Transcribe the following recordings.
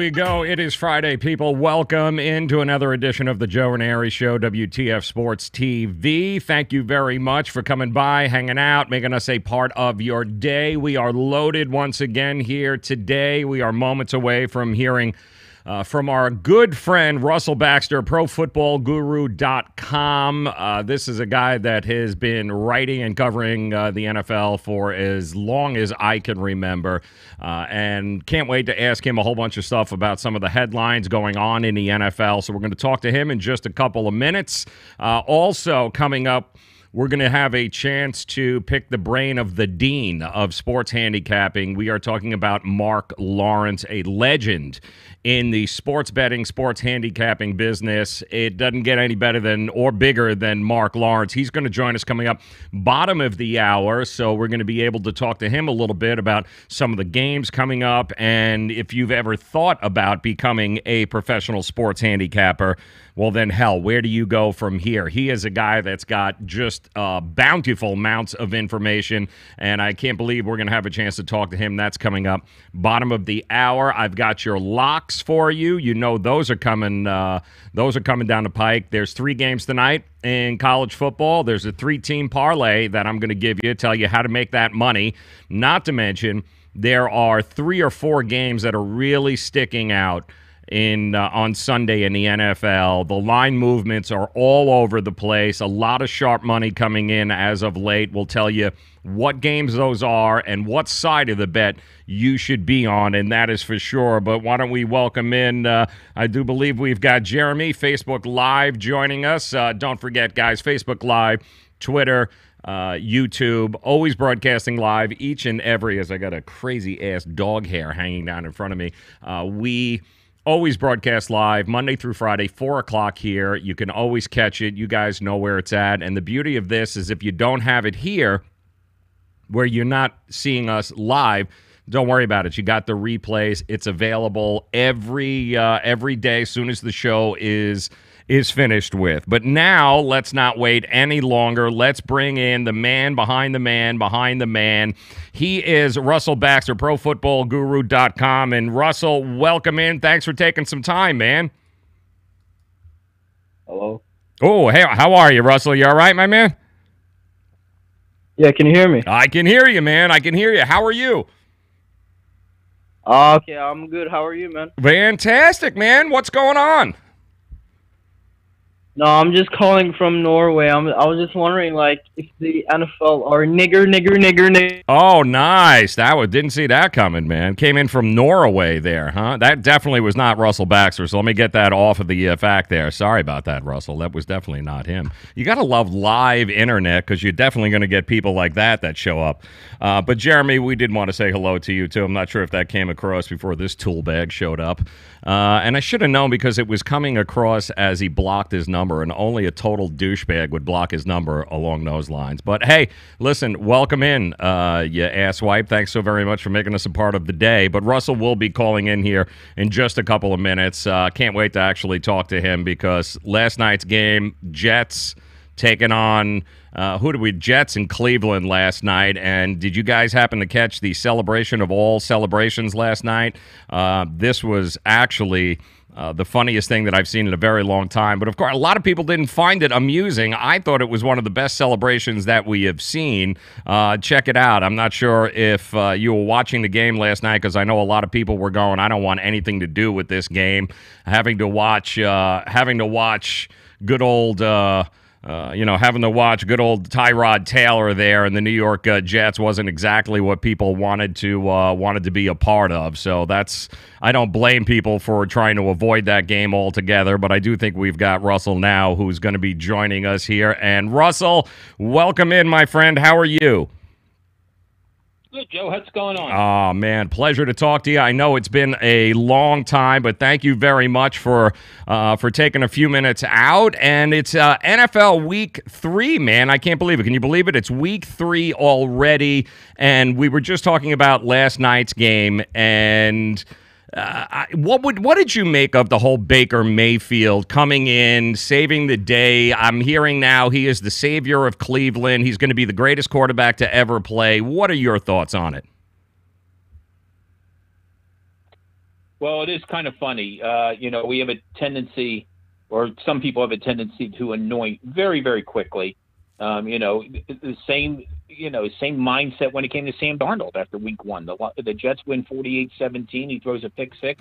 we go. It is Friday, people. Welcome into another edition of the Joe Raineri Show, WTF Sports TV. Thank you very much for coming by, hanging out, making us a part of your day. We are loaded once again here today. We are moments away from hearing from our good friend Russell Baxter, ProFootballGuru.com. This is a guy that has been writing and covering the NFL for as long as I can remember, and can't wait to ask him a whole bunch of stuff about some of the headlines going on in the NFL. So we're going to talk to him in just a couple of minutes. Also coming up, we're going to have a chance to pick the brain of the Dean of Sports Handicapping. We are talking about Marc Lawrence, a legend in the sports betting, sports handicapping business. It doesn't get any better than or bigger than Marc Lawrence. He's going to join us coming up bottom of the hour, so we're going to be able to talk to him a little bit about some of the games coming up, and if you've ever thought about becoming a professional sports handicapper, well, then, hell, where do you go from here? He is a guy that's got just bountiful amounts of information, and I can't believe we're going to have a chance to talk to him. That's coming up bottom of the hour. I've got your locks for you. You know those are coming. Those are coming down the pike. There's 3 games tonight in college football. There's a 3-team parlay that I'm going to give you, tell you how to make that money. Not to mention, there are 3 or 4 games that are really sticking out on Sunday in the NFL. The line movements are all over the place. A lot of sharp money coming in as of late. We'll tell you what games those are and what side of the bet you should be on, and that is for sure. But why don't we welcome in, I do believe we've got Jeremy, Facebook Live, joining us. Don't forget, guys, Facebook Live, Twitter, YouTube, always broadcasting live each and every, as I got a crazy-ass dog hair hanging down in front of me. We always broadcast live Monday through Friday, 4 o'clock here. You can always catch it. You guys know where it's at. And the beauty of this is if you don't have it here, where you're not seeing us live, don't worry about it. You got the replays. It's available every day as soon as the show is finished with. But now, let's not wait any longer. Let's bring in the man behind the man behind the man. He is Russell Baxter, ProFootballGuru.com. And Russell, welcome in. Thanks for taking some time, man. Hello. Oh, hey, how are you, Russell? You all right, my man? Yeah, can you hear me? I can hear you, man. I can hear you. How are you? Okay, I'm good. How are you, man? Fantastic, man. What's going on? No, I'm just calling from Norway. I was just wondering, like, if the NFL are nigger. Oh, nice. Didn't see that coming, man. Came in from Norway there, huh? That definitely was not Russell Baxter, so let me get that off of the fact there. Sorry about that, Russell. That was definitely not him. You got to love live internet because you're definitely going to get people like that show up. But, Jeremy, we did want to say hello to you, too. I'm not sure if that came across before this tool bag showed up. And I should have known because it was coming across as he blocked his number, and only a total douchebag would block his number along those lines. But, hey, listen, welcome in, you asswipe. Thanks so very much for making us a part of the day. But Russell will be calling in here in just a couple of minutes. Can't wait to actually talk to him because last night's game, Jets taking on Jets in Cleveland last night. And did you guys happen to catch the celebration of all celebrations last night? This was actually the funniest thing that I've seen in a very long time. But, of course, a lot of people didn't find it amusing. I thought it was one of the best celebrations that we have seen. Check it out. I'm not sure if you were watching the game last night because I know a lot of people were going, I don't want anything to do with this game. Having to watch good old having to watch good old Tyrod Taylor there, and the New York Jets wasn't exactly what people wanted to be a part of. So I don't blame people for trying to avoid that game altogether, but I do think we've got Russell now who's going to be joining us here. And Russell, welcome in, my friend. How are you? Good, Joe. What's going on? Oh, man, pleasure to talk to you. I know it's been a long time, but thank you very much for taking a few minutes out. And it's NFL Week 3, man. I can't believe it. Can you believe it? It's Week 3 already, and we were just talking about last night's game, and what did you make of the whole Baker Mayfield coming in, saving the day? I'm hearing now he is the savior of Cleveland. He's going to be the greatest quarterback to ever play. What are your thoughts on it? Well, it is kind of funny. We have a tendency, or some people have a tendency to anoint very, very quickly. The same mindset when it came to Sam Darnold after week one. The Jets win 48-17. He throws a pick six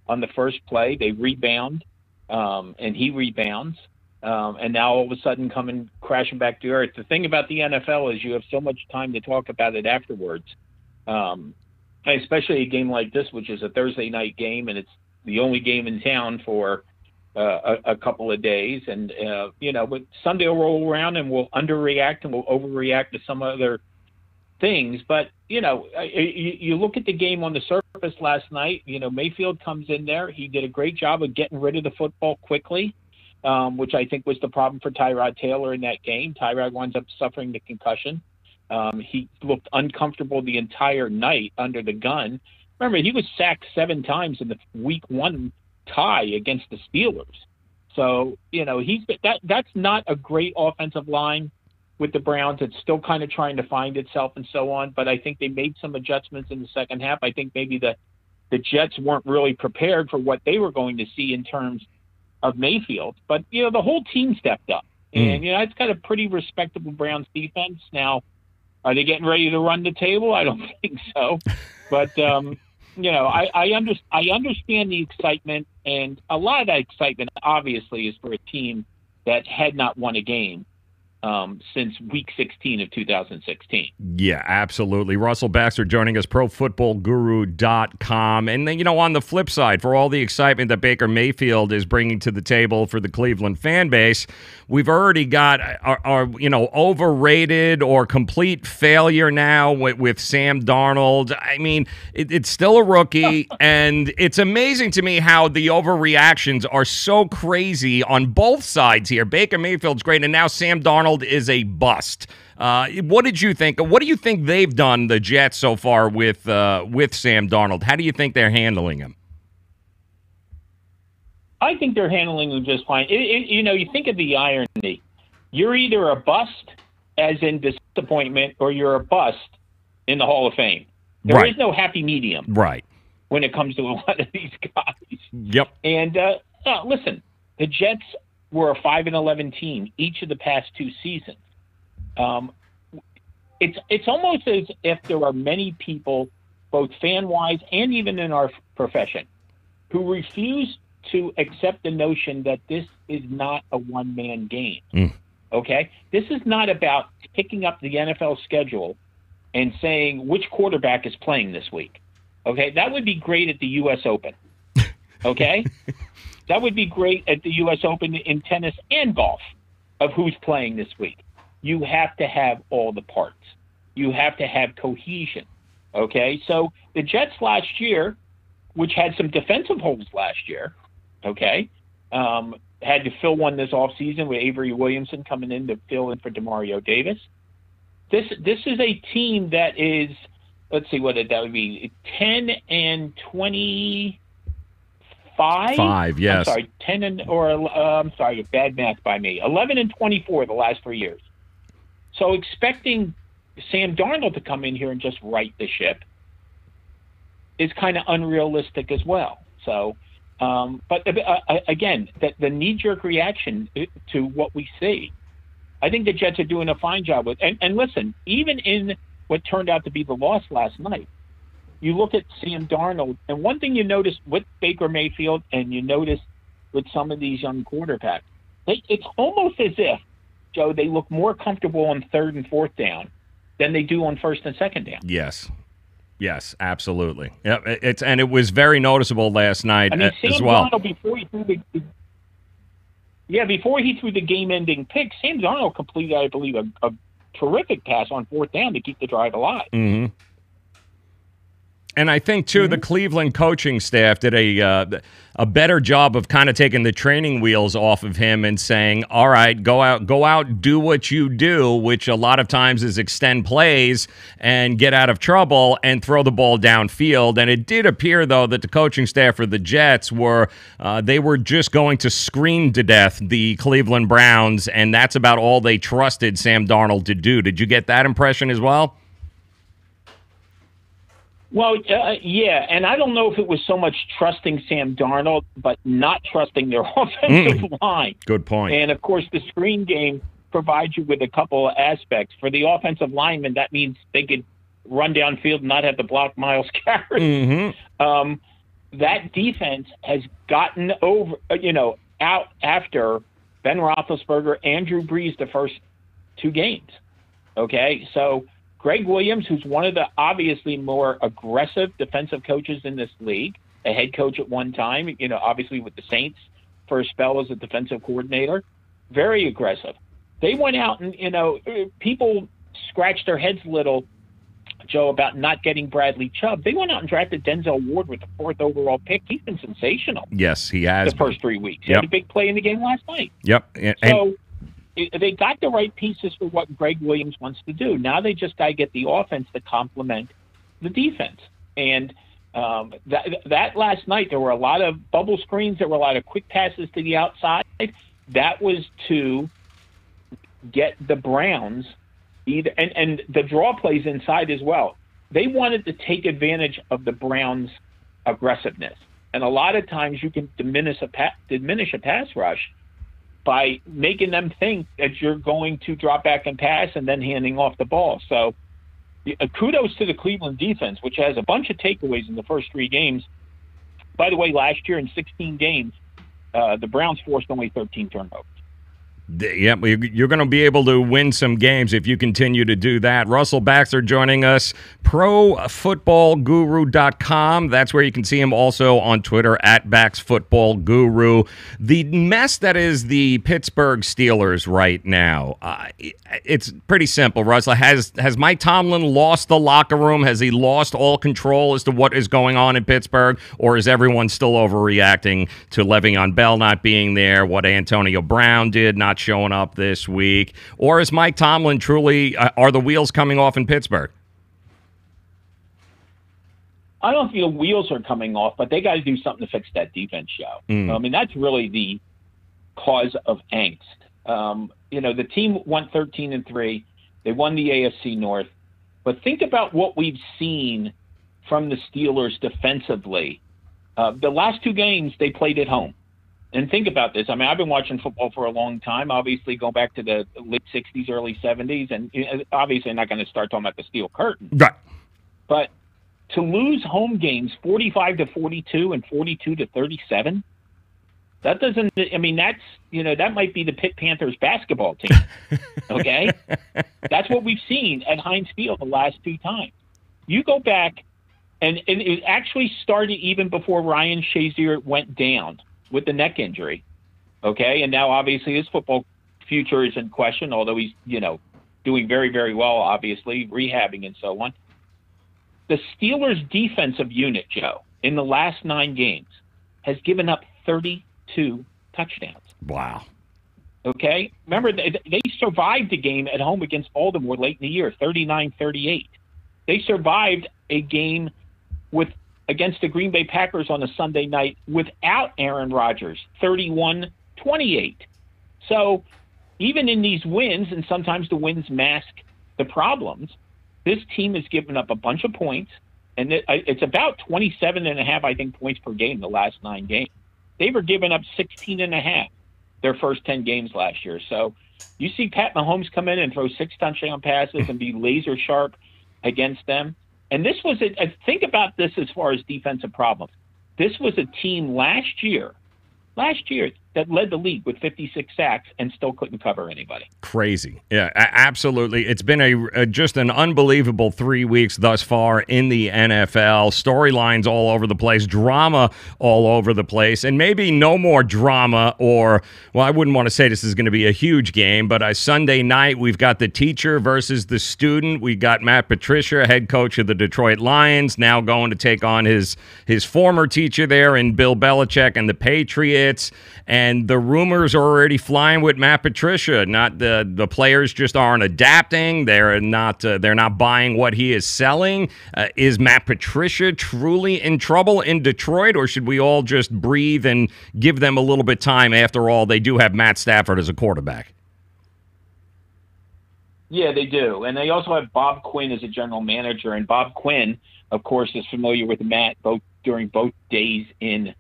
on the first play. They rebound, and he rebounds. And now all of a sudden coming crashing back to earth. The thing about the NFL is you have so much time to talk about it afterwards. Especially a game like this, which is a Thursday night game, and it's the only game in town for a couple of days. And, but Sunday will roll around and we'll underreact and we'll overreact to some other things. But, you look at the game on the surface last night, Mayfield comes in there. He did a great job of getting rid of the football quickly, which I think was the problem for Tyrod Taylor in that game. Tyrod winds up suffering the concussion. He looked uncomfortable the entire night under the gun. Remember, he was sacked 7 times in the week one tie against the Steelers. So, that's not a great offensive line with the Browns. It's still kind of trying to find itself and so on. But I think they made some adjustments in the second half. I think maybe the Jets weren't really prepared for what they were going to see in terms of Mayfield. But, the whole team stepped up. And, it's got a pretty respectable Browns defense. Now, are they getting ready to run the table? I don't think so. But, I understand the excitement, and a lot of that excitement, obviously, is for a team that had not won a game since week 16 of 2016. Yeah, absolutely. Russell Baxter joining us, ProFootballGuru.com. And then, on the flip side, for all the excitement that Baker Mayfield is bringing to the table for the Cleveland fan base, we've already got our overrated or complete failure now with Sam Darnold. I mean, it's still a rookie, and it's amazing to me how the overreactions are so crazy on both sides here. Baker Mayfield's great, and now Sam Darnold is a bust. What did you think? What do you think they've done, the Jets, so far with Sam Darnold? How do you think they're handling him? I think they're handling him just fine. You think of the irony. You're either a bust, as in disappointment, or you're a bust in the Hall of Fame. There is no happy medium. Right. When it comes to a lot of these guys. Yep. And listen, the Jets were a 5-11 team each of the past 2 seasons. It's almost as if there are many people, both fan-wise and even in our profession, who refuse to accept the notion that this is not a one-man game. Okay? This is not about picking up the NFL schedule and saying which quarterback is playing this week. Okay? That would be great at the U.S. Open. Okay? That would be great at the U.S. Open in tennis and golf of who's playing this week. You have to have all the parts. You have to have cohesion. Okay? So the Jets last year, which had some defensive holes last year, okay, had to fill one this offseason with Avery Williamson coming in to fill in for Demario Davis. This is a team that is, let's see what that would be, 10-25. 5, yes. I'm sorry, bad math by me. 11-24 the last 3 years. So expecting Sam Darnold to come in here and just right the ship is kind of unrealistic as well. So, but again, the knee-jerk reaction to what we see, I think the Jets are doing a fine job with. And listen, even in what turned out to be the loss last night, you look at Sam Darnold, and one thing you notice with Baker Mayfield, and you notice with some of these young quarterbacks, it's almost as if, Joe, they look more comfortable on 3rd and 4th down than they do on 1st and 2nd down. Yes, absolutely. Yeah, it was very noticeable last night as well. Darnold, before he threw the game-ending pick, Sam Darnold completed, I believe, a terrific pass on 4th down to keep the drive alive. Mm-hmm. And I think, too, the Cleveland coaching staff did a better job of kind of taking the training wheels off of him and saying, all right, go out, do what you do, which a lot of times is extend plays and get out of trouble and throw the ball downfield. And it did appear, though, that the coaching staff for the Jets were just going to scream to death the Cleveland Browns, and that's about all they trusted Sam Darnold to do. Did you get that impression as well? Well, yeah, and I don't know if it was so much trusting Sam Darnold, but not trusting their offensive line. Good point. And, of course, the screen game provides you with a couple of aspects. For the offensive lineman, that means they could run downfield and not have to block Myles Garrett. That defense has gotten out after Ben Roethlisberger and Drew Brees the first two games. Okay, so Greg Williams, who's one of the obviously more aggressive defensive coaches in this league, a head coach at one time, obviously with the Saints for a spell as a defensive coordinator, very aggressive. They went out and, people scratched their heads a little, Joe, about not getting Bradley Chubb. They went out and drafted Denzel Ward with the 4th overall pick. He's been sensational. Yes, he has. The first 3 weeks. He had a big play in the game last night. Yep. So they got the right pieces for what Greg Williams wants to do. Now they just got to get the offense to complement the defense. And that last night, there were a lot of bubble screens. There were a lot of quick passes to the outside. That was to get the Browns either, and the draw plays inside as well. They wanted to take advantage of the Browns' aggressiveness. And a lot of times you can diminish a pass rush by making them think that you're going to drop back and pass and then handing off the ball. So kudos to the Cleveland defense, which has a bunch of takeaways in the first 3 games. By the way, last year in 16 games, the Browns forced only 13 turnovers. Yep, you're going to be able to win some games if you continue to do that. Russell Baxter joining us, ProFootballGuru.com. That's where you can see him also on Twitter at BaxFootballGuru. The mess that is the Pittsburgh Steelers right now, it's pretty simple, Russell. Has Mike Tomlin lost the locker room? Has he lost all control as to what is going on in Pittsburgh? Or is everyone still overreacting to Le'Veon Bell not being there, what Antonio Brown did, not showing up this week? Or is Mike Tomlin truly, are the wheels coming off in Pittsburgh? I don't think the wheels are coming off, but they got to do something to fix that defense, Joe. I mean, that's really the cause of angst. The team went 13-3. They won the AFC North. But think about what we've seen from the Steelers defensively. The last 2 games they played at home. And think about this. I mean, I've been watching football for a long time, obviously going back to the late 60s, early 70s, and obviously I'm not going to start talking about the Steel Curtain. Right. But to lose home games 45-42 and 42-37, that doesn't – I mean, that's – that might be the Pitt Panthers basketball team, okay? That's what we've seen at Heinz Field the last 2 times. You go back, and it actually started even before Ryan Shazier went down with the neck injury, okay? And now, obviously, his football future is in question, although he's, doing very, very well, obviously, rehabbing and so on. The Steelers' defensive unit, Joe, in the last 9 games has given up 32 touchdowns. Wow. Okay? Remember, they survived a game at home against Baltimore late in the year, 39-38. They survived a game against the Green Bay Packers on a Sunday night without Aaron Rodgers, 31-28. So even in these wins, and sometimes the wins mask the problems, this team has given up a bunch of points, and it's about 27.5, I think, points per game the last 9 games. They were giving up 16.5 their first 10 games last year. So you see Pat Mahomes come in and throw 6 touchdown passes and be laser sharp against them. And this was think about this as far as defensive problems. This was a team last year that led the league with 56 sacks and still couldn't cover anybody. Crazy. Yeah, absolutely. It's been just an unbelievable 3 weeks thus far in the NFL. Storylines all over the place, drama all over the place, and maybe no more drama I wouldn't want to say this is going to be a huge game, but Sunday night we've got the teacher versus the student. We got Matt Patricia, head coach of the Detroit Lions, now going to take on his former teacher there in Bill Belichick and the Patriots. And the rumors are already flying with Matt Patricia. Not the players just aren't adapting. They're not buying what he is selling. Is Matt Patricia truly in trouble in Detroit, or should we all just breathe and give them a little bit of time? After all, they do have Matt Stafford as a quarterback. Yeah, they do. And they also have Bob Quinn as a general manager. And Bob Quinn of course, is familiar with Matt during both days in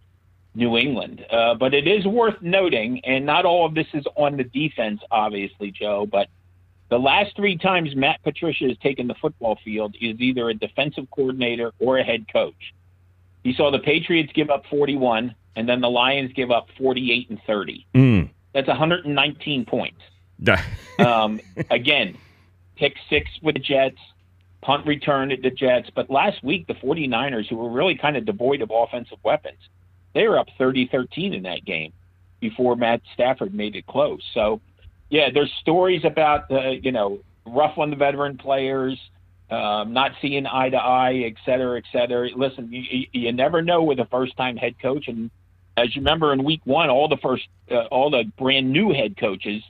New England. But it is worth noting, and not all of this is on the defense, obviously, Joe, but the last 3 times Matt Patricia has taken the football field is either a defensive coordinator or a head coach. He saw the Patriots give up 41, and then the Lions give up 48 and 30. That's 119 points. Again, pick 6 with the Jets, punt return at the Jets. But last week, the 49ers, who were really kind of devoid of offensive weapons, they were up 30-13 in that game before Matt Stafford made it close. So, yeah, there's stories about, rough on the veteran players, not seeing eye to eye, et cetera, et cetera. Listen, you never know with a first-time head coach. And as you remember, in week 1, all the brand new head coaches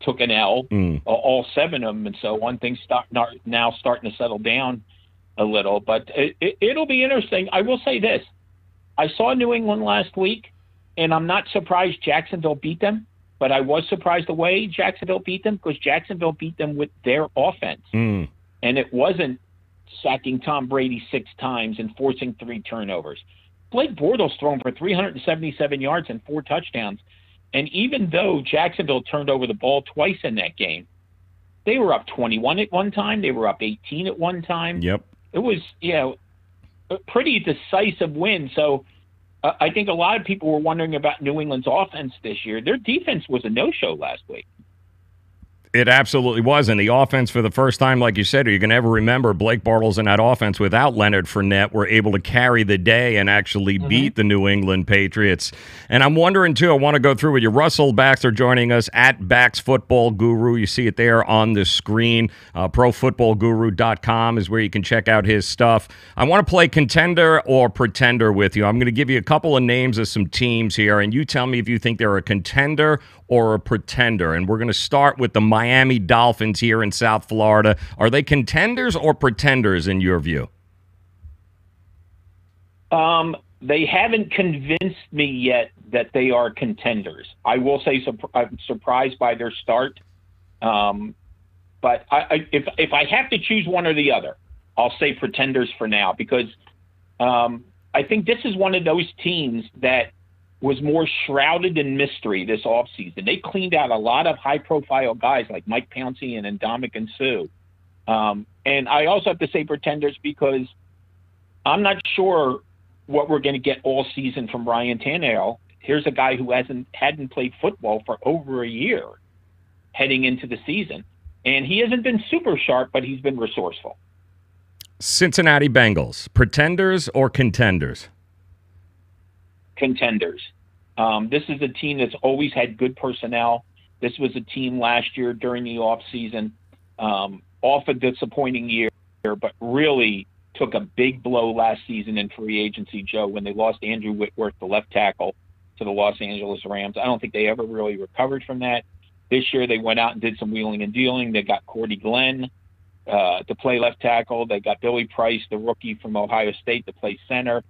took an L, all 7 of them, and so on. Things now starting to settle down a little. But it'll be interesting. I will say this. I saw New England last week, and I'm not surprised Jacksonville beat them. But I was surprised the way Jacksonville beat them, because Jacksonville beat them with their offense. And it wasn't sacking Tom Brady 6 times and forcing 3 turnovers. Blake Bortles thrown for 377 yards and 4 touchdowns. And even though Jacksonville turned over the ball twice in that game, they were up 21 at one time. They were up 18 at one time. Yep. It was, a pretty decisive win. So I think a lot of people were wondering about New England's offense this year. Their defense was a no-show last week. It absolutely was. And the offense, for the first time, like you said, you can ever remember, Blake Bortles and that offense without Leonard Fournette were able to carry the day and actually beat the New England Patriots. And I'm wondering, too, I want to go through with you. Russell Baxter joining us at Bax Football Guru. You see it there on the screen. ProFootballGuru.com is where you can check out his stuff. I want to play contender or pretender with you. I'm going to give you a couple of names of some teams here, and you tell me if you think they're a contender or a pretender. And we're going to start with the Miami Dolphins here in South Florida. Are they contenders or pretenders in your view? They haven't convinced me yet that they are contenders. I will say I'm surprised by their start. But if I have to choose one or the other, I'll say pretenders for now, because I think this is one of those teams that was more shrouded in mystery this offseason. They cleaned out a lot of high-profile guys like Mike Pouncey and Ndamukong Suh. And I also have to say pretenders because I'm not sure what we're going to get all season from Ryan Tannehill. Here's a guy who hadn't played football for over a year heading into the season. And he hasn't been super sharp, but he's been resourceful. Cincinnati Bengals, pretenders or contenders? Contenders. This is a team that's always had good personnel. This was a team last year during the offseason, off a disappointing year, but really took a big blow last season in free agency, Joe, when they lost Andrew Whitworth, the left tackle, to the Los Angeles Rams. I don't think they ever really recovered from that. This year they went out and did some wheeling and dealing. They got Cordy Glenn to play left tackle. They got Billy Price, the rookie from Ohio State, to play center.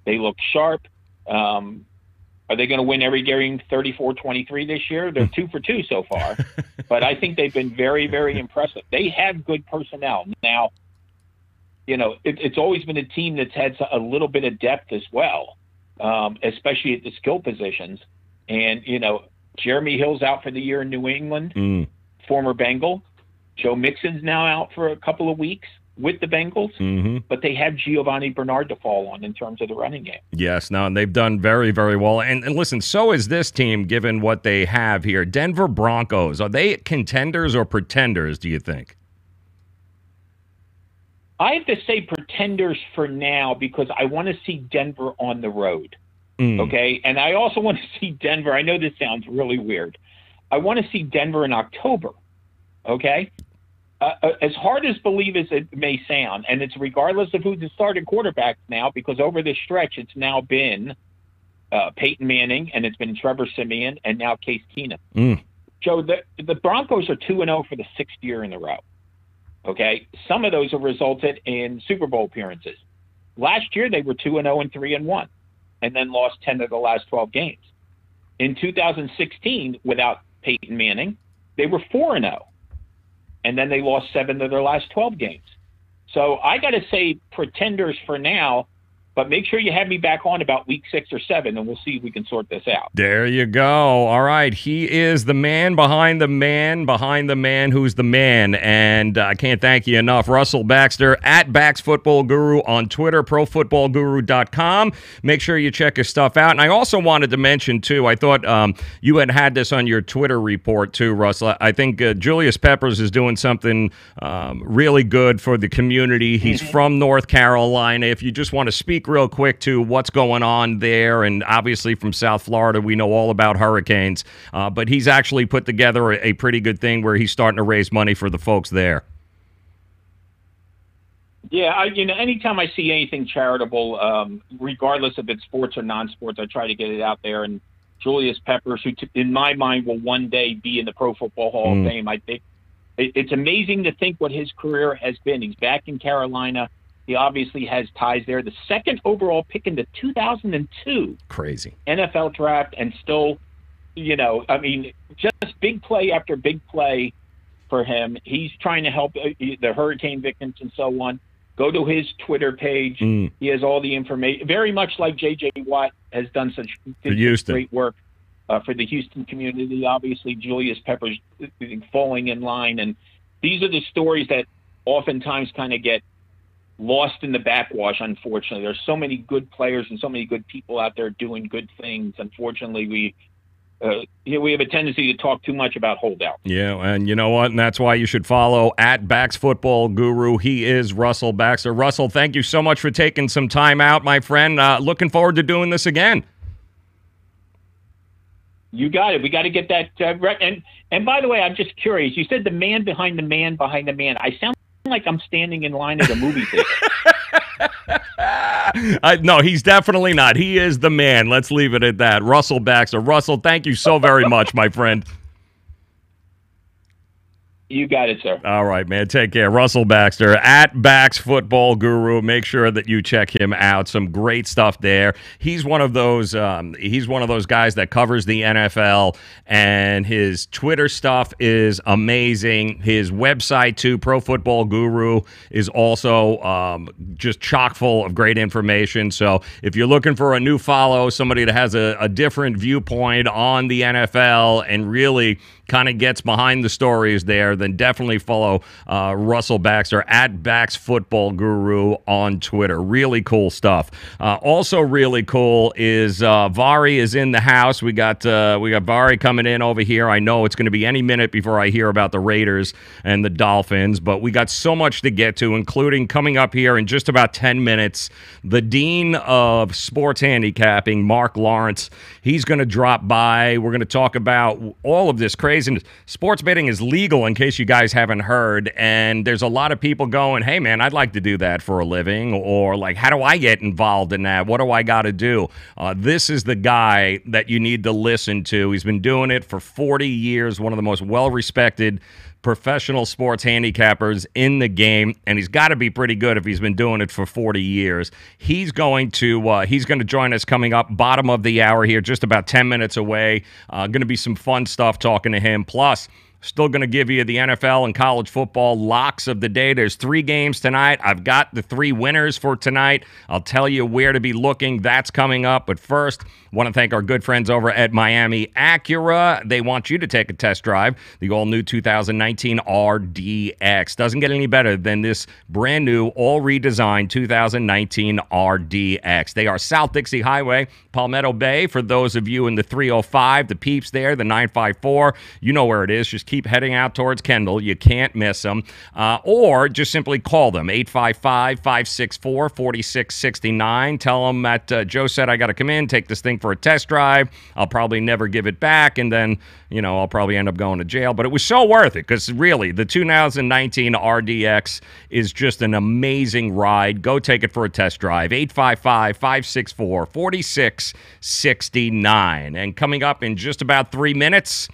They look sharp. Are they going to win every game 34-23 this year? They're 2 for 2 so far. But I think they've been very, very impressive. They have good personnel. Now, it's always been a team that's had a little bit of depth as well, especially at the skill positions. And, Jeremy Hill's out for the year in New England, former Bengal. Joe Mixon's now out for a couple of weeks with the Bengals, but they have Giovanni Bernard to fall on in terms of the running game. Yes, no, and they've done very, very well. And listen, so is this team, given what they have here. Denver Broncos, are they contenders or pretenders, do you think? I have to say pretenders for now because I want to see Denver on the road, okay? And I also want to see Denver. I know this sounds really weird. I want to see Denver in October, okay? As hard as believe as it may sound, and it's regardless of who's the starting quarterback now, because over this stretch it's now been Peyton Manning, and it's been Trevor Siemian, and now Case Keenum. Joe, the Broncos are 2-0 for the 6th year in a row. Okay, some of those have resulted in Super Bowl appearances. Last year they were 2-0 and 3-1, and then lost 10 of the last 12 games. In 2016, without Peyton Manning, they were 4-0. And then they lost 7 of their last 12 games. So I got to say pretenders for now. But make sure you have me back on about week 6 or 7, and we'll see if we can sort this out. There you go. All right. He is the man behind the man who's the man. And I can't thank you enough. Russell Baxter at Bax Football Guru on Twitter, profootballguru.com. Make sure you check his stuff out. And I also wanted to mention, too, I thought you had this on your Twitter report, too, Russell. I think Julius Peppers is doing something really good for the community. He's from North Carolina. If you just want to speak real quick to what's going on there, and obviously from South Florida, we know all about hurricanes, but he's actually put together a pretty good thing where he's starting to raise money for the folks there. Yeah, anytime I see anything charitable, regardless if it's sports or non-sports, I try to get it out there. And Julius Peppers, who in my mind will one day be in the Pro Football Hall of Fame, I think it's amazing to think what his career has been. He's back in Carolina. He obviously has ties there. The second overall pick in the 2002 crazy NFL draft, and still, just big play after big play for him. He's trying to help the hurricane victims and so on. Go to his Twitter page. He has all the information, very much like J.J. Watt has done such great work for the Houston community. Obviously, Julius Peppers falling in line. And these are the stories that oftentimes kind of get lost in the backwash, unfortunately. There's so many good players and so many good people out there doing good things. Unfortunately, we have a tendency to talk too much about holdouts. Yeah, and you know what? And that's why you should follow at Bax Football Guru. He is Russell Baxter. Russell, thank you so much for taking some time out, my friend. Looking forward to doing this again. You got it. We got to get that. And by the way, I'm just curious. You said the man behind the man behind the man. I sound like I'm standing in line at a movie theater. No, he's definitely not. He is the man. Let's leave it at that. Russell Baxter. Russell, thank you so very much, my friend. You got it, sir. All right, man. Take care. Russell Baxter at Bax Football Guru. Make sure that you check him out. Some great stuff there. He's one of those. He's one of those guys that covers the NFL, and his Twitter stuff is amazing. His website too, Pro Football Guru, is also just chock full of great information. So if you're looking for a new follow, somebody that has a different viewpoint on the NFL and really kind of gets behind the stories there, then definitely follow Russell Baxter at Bax Football Guru on Twitter. Really cool stuff. Also really cool is Vari is in the house. We got Vari coming in over here. I know it's going to be any minute before I hear about the Raiders and the Dolphins, but we got so much to get to, including coming up here in just about 10 minutes, the Dean of Sports Handicapping, Marc Lawrence. He's going to drop by. We're going to talk about all of this crazy. Sports betting is legal, in case you guys haven't heard, and there's a lot of people going, hey man, I'd like to do that for a living, or like, how do I get involved in that? What do I got to do? This is the guy that you need to listen to. He's been doing it for 40 years, one of the most well-respected professional sports handicappers in the game, and he's got to be pretty good if he's been doing it for 40 years. He's going to join us coming up bottom of the hour here, just about 10 minutes away. Going to be some fun stuff talking to him. Plus, still going to give you the NFL and college football locks of the day. There's 3 games tonight. I've got the 3 winners for tonight. I'll tell you where to be looking. That's coming up. But first, want to thank our good friends over at Miami Acura. They want you to take a test drive. The all-new 2019 RDX. Doesn't get any better than this brand new, all-redesigned 2019 RDX. They are South Dixie Highway, Palmetto Bay. For those of you in the 305, the peeps there, the 954, you know where it is. Just keep heading out towards Kendall. You can't miss them. Or just simply call them, 855-564-4669. Tell them that Joe said I got to come in, take this thing for a test drive. I'll probably never give it back, and then, I'll probably end up going to jail. But it was so worth it, because really, the 2019 RDX is just an amazing ride. Go take it for a test drive. 855-564-4669. And coming up in just about 3 minutes,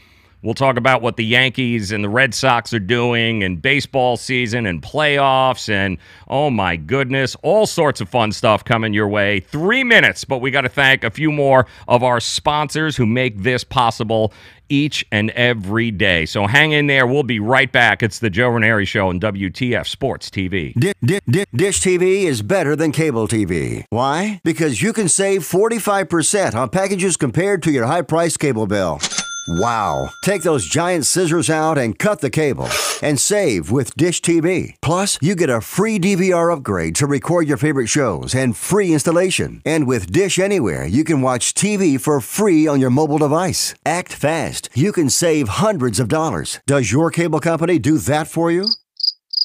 We'll talk about what the Yankees and the Red Sox are doing and baseball season and playoffs and, oh my goodness, all sorts of fun stuff coming your way. 3 minutes, but we got to thank a few more of our sponsors who make this possible each and every day. So hang in there. We'll be right back. It's the Joe Raineri Show on WTF Sports TV. Dish TV is better than cable TV. Why? Because you can save 45% on packages compared to your high-priced cable bill. Wow. Take those giant scissors out and cut the cable and save with Dish TV. Plus, you get a free DVR upgrade to record your favorite shows and free installation. And with Dish Anywhere, you can watch TV for free on your mobile device. Act fast. You can save hundreds of dollars. Does your cable company do that for you?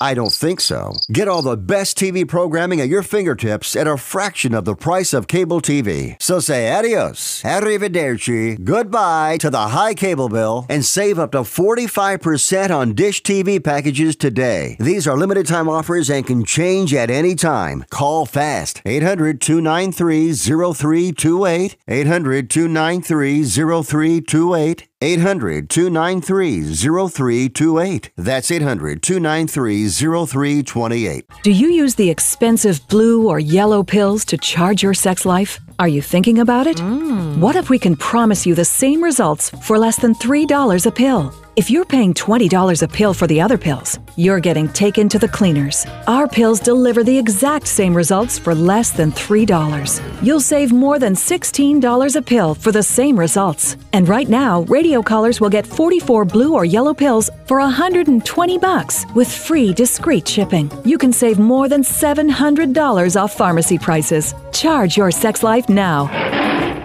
I don't think so. Get all the best TV programming at your fingertips at a fraction of the price of cable TV. So say adios, arrivederci, goodbye to the high cable bill and save up to 45% on Dish TV packages today. These are limited time offers and can change at any time. Call fast. 800-293-0328. 800-293-0328. 800-293-0328. That's 800-293-0328. Do you use the expensive blue or yellow pills to charge your sex life? Are you thinking about it? What if we can promise you the same results for less than $3 a pill? If you're paying $20 a pill for the other pills, you're getting taken to the cleaners. Our pills deliver the exact same results for less than $3. You'll save more than $16 a pill for the same results. And right now, radio callers will get 44 blue or yellow pills for $120 with free discreet shipping. You can save more than $700 off pharmacy prices. Charge your sex life now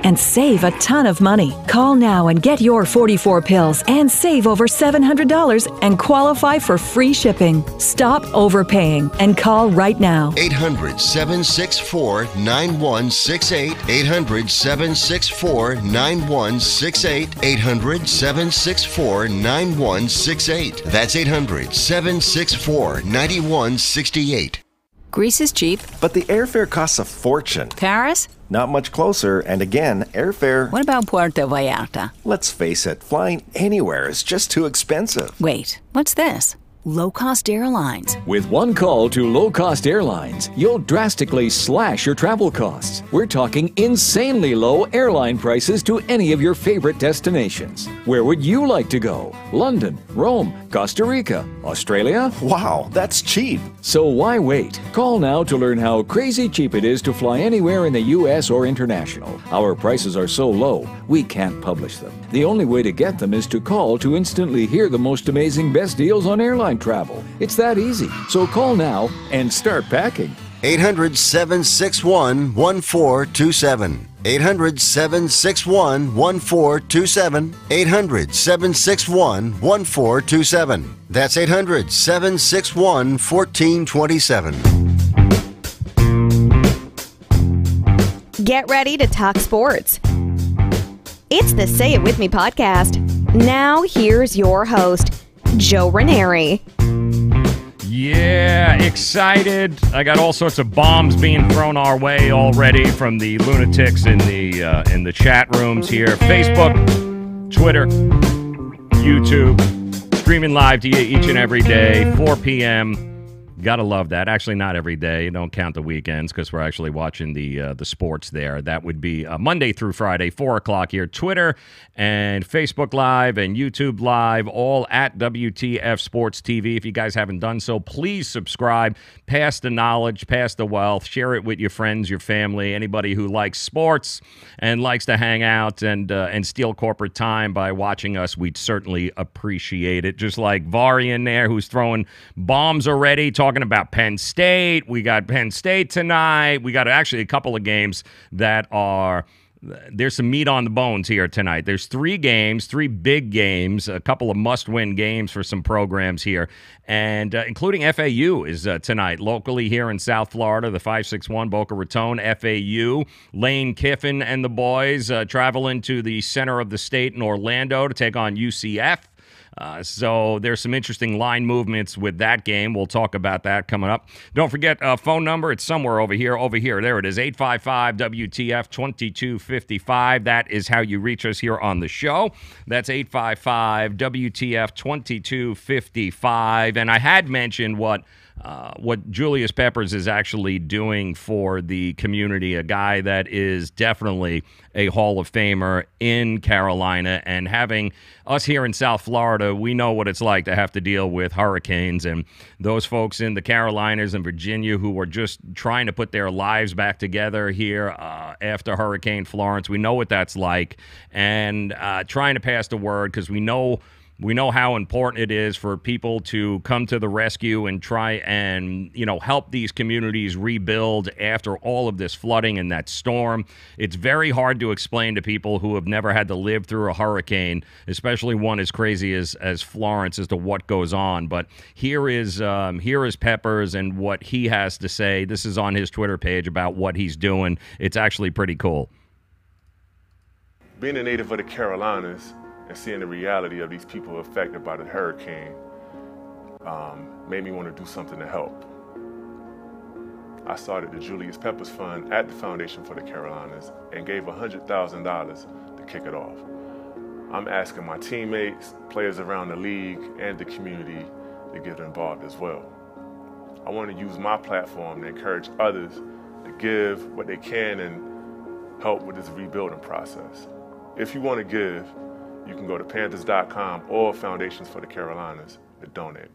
and save a ton of money. Call now and get your 44 pills and save over $700 and qualify for free shipping. Stop overpaying and call right now. 800-764-9168. 800-764-9168. 800-764-9168. That's 800-764-9168. Greece is cheap. But the airfare costs a fortune. Paris? Not much closer, and again, airfare... What about Puerto Vallarta? Let's face it, flying anywhere is just too expensive. Wait, what's this? Low-cost airlines. With one call to low-cost airlines, you'll drastically slash your travel costs. We're talking insanely low airline prices to any of your favorite destinations. Where would you like to go? London, Rome, Costa Rica, Australia? Wow, that's cheap. So why wait? Call now to learn how crazy cheap it is to fly anywhere in the U.S. or international. Our prices are so low, we can't publish them. The only way to get them is to call to instantly hear the most amazing best deals on airline travel. It's that easy. So call now and start packing. 800-761-1427. 800-761-1427. 800-761-1427. That's 800-761-1427. Get ready to talk sports. It's the Say It With Me podcast. Now here's your host, Joe Raineri. Yeah, excited. I got all sorts of bombs being thrown our way already from the lunatics in the chat rooms here. Facebook, Twitter, YouTube, streaming live to you each and every day, 4 p.m. Gotta love that. Actually, not every day. Don't count the weekends because we're actually watching the sports there. That would be Monday through Friday, 4 o'clock here. Twitter and Facebook Live and YouTube Live, all at WTF Sports TV. If you guys haven't done so, please subscribe. Pass the knowledge, pass the wealth. Share it with your friends, your family, anybody who likes sports and likes to hang out and steal corporate time by watching us. We'd certainly appreciate it. Just like Varian there, who's throwing bombs already, talking about Penn State. We got Penn State tonight. We got actually a couple of games that are... There's some meat on the bones here tonight. There's 3 games, 3 big games, a couple of must-win games for some programs here, and including FAU is tonight locally here in South Florida, the 561 Boca Raton FAU. Lane Kiffin and the boys travel into the center of the state in Orlando to take on UCF. So there's some interesting line movements with that game. We'll talk about that coming up. Don't forget phone number. It's somewhere over here. There it is, 855-WTF-2255. That is how you reach us here on the show. That's 855-WTF-2255. And I had mentioned what Julius Peppers is actually doing for the community, a guy that is definitely a Hall of Famer in Carolina. And having us here in South Florida, we know what it's like to have to deal with hurricanes, and those folks in the Carolinas and Virginia who are just trying to put their lives back together here after Hurricane Florence. We know what that's like, and trying to pass the word, because we know how important it is for people to come to the rescue and try and, help these communities rebuild after all of this flooding and that storm. It's very hard to explain to people who have never had to live through a hurricane, especially one as crazy as Florence, as to what goes on. But here is Peppers and what he has to say. This is on his Twitter page about what he's doing. It's actually pretty cool. Being a native of the Carolinas and seeing the reality of these people affected by the hurricane made me want to do something to help. I started the Julius Peppers Fund at the Foundation for the Carolinas and gave $100,000 to kick it off. I'm asking my teammates, players around the league, and the community to get involved as well. I want to use my platform to encourage others to give what they can and help with this rebuilding process. If you want to give, you can go to Panthers.com or Foundations for the Carolinas to donate.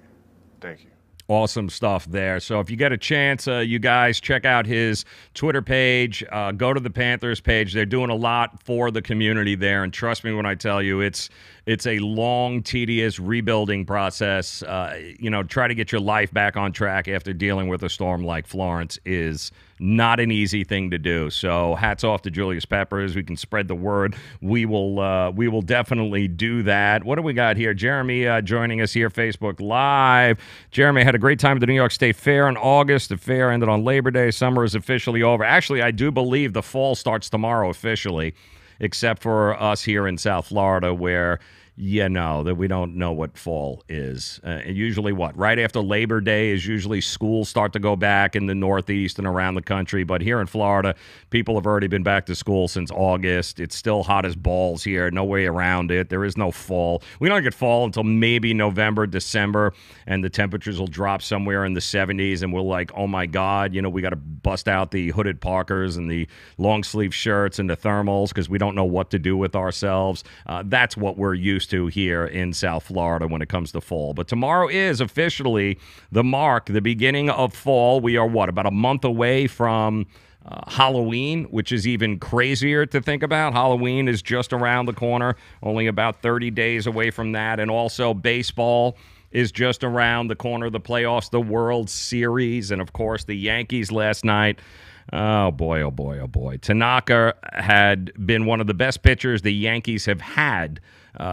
Thank you. Awesome stuff there. So if you get a chance, you guys check out his Twitter page. Go to the Panthers page. They're doing a lot for the community there, and trust me when I tell you, it's a long, tedious rebuilding process. Try to get your life back on track after dealing with a storm like Florence is not an easy thing to do. So hats off to Julius Peppers. We can spread the word. We will definitely do that. What do we got here? Jeremy joining us here, Facebook Live. Jeremy had a great time at the New York State Fair in August. The fair ended on Labor Day. Summer is officially over. Actually, I do believe the fall starts tomorrow officially, except for us here in South Florida, where that we don't know what fall is. Usually right after Labor Day is usually schools start to go back in the Northeast and around the country. But here in Florida, people have already been back to school since August. It's still hot as balls here. No way around it. There is no fall. We don't get fall until maybe November, December, and the temperatures will drop somewhere in the 70s, and we're like, oh my God, we got to bust out the hooded Parkers and the long sleeve shirts and the thermals because we don't know what to do with ourselves. That's what we're used to here in South Florida when it comes to fall. But tomorrow is officially the beginning of fall. We are about a month away from Halloween, which is even crazier to think about. Halloween is just around the corner, only about 30 days away from that. And also baseball is just around the corner. The playoffs, the World Series, and of course the Yankees last night. Oh, boy, oh, boy, oh, boy. Tanaka had been one of the best pitchers the Yankees have had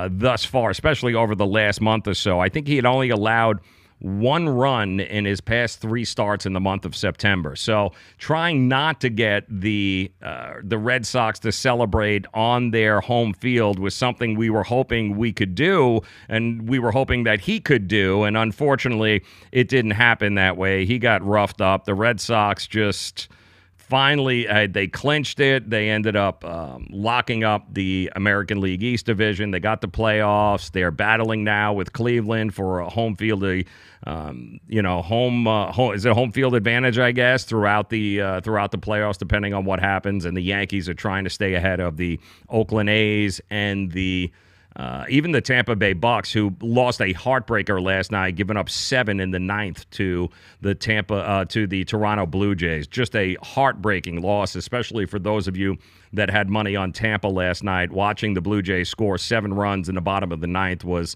thus far, especially over the last month or so. I think he had only allowed one run in his past 3 starts in the month of September. So trying not to get the Red Sox to celebrate on their home field was something we were hoping we could do, and we were hoping that he could do, and unfortunately it didn't happen that way. He got roughed up. The Red Sox just finally, they clinched it. They ended up locking up the American League East Division. They got the playoffs. They're battling now with Cleveland for a home field, is it home field advantage, I guess, throughout the playoffs, depending on what happens. And the Yankees are trying to stay ahead of the Oakland A's and even the Tampa Bay Bucks, who lost a heartbreaker last night, giving up 7 in the 9th to the Toronto Blue Jays. Just a heartbreaking loss, especially for those of you that had money on Tampa last night. Watching the Blue Jays score 7 runs in the bottom of the 9th was,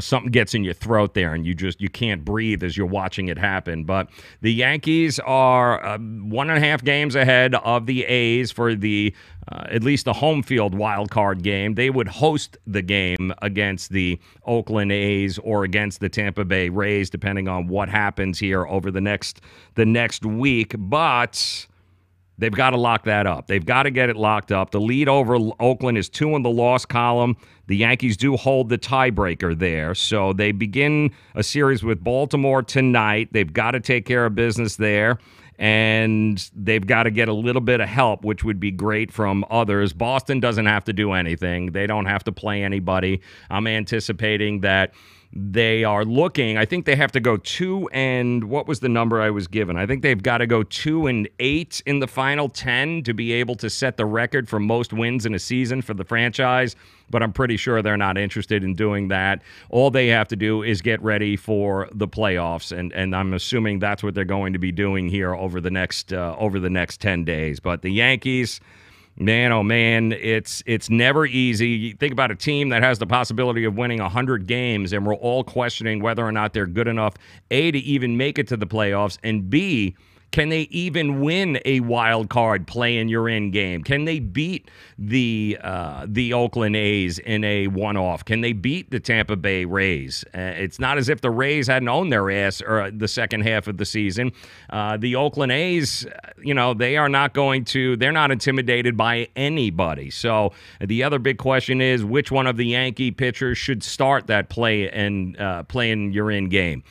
something gets in your throat there, and you can't breathe as you're watching it happen. But the Yankees are 1.5 games ahead of the A's for the at least the home field wild card game. They would host the game against the Oakland A's or against the Tampa Bay Rays, depending on what happens here over the next week. But They've got to lock that up. They've got to get it locked up. The lead over Oakland is 2 in the loss column. The Yankees do hold the tiebreaker there. So they begin a series with Baltimore tonight. They've got to take care of business there. And they've got to get a little bit of help, which would be great from others. Boston doesn't have to do anything. They don't have to play anybody. I'm anticipating that they are looking, I think they have to go 2 and what was the number I was given? I think they've got to go 2-8 in the final 10 to be able to set the record for most wins in a season for the franchise. But I'm pretty sure they're not interested in doing that. All they have to do is get ready for the playoffs, and I'm assuming that's what they're going to be doing here over the next 10 days. But the Yankees, man, oh man, it's never easy. You think about a team that has the possibility of winning 100 games, and we're all questioning whether or not they're good enough, A, to even make it to the playoffs, and B, can they even win a wild card play-in your in game? Can they beat the Oakland A's in a one-off? Can they beat the Tampa Bay Rays? It's not as if the Rays hadn't owned their ass or the second half of the season. The Oakland A's, they're not intimidated by anybody. So the other big question is which one of the Yankee pitchers should start that play-in your in game?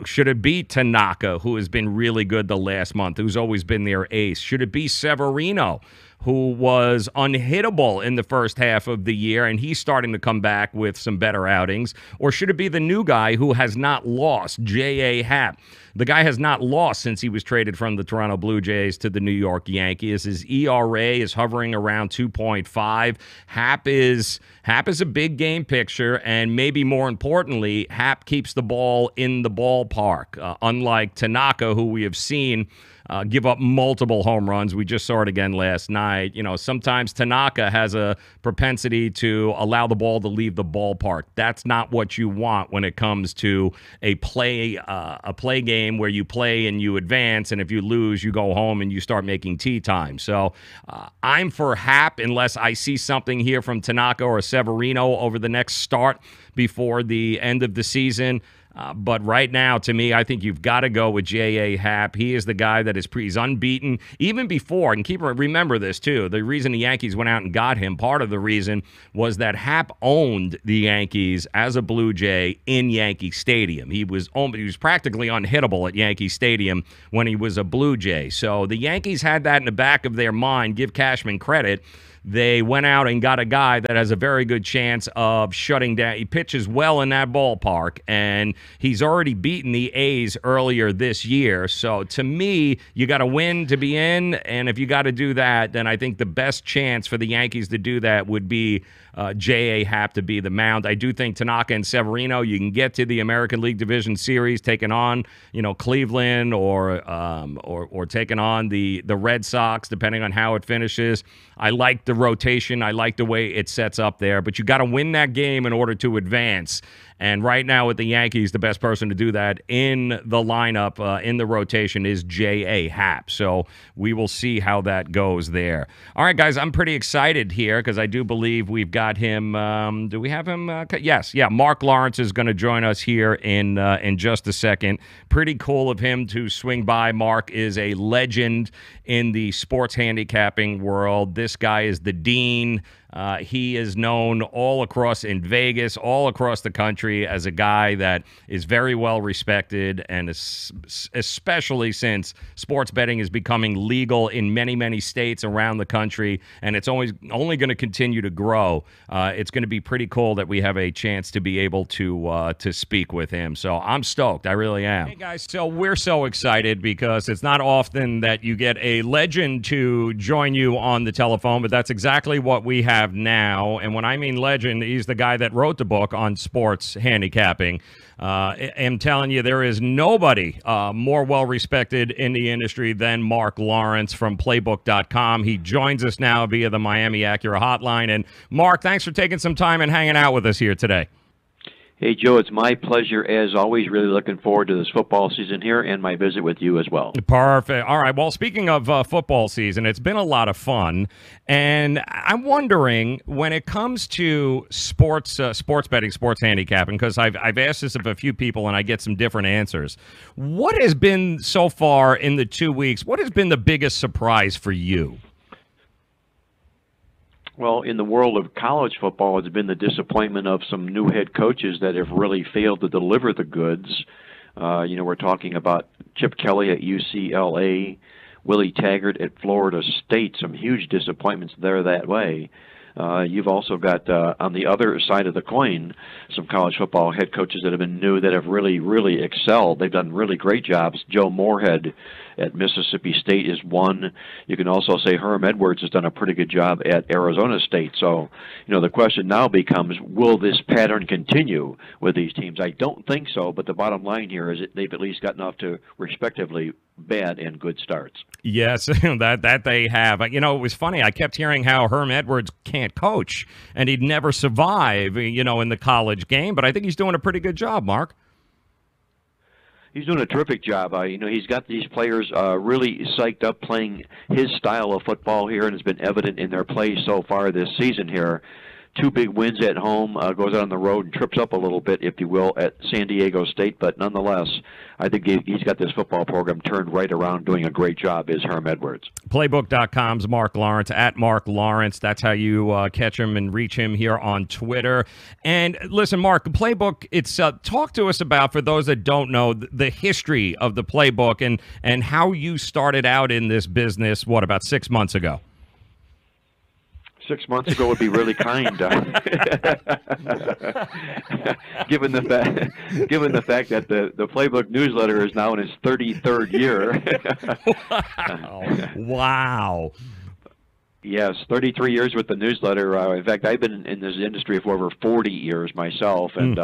Should it be Tanaka, who has been really good the last month, who's always been their ace? Should it be Severino, who was unhittable in the first half of the year, and he's starting to come back with some better outings? Or should it be the new guy who has not lost, J.A. Happ? The guy has not lost since he was traded from the Toronto Blue Jays to the New York Yankees. His ERA is hovering around 2.5. Happ is a big game picture, and maybe more importantly, Happ keeps the ball in the ballpark, unlike Tanaka, who we have seen give up multiple home runs. We just saw it again last night. Sometimes Tanaka has a propensity to allow the ball to leave the ballpark. That's not what you want when it comes to a play game where you play and you advance, and if you lose, you go home and you start making tea time. So I'm for Happ unless I see something here from Tanaka or Severino over the next start before the end of the season. But right now, to me, I think you've got to go with J.A. Happ. He is the guy that he's unbeaten. Even before, and remember this too, the reason the Yankees went out and got him, part of the reason was that Happ owned the Yankees as a Blue Jay in Yankee Stadium. He was practically unhittable at Yankee Stadium when he was a Blue Jay. So the Yankees had that in the back of their mind. Give Cashman credit. They went out and got a guy that has a very good chance of shutting down. He pitches well in that ballpark, and he's already beaten the A's earlier this year. So to me, you got to win to be in, and if you got to do that, then I think the best chance for the Yankees to do that would be J.A. Happ to be the mound. I do think Tanaka and Severino, you can get to the American League Division Series taking on, Cleveland or taking on the Red Sox, depending on how it finishes. I like the rotation. I like the way it sets up there, but you got to win that game in order to advance. And right now with the Yankees, the best person to do that in the lineup, in the rotation, is J.A. Happ. So we will see how that goes there. All right, guys, I'm pretty excited here because I do believe we've got him. Do we have him? Yes. Yeah, Marc Lawrence is going to join us here in just a second. Pretty cool of him to swing by. Marc is a legend in the sports handicapping world. This guy is the dean. He is known all across in Vegas, all across the country as a guy that is very well respected, and especially since sports betting is becoming legal in many, many states around the country, and it's only going to continue to grow. It's going to be pretty cool that we have a chance to be able to speak with him. So I'm stoked. I really am. Hey, guys, so we're so excited because it's not often that you get a legend to join you on the telephone, but that's exactly what we have now. And when I mean legend, he's the guy that wrote the book on sports handicapping. I'm telling you, there is nobody more well-respected in the industry than Marc Lawrence from Playbook.com. He joins us now via the Miami Acura hotline. And Marc, thanks for taking some time and hanging out with us here today. Hey, Joe, it's my pleasure as always. Really looking forward to this football season here and my visit with you as well. Perfect. All right. Well, speaking of football season, it's been a lot of fun. And I'm wondering, when it comes to sports betting, sports handicapping, because I've asked this of a few people and I get some different answers. What has been, so far in the 2 weeks, what has been the biggest surprise for you? Well, in the world of college football, it's been the disappointment of some new head coaches that have really failed to deliver the goods. We're talking about Chip Kelly at UCLA, Willie Taggart at Florida State, some huge disappointments there that way. You've also got, on the other side of the coin, some college football head coaches that have been new that have really, really excelled. They've done really great jobs. Joe Moorhead at Mississippi State is one. You can also say Herm Edwards has done a pretty good job at Arizona State. So, the question now becomes, will this pattern continue with these teams? I don't think so, but the bottom line here is that they've at least gotten off to respectively bad and good starts. Yes, that they have. It was funny. I kept hearing how Herm Edwards can't coach and he'd never survive, in the college game, but I think he's doing a pretty good job, Mark. He's doing a terrific job. He's got these players really psyched up playing his style of football here, and it's been evident in their play so far this season here. 2 big wins at home, goes out on the road and trips up a little bit, if you will, at San Diego State. But nonetheless, I think he's got this football program turned right around, doing a great job, is Herm Edwards. Playbook.com's Marc Lawrence, at Marc Lawrence. That's how you catch him and reach him here on Twitter. And listen, Mark, Playbook, it's talk to us about, for those that don't know, the history of the Playbook and how you started out in this business, about 6 months ago? 6 months ago would be really kind, given the fact that the Playbook newsletter is now in its 33rd year. Wow. Yes, 33 years with the newsletter. In fact, I've been in this industry for over 40 years myself, and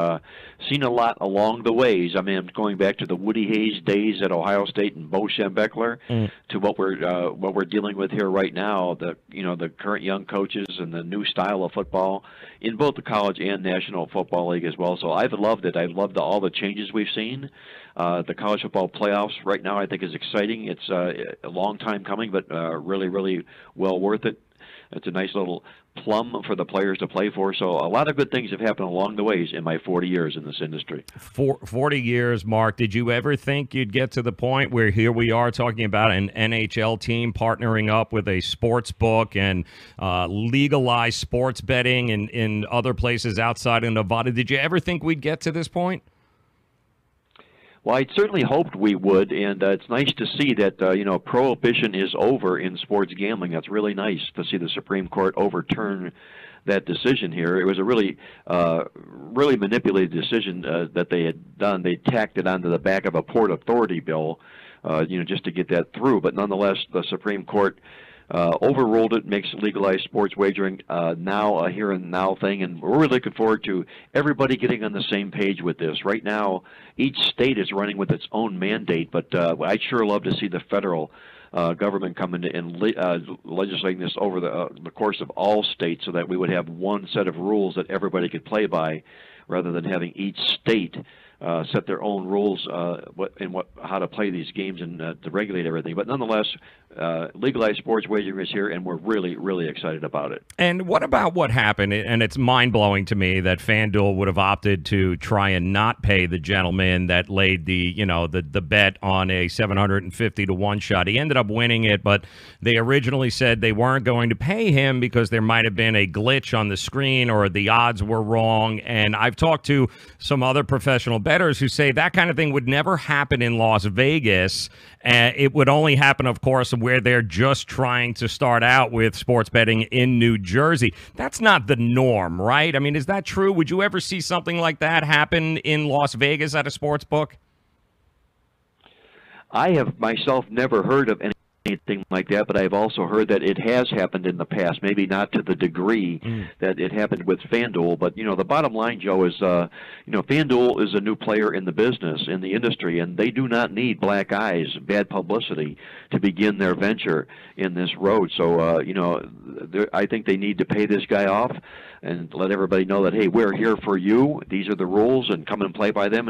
seen a lot along the ways. I mean, I'm going back to the Woody Hayes days at Ohio State and Bo Schembechler, to what we're dealing with here right now. The current young coaches and the new style of football in both the college and National Football League as well. So I've loved it. I've loved all the changes we've seen. The college football playoffs right now, I think, is exciting. It's a long time coming, but really, really well worth it. It's a nice little plum for the players to play for. So a lot of good things have happened along the ways in my 40 years in this industry. 40 years, Mark. Did you ever think you'd get to the point where here we are talking about an NHL team partnering up with a sports book and legalized sports betting in other places outside of Nevada? Did you ever think we'd get to this point? Well, I certainly hoped we would, and it's nice to see that prohibition is over in sports gambling. That's really nice to see the Supreme Court overturn that decision here. It was a really manipulated decision that they had done. They tacked it onto the back of a Port Authority bill, just to get that through. But nonetheless, the Supreme Court overruled it, makes legalized sports wagering now a here and now thing, and we're really looking forward to everybody getting on the same page with this. Right now, each state is running with its own mandate, but I'd sure love to see the federal government come in and legislating this over the course of all states, so that we would have one set of rules that everybody could play by, rather than having each state set their own rules how to play these games and to regulate everything. But nonetheless, legalized sports wagering is here, and we're really, really excited about it. And what about what happened? And it's mind-blowing to me that FanDuel would have opted to try and not pay the gentleman that laid the bet on a 750-to-1 shot. He ended up winning it, but they originally said they weren't going to pay him because there might have been a glitch on the screen or the odds were wrong. And I've talked to some other professional bettors who say that kind of thing would never happen in Las Vegas. It would only happen, of course, where they're just trying to start out with sports betting in New Jersey. That's not the norm, right? I mean, is that true? Would you ever see something like that happen in Las Vegas at a sports book? I have myself never heard of anything like that, but I've also heard that it has happened in the past, maybe not to the degree that it happened with FanDuel. But, the bottom line, Joe, is, FanDuel is a new player in the business, in the industry, and they do not need black eyes, bad publicity to begin their venture in this road. So, I think they need to pay this guy off. and let everybody know that, hey, we're here for you. These are the rules, and come and play by them,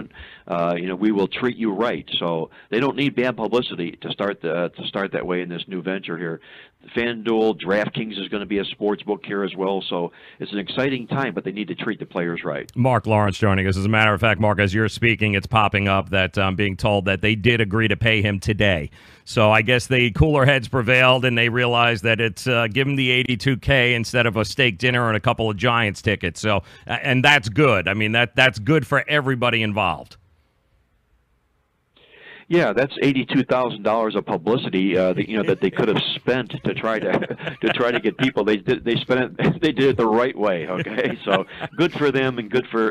and we will treat you right. So they don't need bad publicity to start that way in this new venture here. FanDuel, DraftKings is going to be a sports book here as well. So it's an exciting time, but they need to treat the players right. Marc Lawrence joining us. As a matter of fact, Marc, as you're speaking, it's popping up that I'm being told that they did agree to pay him today. So I guess the cooler heads prevailed, and they realized that it's give him the $82K instead of a steak dinner and a couple of Giants tickets. So, and that's good. I mean, that's good for everybody involved. Yeah, that's $82,000 of publicity that they could have spent to try to get people. They spent it. They did it the right way. Okay, so good for them and good for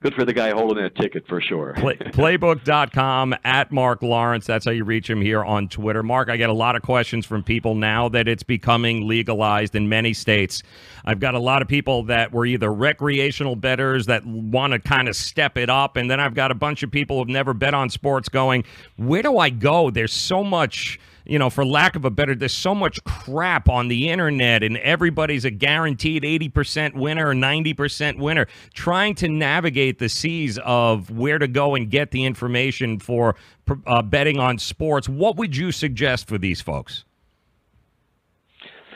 the guy holding that ticket for sure. Playbook.com at Marc Lawrence. That's how you reach him here on Twitter. Marc, I get a lot of questions from people now that it's becoming legalized in many states. I've got a lot of people that were either recreational bettors that want to kind of step it up, and then I've got a bunch of people who've never bet on sports going, where do I go? There's so much, for lack of a better, there's so much crap on the internet, and everybody's a guaranteed 80% winner or 90% winner. Trying to navigate the seas of where to go and get the information for betting on sports, what would you suggest for these folks?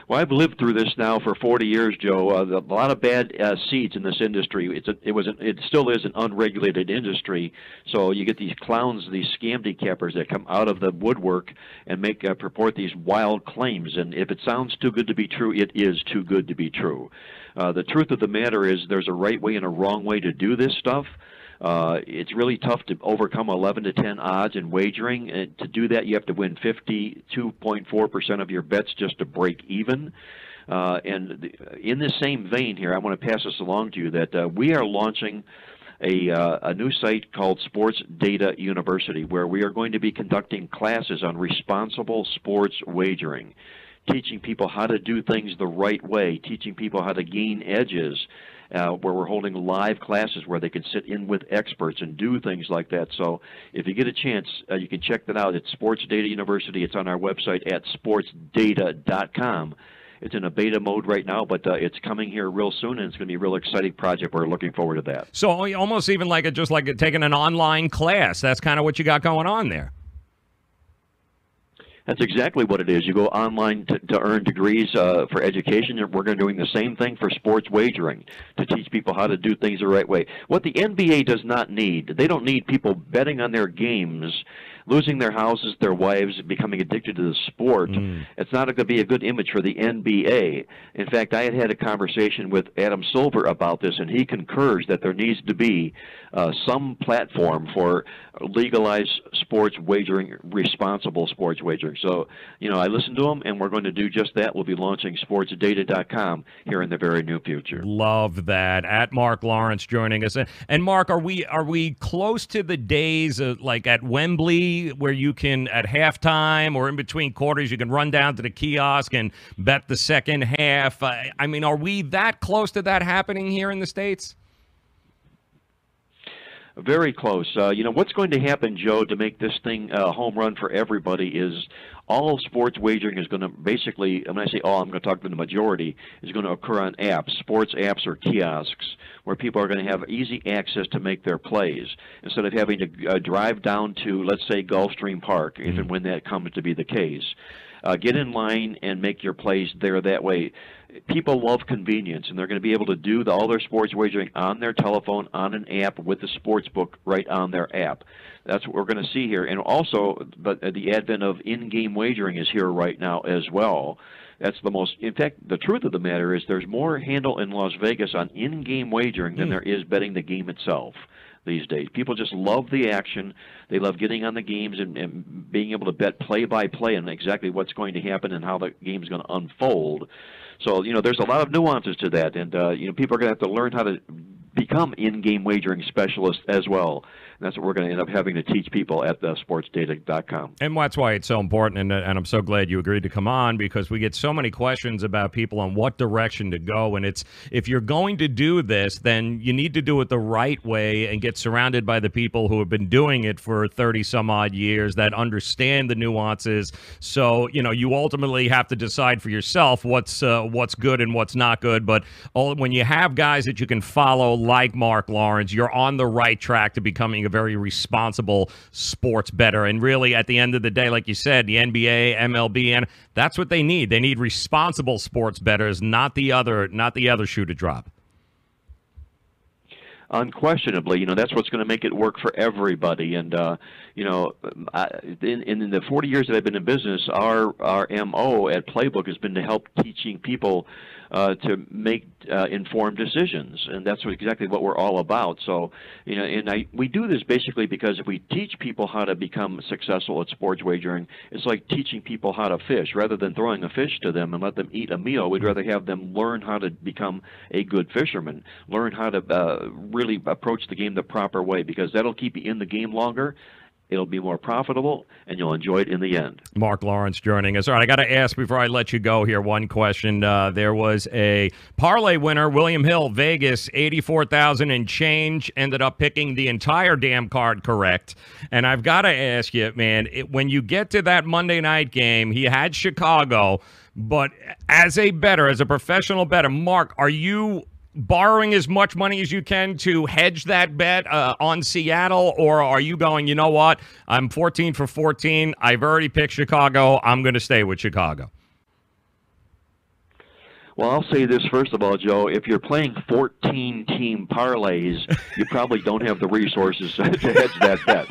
Well, I've lived through this now for 40 years, Joe. A lot of bad seeds in this industry. It still is an unregulated industry. So you get these clowns, these scam decappers that come out of the woodwork and purport these wild claims. And if it sounds too good to be true, it is too good to be true. The truth of the matter is there's a right way and a wrong way to do this stuff. It's really tough to overcome 11 to 10 odds in wagering. And to do that, you have to win 52.4% of your bets just to break even. And in the same vein here, I want to pass this along to you that we are launching a new site called Sports Data University, where we are going to be conducting classes on responsible sports wagering, teaching people how to do things the right way, teaching people how to gain edges, where we're holding live classes where they can sit in with experts and do things like that. So if you get a chance, you can check that out. It's Sports Data University. It's on our website at sportsdata.com. It's in a beta mode right now, but it's coming here real soon, and it's going to be a real exciting project. We're looking forward to that. So almost even like taking an online class. That's kind of what you got going on there. That's exactly what it is. You go online to earn degrees for education, and we're going to be doing the same thing for sports wagering to teach people how to do things the right way. What the NBA does not need, they don't need people betting on their games, losing their houses, their wives, becoming addicted to the sport. It's not going to be a good image for the NBA. In fact, I had a conversation with Adam Silver about this, and he concurs that there needs to be some platform for legalized sports wagering, responsible sports wagering. So, I listened to him, and we're going to do just that. We'll be launching sportsdata.com here in the very near future. Love that. At Marc Lawrence joining us. And Marc, are we close to the days of, like at Wembley, where you can, at halftime or in between quarters, you can run down to the kiosk and bet the second half? I mean, are we that close to that happening here in the States? Very close. What's going to happen, Joe, to make this thing a home run for everybody is all sports wagering is going to basically, when I say all, I'm going to talk to the majority, is going to occur on apps, sports apps or kiosks, where people are going to have easy access to make their plays instead of having to drive down to, let's say, Gulfstream Park, if and when that comes to be the case. Get in line and make your plays there that way. People love convenience, and they're going to be able to do all their sports wagering on their telephone, on an app, with the sports book right on their app. That's what we're going to see here. And also, but the advent of in-game wagering is here right now as well. That's the most, in fact, the truth of the matter is there's more handle in Las Vegas on in-game wagering than there is betting the game itself these days. People just love the action. They love getting on the games and being able to bet play-by-play on exactly what's going to happen and how the game's going to unfold. So, there's a lot of nuances to that, and, people are going to have to learn how to become in-game wagering specialists as well. And that's what we're going to end up having to teach people at sportsdata.com. And that's why it's so important, and I'm so glad you agreed to come on, because we get so many questions about people on what direction to go. And it's, if you're going to do this, then you need to do it the right way and get surrounded by the people who have been doing it for 30-some-odd years that understand the nuances. So, you ultimately have to decide for yourself what's good and what's not good. But when you have guys that you can follow like Marc Lawrence, you're on the right track to becoming a very responsible sports bettor. And really, at the end of the day, like you said, the NBA, MLB, and that's what they need. They need responsible sports bettors, not the other shoe to drop. Unquestionably, that's what's going to make it work for everybody. And in the 40 years that I've been in business, our MO at Playbook has been to help teaching people to make informed decisions, and that's exactly what we're all about. So, we do this basically because if we teach people how to become successful at sports wagering, it's like teaching people how to fish. Rather than throwing a fish to them and let them eat a meal, we'd rather have them learn how to become a good fisherman, learn how to really approach the game the proper way, because that'll keep you in the game longer. It'll be more profitable, and you'll enjoy it in the end. Marc Lawrence joining us. All right, I got to ask before I let you go here one question. There was a parlay winner, William Hill, Vegas, 84,000 and change, ended up picking the entire damn card correct. And I've got to ask you, man, when you get to that Monday night game, he had Chicago, but as a bettor, as a professional bettor, Mark, are you borrowing as much money as you can to hedge that bet on Seattle, or are you going, you know what, I'm 14 for 14, I've already picked Chicago, I'm going to stay with Chicago? Well, I'll say this first of all, Joe. If you're playing 14-team parlays, you probably don't have the resources to hedge that bet.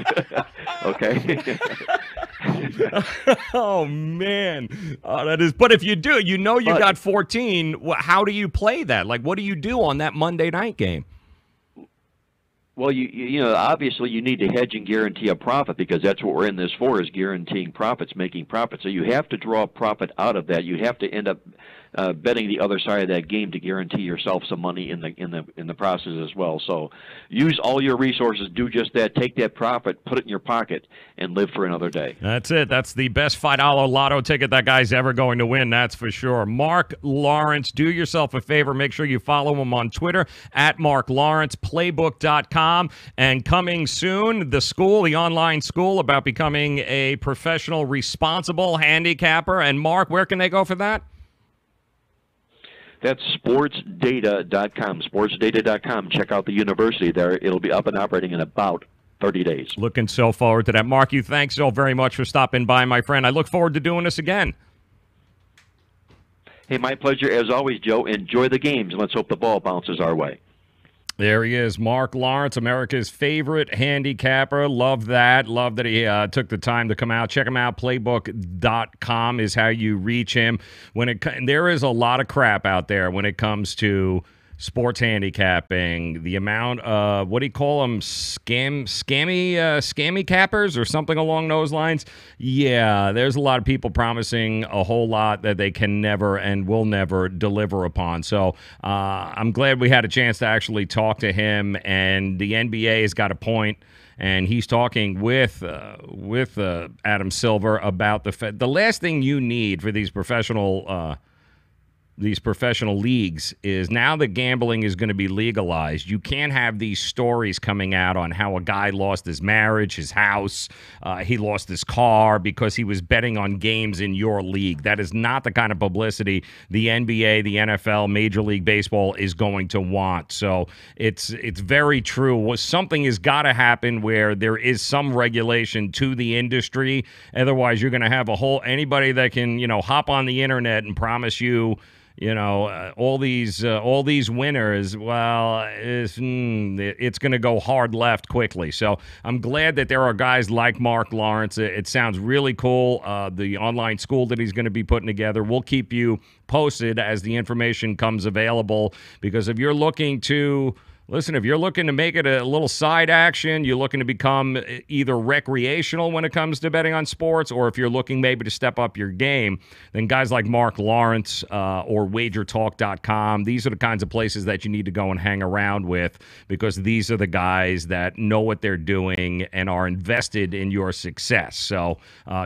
Okay? Oh, man. That is. But if you do, you got 14, how do you play that? Like, what do you do on that Monday night game? Well, obviously you need to hedge and guarantee a profit, because that's what we're in this for, is guaranteeing profits, making profits. So you have to draw a profit out of that. You have to end up betting the other side of that game to guarantee yourself some money in the process as well. So use all your resources, do just that, take that profit, put it in your pocket, and live for another day. That's it. That's the best $5 lotto ticket that guy's ever going to win, that's for sure. Marc Lawrence, do yourself a favor. Make sure you follow him on Twitter, at Marc Lawrence, playbook.com. And coming soon, the online school about becoming a professional, responsible handicapper. And Mark, where can they go for that? That's sportsdata.com. Sportsdata.com. Check out the university there. It'll be up and operating in about 30 days. Looking so forward to that. Mark, you thanks so very much for stopping by, my friend. I look forward to doing this again. Hey, my pleasure as always, Joe. Enjoy the games. Let's hope the ball bounces our way. There he is, Marc Lawrence, America's favorite handicapper. Love that. Love that he took the time to come out. Check him out. Playbook.com is how you reach him. There is a lot of crap out there when it comes to sports handicapping. The amount of, what do you call them, scammy cappers or something along those lines. Yeah, there's a lot of people promising a whole lot that they can never and will never deliver upon. So I'm glad we had a chance to actually talk to him, and the NBA has got a point. And he's talking with Adam Silver about the last thing you need for these professional leagues is, now that gambling is going to be legalized, you can't have these stories coming out on how a guy lost his marriage, his house, he lost his car because he was betting on games in your league. That is not the kind of publicity the NBA, the NFL, Major League Baseball is going to want. So it's very true. Something has got to happen where there is some regulation to the industry. Otherwise, you're going to have anybody that can, hop on the internet and promise you, all these winners. Well, it's going to go hard left quickly. So I'm glad that there are guys like Marc Lawrence. It sounds really cool. The online school that he's going to be putting together. We'll keep you posted as the information comes available, because if you're looking to Listen, if you're looking to make it a little side action, you're looking to become either recreational when it comes to betting on sports, or if you're looking maybe to step up your game, then guys like Marc Lawrence or WagerTalk.com, these are the kinds of places that you need to go and hang around with, because these are the guys that know what they're doing and are invested in your success. So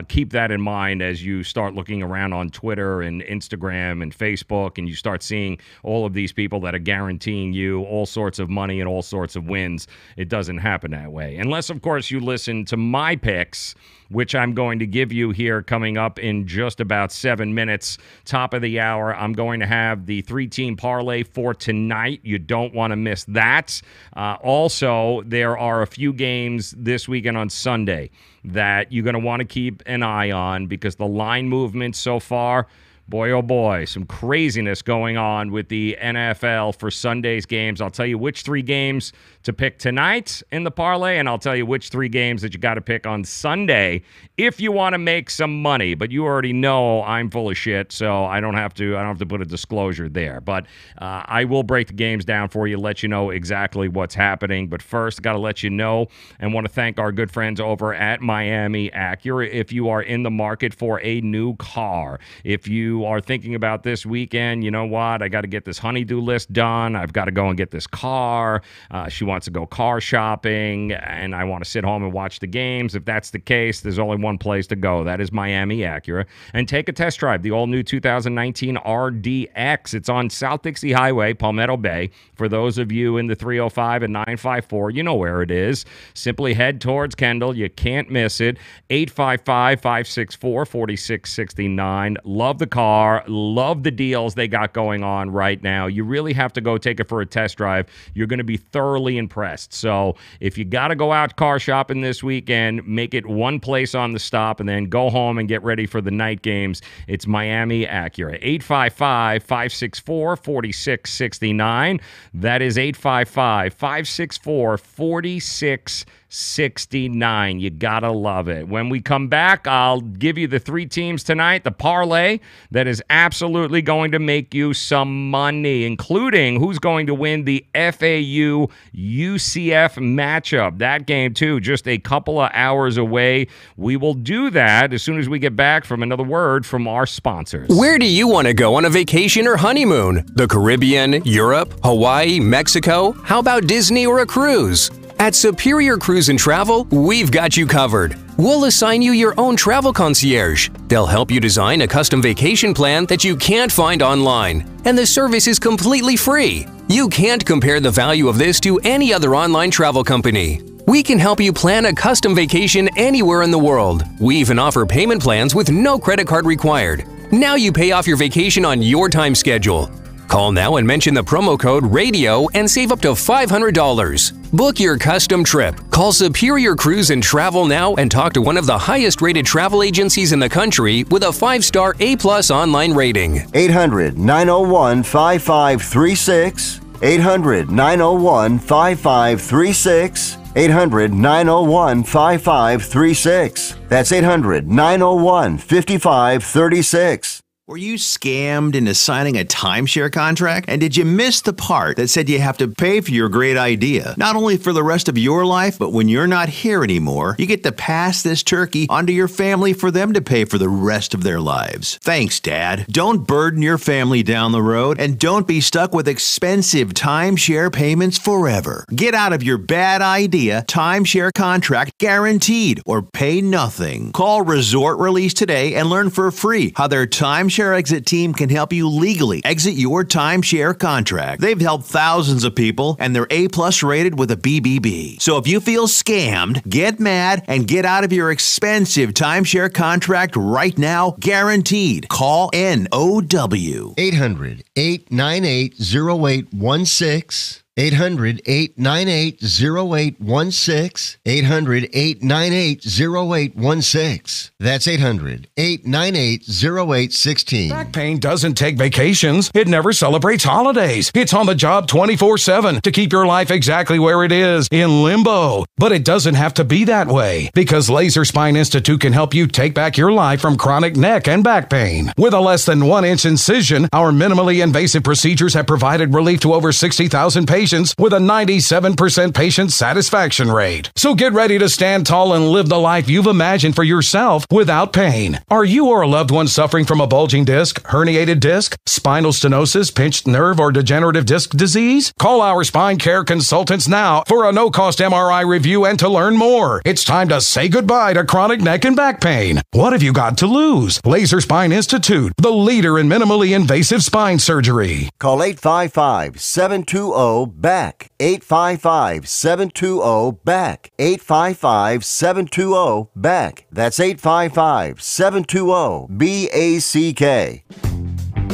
keep that in mind as you start looking around on Twitter and Instagram and Facebook, and you start seeing all of these people that are guaranteeing you all sorts of money and all sorts of wins. It doesn't happen that way. Unless, of course, you listen to my picks, which I'm going to give you here coming up in just about 7 minutes. Top of the hour, I'm going to have the 3-team parlay for tonight. You don't want to miss that. Also, there are a few games this weekend on Sunday that you're going to want to keep an eye on, because the line movement so far, boy, oh boy, some craziness going on with the NFL for Sunday's games. I'll tell you which 3 games to pick tonight in the parlay, and I'll tell you which 3 games that you got to pick on Sunday if you want to make some money. But you already know I'm full of shit, so I don't have to put a disclosure there. But I will break the games down for you, let you know exactly what's happening. But first, got to let you know and want to thank our good friends over at Miami Acura. If you are in the market for a new car, if you are thinking about this weekend, you know what, I got to get this honey-do list done, I've got to go and get this car, she wants to go car shopping, and I want to sit home and watch the games. If that's the case, there's only one place to go. That is Miami Acura. And take a test drive, the all-new 2019 RDX. It's on South Dixie Highway, Palmetto Bay. For those of you in the 305 and 954, you know where it is. Simply head towards Kendall. You can't miss it. 855-564-4669. Love the car. Love the deals they got going on right now. You really have to go take it for a test drive. You're going to be thoroughly impressed. So if you got to go out car shopping this weekend, make it one place on the stop and then go home and get ready for the night games. It's Miami Acura. 855-564-4669. That is 855-564-4669. You gotta love it. When we come back, I'll give you the 3 teams tonight, the parlay that is absolutely going to make you some money, including who's going to win the FAU UCF matchup. That game, too, just a couple of hours away. We will do that as soon as we get back from another word from our sponsors. Where do you want to go on a vacation or honeymoon? The Caribbean, Europe, Hawaii, Mexico? How about Disney or a cruise? At Superior Cruise and Travel, we've got you covered. We'll assign you your own travel concierge. They'll help you design a custom vacation plan that you can't find online. And the service is completely free. You can't compare the value of this to any other online travel company. We can help you plan a custom vacation anywhere in the world. We even offer payment plans with no credit card required. Now you pay off your vacation on your time schedule. Call now and mention the promo code RADIO and save up to $500. Book your custom trip. Call Superior Cruise and Travel now and talk to one of the highest-rated travel agencies in the country with a 5-star A+ online rating. 800-901-5536. 800-901-5536. 800-901-5536. That's 800-901-5536. Were you scammed into signing a timeshare contract? And did you miss the part that said you have to pay for your great idea? Not only for the rest of your life, but when you're not here anymore, you get to pass this turkey onto your family for them to pay for the rest of their lives. Thanks, Dad. Don't burden your family down the road, and don't be stuck with expensive timeshare payments forever. Get out of your bad idea timeshare contract guaranteed, or pay nothing. Call Resort Release today and learn for free how their timeshare exit team can help you legally exit your timeshare contract. They've helped thousands of people, and they're A+ rated with a BBB. So if you feel scammed, get mad and get out of your expensive timeshare contract right now, guaranteed. Call NOW. 800-898-0816. 800-898-0816. 800-898-0816. That's 800-898-0816. Back pain doesn't take vacations. It never celebrates holidays. It's on the job 24/7 to keep your life exactly where it is, in limbo. But it doesn't have to be that way, because Laser Spine Institute can help you take back your life from chronic neck and back pain. With a less than 1-inch incision, our minimally invasive procedures have provided relief to over 60,000 patients medications with a 97% patient satisfaction rate. So get ready to stand tall and live the life you've imagined for yourself without pain. Are you or a loved one suffering from a bulging disc, herniated disc, spinal stenosis, pinched nerve, or degenerative disc disease? Call our spine care consultants now for a no-cost MRI review and to learn more. It's time to say goodbye to chronic neck and back pain. What have you got to lose? Laser Spine Institute, the leader in minimally invasive spine surgery. Call 855-720-BACK. 855-720-BACK. 855-720-BACK. That's 855-720-BACK.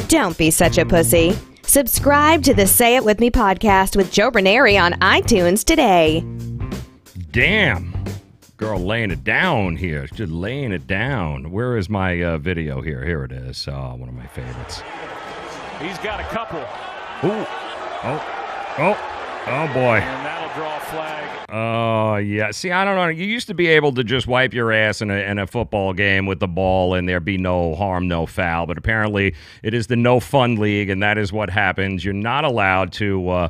Don't be such a pussy. Subscribe to the Say It With Me podcast with Joe Raineri on iTunes today. Damn. Girl laying it down here. Just laying it down. Where is my video here? Here it is. One of my favorites. He's got a couple. Ooh. Oh, boy. And that'll draw a flag. Oh, yeah. See, I don't know. You used to be able to just wipe your ass in a football game with the ball and there'd be no harm, no foul. But apparently it is the no fun league, and that is what happens. You're not allowed to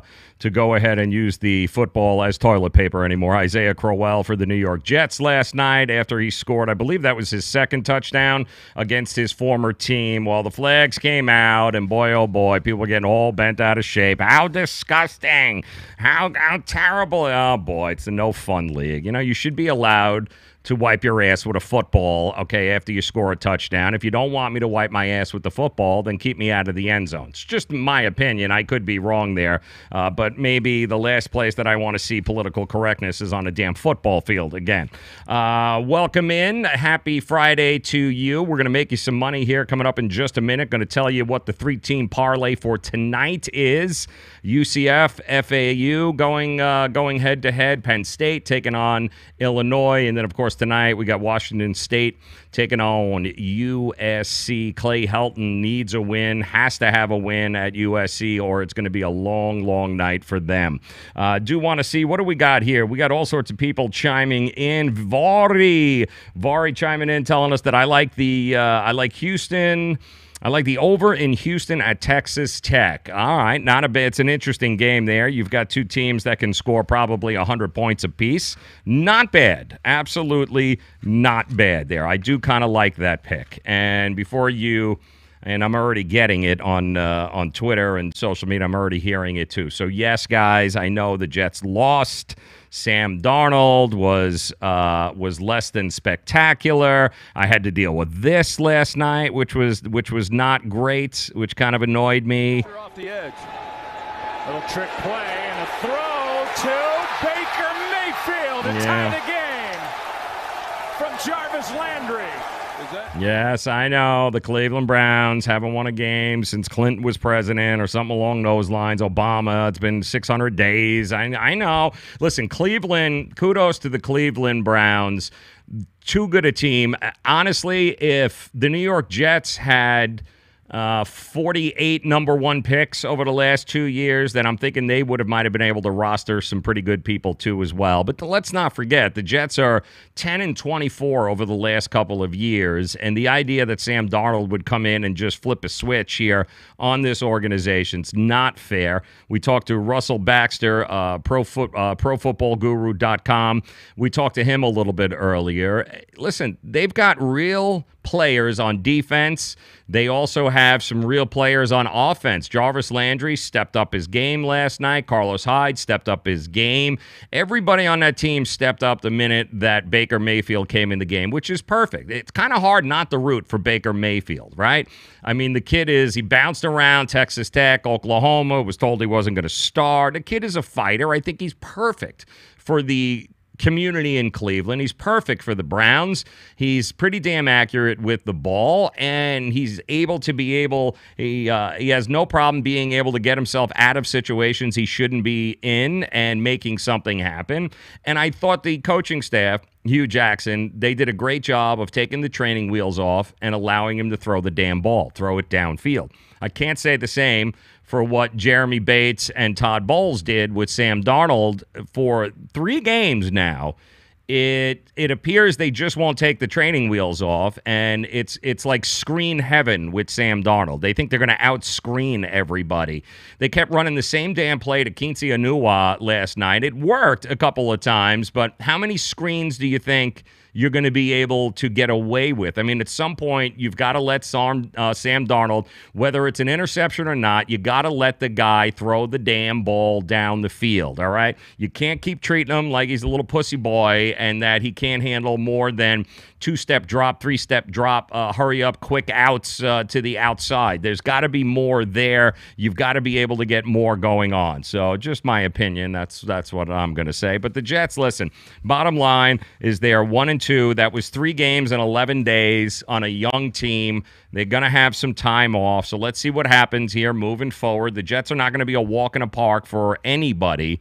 go ahead and use the football as toilet paper anymore. Isaiah Crowell for the New York Jets last night after he scored, I believe that was his second touchdown against his former team. Well, the flags came out, and boy, oh boy, people were getting all bent out of shape. How disgusting. How terrible. Oh, boy, it's a no fun league. You know, you should be allowed to wipe your ass with a football, okay, after you score a touchdown. If you don't want me to wipe my ass with the football, then keep me out of the end zone. It's just my opinion. I could be wrong there, but maybe the last place that I want to see political correctness is on a damn football field again. Welcome in. Happy Friday to you. We're going to make you some money here coming up in just a minute. Going to tell you what the three-team parlay for tonight is. UCF, FAU going head-to-head. Penn State taking on Illinois, and then, of course, tonight we got Washington State taking on USC. Clay Helton needs a win, has to have a win at USC, or it's going to be a long, long night for them. Do want to see, what do we got here? We got all sorts of people chiming in. Vari chiming in, telling us that I like Houston. I like the over in Houston at Texas Tech. All right, not a bad. It's an interesting game there. You've got two teams that can score probably 100 points apiece. Not bad. Absolutely not bad there. I do kind of like that pick. And before you... And I'm already getting it on Twitter and social media. I'm already hearing it too. So yes, guys, I know the Jets lost. Sam Darnold was less than spectacular. I had to deal with this last night, which was not great, which kind of annoyed me. Off the edge, little trick play and a throw to Baker Mayfield to tie the game from Jarvis Landry. Yes, I know. The Cleveland Browns haven't won a game since Clinton was president or something along those lines. Obama, it's been 600 days. I know. Listen, Cleveland, kudos to the Cleveland Browns. Too good a team. Honestly, if the New York Jets had 48 number one picks over the last 2 years, then I'm thinking they might have been able to roster some pretty good people too as well. But let's not forget, the Jets are 10-24 over the last couple of years, and the idea that Sam Darnold would come in and just flip a switch here on this organization's not fair. We talked to Russell Baxter, ProFootballGuru.com. We talked to him a little bit earlier. Listen, they've got real players on defense. They also have some real players on offense. Jarvis Landry stepped up his game last night. Carlos Hyde stepped up his game. Everybody on that team stepped up the minute that Baker Mayfield came in the game, which is perfect. It's kind of hard not to root for Baker Mayfield, right? I mean, the kid he bounced around Texas Tech, Oklahoma, was told he wasn't going to start. The kid is a fighter. I think he's perfect for the community in Cleveland. He's perfect for the Browns. He's pretty damn accurate with the ball, and he's able to he has no problem being able to get himself out of situations he shouldn't be in and making something happen. And I thought the coaching staff, Hugh Jackson, they did a great job of taking the training wheels off and allowing him to throw the damn ball, throw it downfield. I can't say the same for what Jeremy Bates and Todd Bowles did with Sam Darnold for 3 games now. It appears they just won't take the training wheels off, and it's like screen heaven with Sam Darnold. They think they're going to out-screen everybody. They kept running the same damn play to Quincy Enunwa last night. It worked a couple of times, but how many screens do you think you're going to be able to get away with? I mean, at some point, you've got to let Sam Darnold, whether it's an interception or not, you got to let the guy throw the damn ball down the field, all right? You can't keep treating him like he's a little pussy boy and that he can't handle more than two-step drop, three-step drop, hurry up, quick outs to the outside. There's got to be more there. You've got to be able to get more going on. So just my opinion. That's what I'm going to say. But the Jets, listen, bottom line is they are 1-2. That was 3 games in 11 days on a young team. They're going to have some time off. So let's see what happens here moving forward. The Jets are not going to be a walk in a park for anybody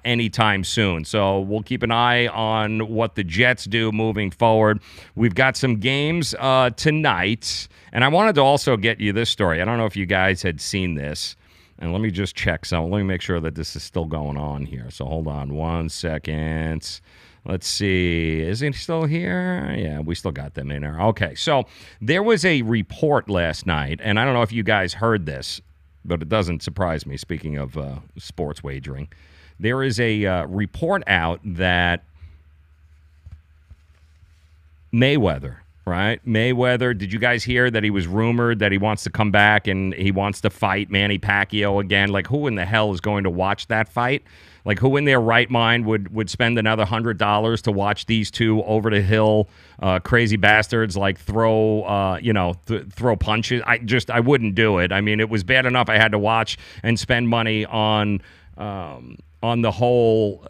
anytime soon. So we'll keep an eye on what the Jets do moving forward. We've got some games tonight, and I wanted to also get you this story. I don't know if you guys had seen this, and let me just check some. Let me make sure that this is still going on here. So hold on one second. Let's see. Is he still here? Yeah, we still got them in there. Okay, so there was a report last night, and I don't know if you guys heard this, but it doesn't surprise me, speaking of sports wagering. There is a report out that Mayweather, right? Mayweather, did you guys hear that he was rumored that he wants to come back and he wants to fight Manny Pacquiao again? Like, who in the hell is going to watch that fight? Like, who in their right mind would spend another $100 to watch these two over-the-hill crazy bastards, like, throw punches? I wouldn't do it. I mean, it was bad enough I had to watch and spend money on the whole,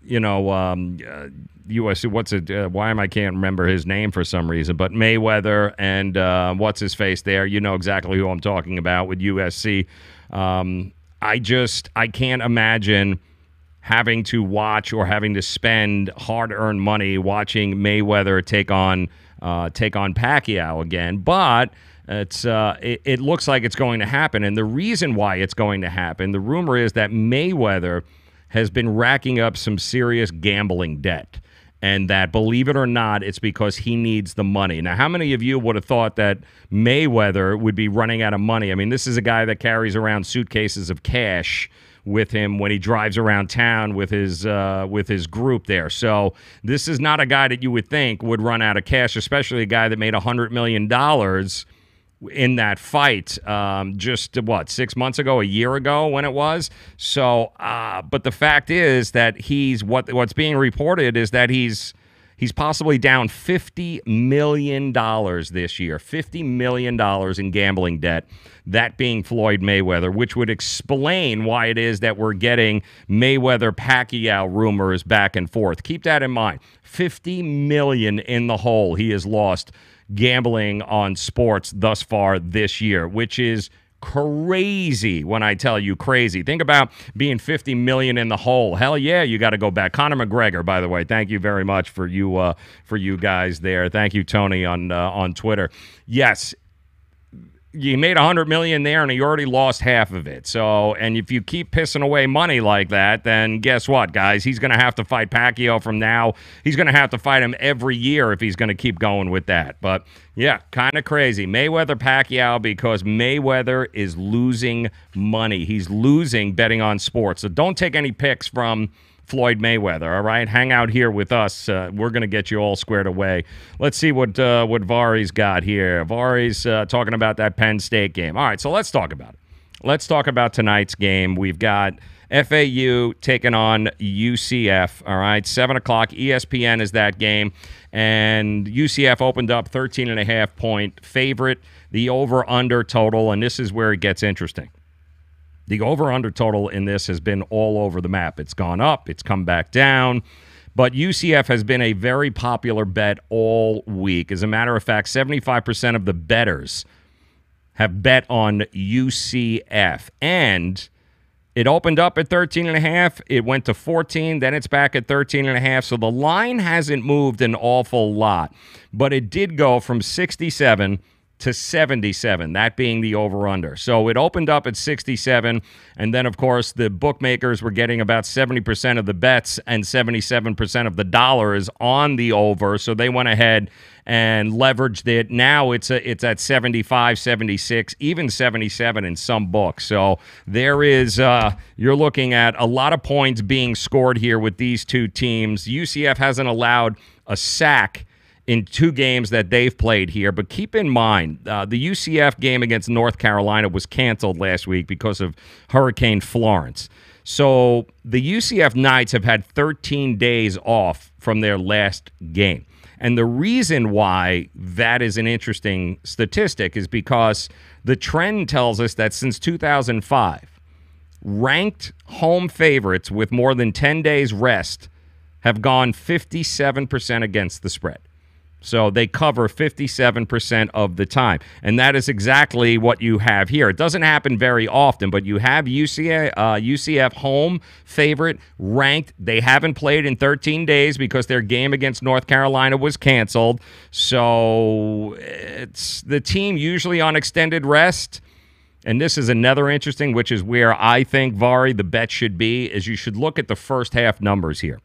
UFC. What's it? Why am I can't remember his name for some reason? But Mayweather and what's his face there? You know exactly who I'm talking about with UFC. I can't imagine having to watch or having to spend hard-earned money watching Mayweather take on Pacquiao again. But it looks like it's going to happen, and the reason why it's going to happen, the rumor is that Mayweather has been racking up some serious gambling debt, and that, believe it or not, it's because he needs the money. Now, how many of you would have thought that Mayweather would be running out of money? I mean, this is a guy that carries around suitcases of cash with him when he drives around town with his group there. So this is not a guy that you would think would run out of cash, especially a guy that made $100 million in that fight just, 6 months ago, a year ago when it was. So, but the fact is that what's being reported is that he's possibly down $50 million this year, $50 million in gambling debt, that being Floyd Mayweather, which would explain why it is that we're getting Mayweather-Pacquiao rumors back and forth. Keep that in mind. $50 million in the hole he has lost gambling on sports thus far this year, which is crazy when I tell you crazy. Think about being $50 million in the hole. Hell yeah, you got to go back. Conor McGregor, by the way, thank you very much for you guys there. Thank you, Tony, on Twitter. Yes, you made $100 million there, and you already lost half of it. So, and if you keep pissing away money like that, then guess what, guys? He's going to have to fight Pacquiao from now. He's going to have to fight him every year if he's going to keep going with that. But yeah, kind of crazy. Mayweather-Pacquiao, because Mayweather is losing money. He's losing betting on sports. So don't take any picks from Floyd Mayweather, all right? Hang out here with us. We're going to get you all squared away. Let's see what Vari's got here. Vari's talking about that Penn State game. All right, so let's talk about it. Let's talk about tonight's game. We've got FAU taking on UCF, all right? 7 o'clock, ESPN is that game. And UCF opened up 13.5-point favorite. The over-under total, and this is where it gets interesting. The over-under total in this has been all over the map. It's gone up. It's come back down. But UCF has been a very popular bet all week. As a matter of fact, 75% of the bettors have bet on UCF. And it opened up at 13.5. It went to 14. Then it's back at 13.5. So the line hasn't moved an awful lot. But it did go from 67 to 77, that being the over-under. So it opened up at 67, and then, of course, the bookmakers were getting about 70% of the bets and 77% of the dollars on the over, so they went ahead and leveraged it. Now it's at 75, 76, even 77 in some books. So there is, you're looking at a lot of points being scored here with these two teams. UCF hasn't allowed a sack in 2 games that they've played here. But keep in mind, the UCF game against North Carolina was canceled last week because of Hurricane Florence. So the UCF Knights have had 13 days off from their last game. And the reason why that is an interesting statistic is because the trend tells us that since 2005, ranked home favorites with more than 10 days rest have gone 57% against the spread. So they cover 57% of the time. And that is exactly what you have here. It doesn't happen very often, but you have UCF home favorite ranked. They haven't played in 13 days because their game against North Carolina was canceled. So it's the team usually on extended rest. And this is another interesting, which is where I think, Vari, the bet should be, is you should look at the first half numbers here.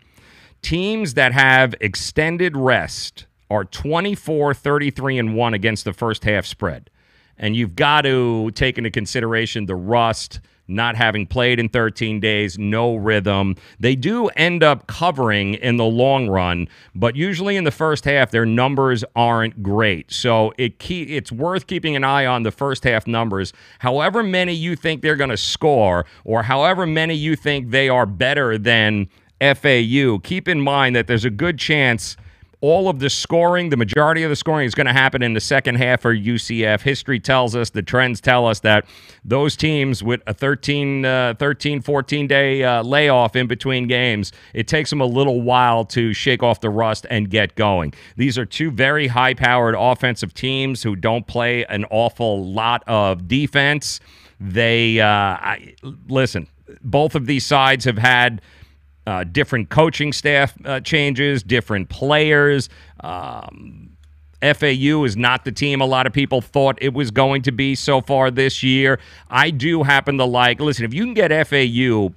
Teams that have extended rest are 24, 33, and 1 against the first half spread. And you've got to take into consideration the rust, not having played in 13 days, no rhythm. They do end up covering in the long run, but usually in the first half, their numbers aren't great. So it's worth keeping an eye on the first half numbers. However many you think they're going to score, or however many you think they are better than FAU, keep in mind that there's a good chance all of the scoring, the majority of the scoring is going to happen in the second half for UCF. History tells us, the trends tell us that those teams with a 13, 14-day layoff in between games, it takes them a little while to shake off the rust and get going. These are two very high-powered offensive teams who don't play an awful lot of defense. Listen, both of these sides have had different coaching staff changes, different players. FAU is not the team a lot of people thought it was going to be so far this year. I do happen to like, listen, if you can get FAU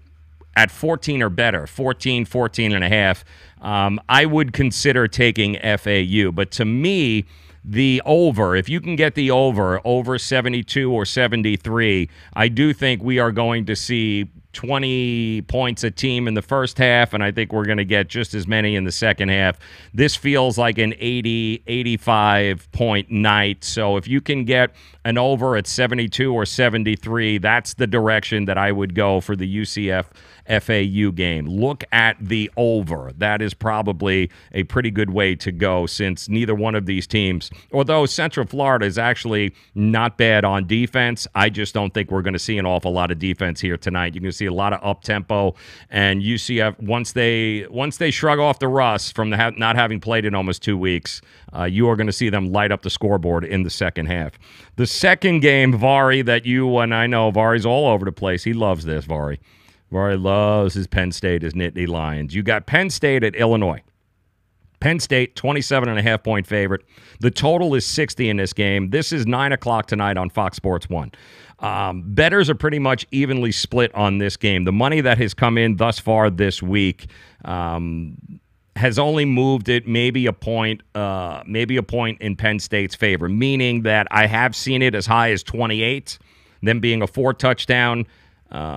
at 14 or better, 14 and a half, I would consider taking FAU. But to me, the over, if you can get the over 72 or 73, I do think we are going to see 20 points a team in the first half, and I think we're going to get just as many in the second half. This feels like an 80, 85-point night. So if you can get an over at 72 or 73, that's the direction that I would go for the UCF FAU game. Look at the over. That is probably a pretty good way to go, since neither one of these teams, although Central Florida is actually not bad on defense, I just don't think we're going to see an awful lot of defense here tonight. You're going to see a lot of up-tempo, and UCF, once they shrug off the rust from not having played in almost 2 weeks, you are going to see them light up the scoreboard in the second half. The second game, Vari, that you and I know, Vari's all over the place. He loves this, Vari. Vari loves his Penn State, his Nittany Lions. You got Penn State at Illinois. Penn State, 27.5-point favorite. The total is 60 in this game. This is 9 o'clock tonight on Fox Sports 1. Bettors are pretty much evenly split on this game. The money that has come in thus far this week has only moved it maybe a point in Penn State's favor, meaning that I have seen it as high as 28, them being a 4-touchdown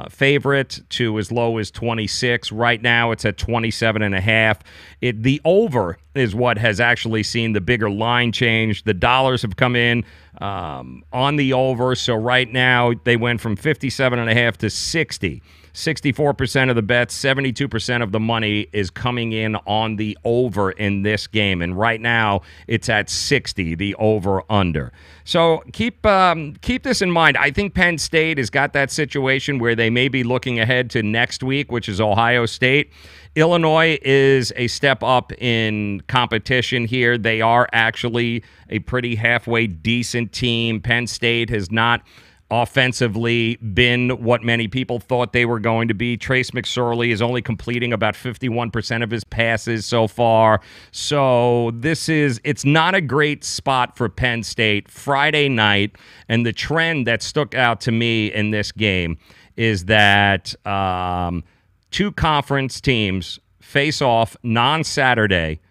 favorite, to as low as 26. Right now, it's at 27.5. The over is what has actually seen the bigger line change. The dollars have come in on the over. So right now, they went from 57.5 to 60. 64% of the bets, 72% of the money is coming in on the over in this game. And right now, it's at 60, the over-under. So keep this in mind. I think Penn State has got that situation where they may be looking ahead to next week, which is Ohio State. Illinois is a step up in competition here. They are actually a pretty halfway decent team. Penn State has not offensively been what many people thought they were going to be. Trace McSorley is only completing about 51% of his passes so far. So it's not a great spot for Penn State Friday night. And the trend that stuck out to me in this game is that two conference teams face off non-Saturday.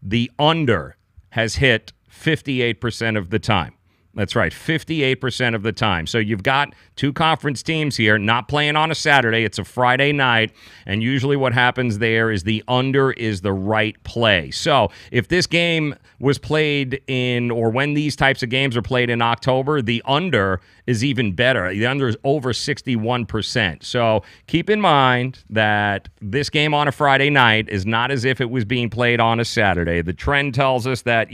The under has hit 58% of the time. That's right, 58% of the time. So you've got two conference teams here not playing on a Saturday. It's a Friday night, and usually what happens there is the under is the right play. So if this game was played or when these types of games are played in October, the under is even better. The under is over 61%. So keep in mind that this game on a Friday night is not as if it was being played on a Saturday. The trend tells us that,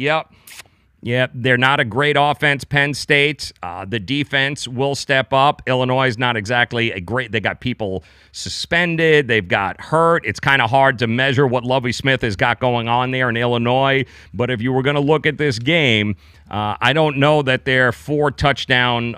Yeah, they're not a great offense, Penn State. The defense will step up. Illinois is not exactly they got people suspended. They've got hurt. It's kind of hard to measure what Lovie Smith has got going on there in Illinois. But if you were going to look at this game, I don't know that they're 4-touchdown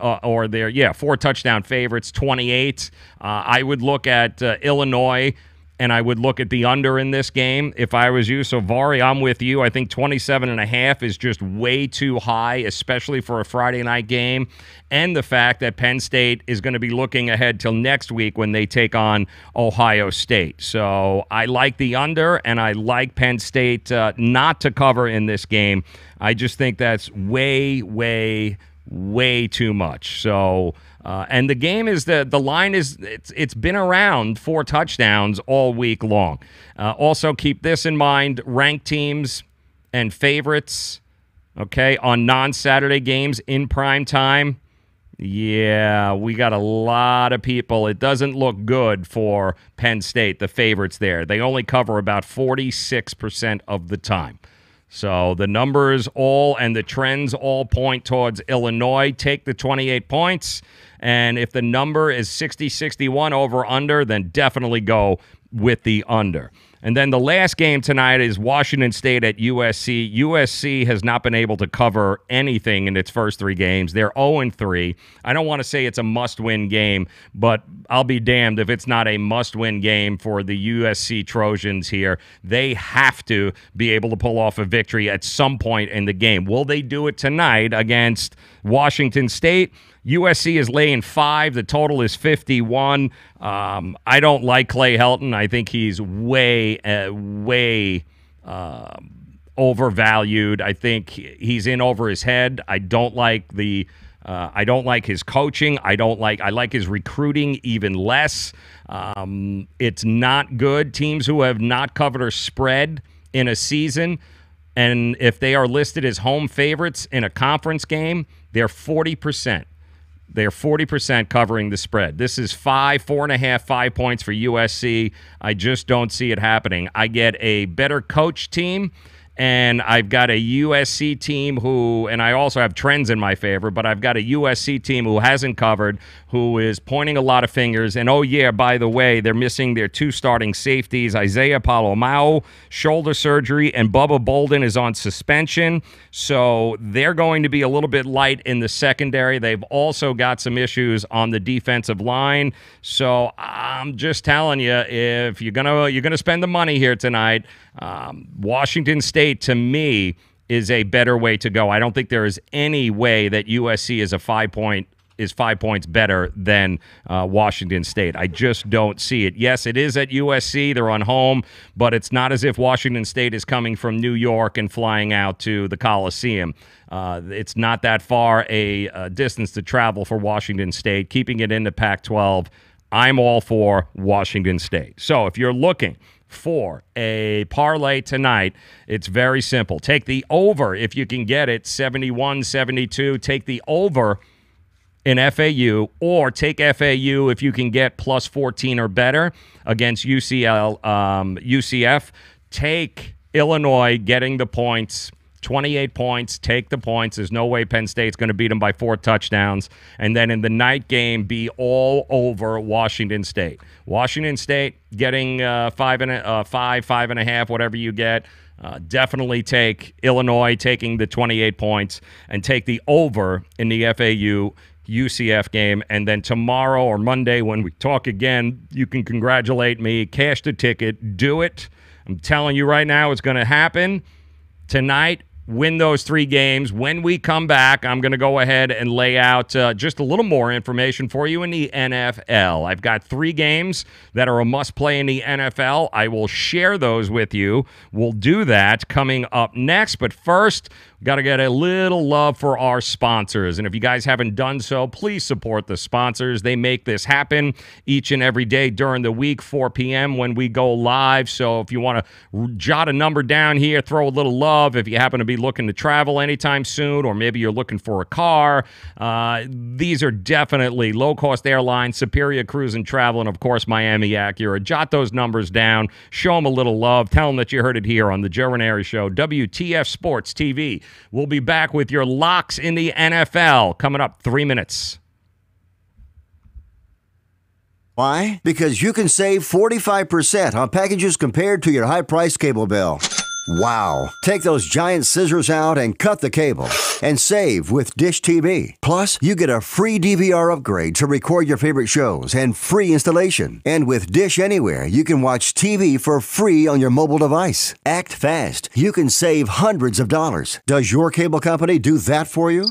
favorites, 28. I would look at Illinois, and I would look at the under in this game if I was you. So, Vari, I'm with you. I think 27.5 is just way too high, especially for a Friday night game. And the fact that Penn State is going to be looking ahead till next week when they take on Ohio State. So I like the under, and I like Penn State not to cover in this game. I just think that's way, way, way too much. So... and the game is the line is it's been around 4 touchdowns all week long. Also, keep this in mind: ranked teams and favorites. Okay, on non-Saturday games in prime time. Yeah, we got a lot of people. It doesn't look good for Penn State, the favorites there. They only cover about 46% of the time. So the numbers and the trends all point towards Illinois. Take the 28 points. And if the number is 60-61 over under, then definitely go with the under. And then the last game tonight is Washington State at USC. USC has not been able to cover anything in its first 3 games. They're 0-3. I don't want to say it's a must-win game, but I'll be damned if it's not a must-win game for the USC Trojans here. They have to be able to pull off a victory at some point in the game. Will they do it tonight against Washington State? USC is laying 5. The total is 51. I don't like Clay Helton. I think he's way overvalued. I think he's in over his head. I don't like his coaching. I like his recruiting even less. It's not good. Teams who have not covered or spread in a season, and if they are listed as home favorites in a conference game, they're 40%. They're 40% covering the spread. This is 4.5, 5 points for USC. I just don't see it happening. I get a better coach team, and I've got a USC team and I also have trends in my favor, but I've got a USC team who hasn't covered, who is pointing a lot of fingers. And, by the way, they're missing their 2 starting safeties, Isaiah Palomao, shoulder surgery, and Bubba Bolden is on suspension. So they're going to be a little bit light in the secondary. They've also got some issues on the defensive line. So I'm just telling you, if you're gonna spend the money here tonight, Washington State, to me, is a better way to go. I don't think there is any way that USC is 5 points better than Washington State. I just don't see it. Yes, it is at USC. They're on home, but it's not as if Washington State is coming from New York and flying out to the Coliseum. It's not that far a distance to travel for Washington State. Keeping it in the Pac-12, I'm all for Washington State. So if you're looking for a parlay tonight, it's very simple. Take the over if you can get it, 71-72. Take the over in FAU, or take FAU if you can get plus 14 or better against UCF. Take Illinois getting the points, 28 points. Take the points. There's no way Penn State's going to beat them by 4 touchdowns. And then in the night game, be all over Washington State. Washington State getting 5.5, whatever you get. Definitely take Illinois taking the 28 points and take the over in the FAU UCF game. And then tomorrow or Monday when we talk again, you can congratulate me, cash the ticket, do it. I'm telling you right now, it's going to happen tonight. Win those 3 games. When we come back, I'm going to go ahead and lay out just a little more information for you in the NFL. I've got 3 games that are a must-play in the NFL. I will share those with you. We'll do that coming up next. But first, we've got to get a little love for our sponsors. And if you guys haven't done so, please support the sponsors. They make this happen each and every day during the week, 4 p.m. when we go live. So if you want to jot a number down here, throw a little love. If you happen to be looking to travel anytime soon, or maybe you're looking for a car, these are definitely low-cost airlines, Superior Cruise and Travel, and, of course, Miami Acura. Jot those numbers down. Show them a little love. Tell them that you heard it here on the Joe Raineri Show, WTF Sports TV. We'll be back with your locks in the NFL coming up 3 minutes. Why? Because you can save 45% on packages compared to your high-priced cable bill. Wow. Take those giant scissors out and cut the cable and save with Dish TV. Plus, you get a free DVR upgrade to record your favorite shows and free installation. And with Dish Anywhere, you can watch TV for free on your mobile device. Act fast. You can save hundreds of dollars. Does your cable company do that for you?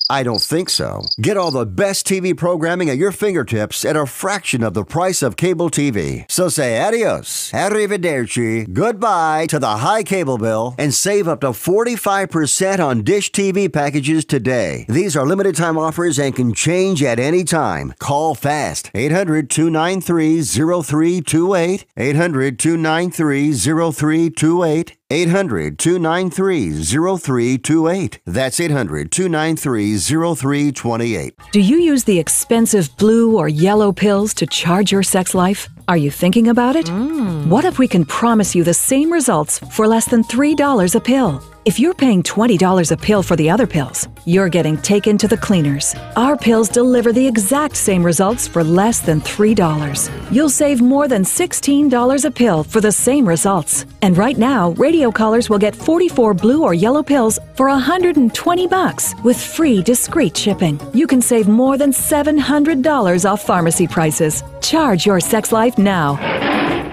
I don't think so. Get all the best TV programming at your fingertips at a fraction of the price of cable TV. So say adios, arrivederci, goodbye to the high cable bill and save up to 45% on Dish TV packages today. These are limited time offers and can change at any time. Call fast. 800-293-0328. 800-293-0328. 800-293-0328. That's 800-293-0328. Do you use the expensive blue or yellow pills to charge your sex life? Are you thinking about it? What if we can promise you the same results for less than $3 a pill? If you're paying $20 a pill for the other pills, you're getting taken to the cleaners. Our pills deliver the exact same results for less than $3. You'll save more than $16 a pill for the same results. And right now, radio callers will get 44 blue or yellow pills for $120 with free discreet shipping. You can save more than $700 off pharmacy prices. Charge your sex life now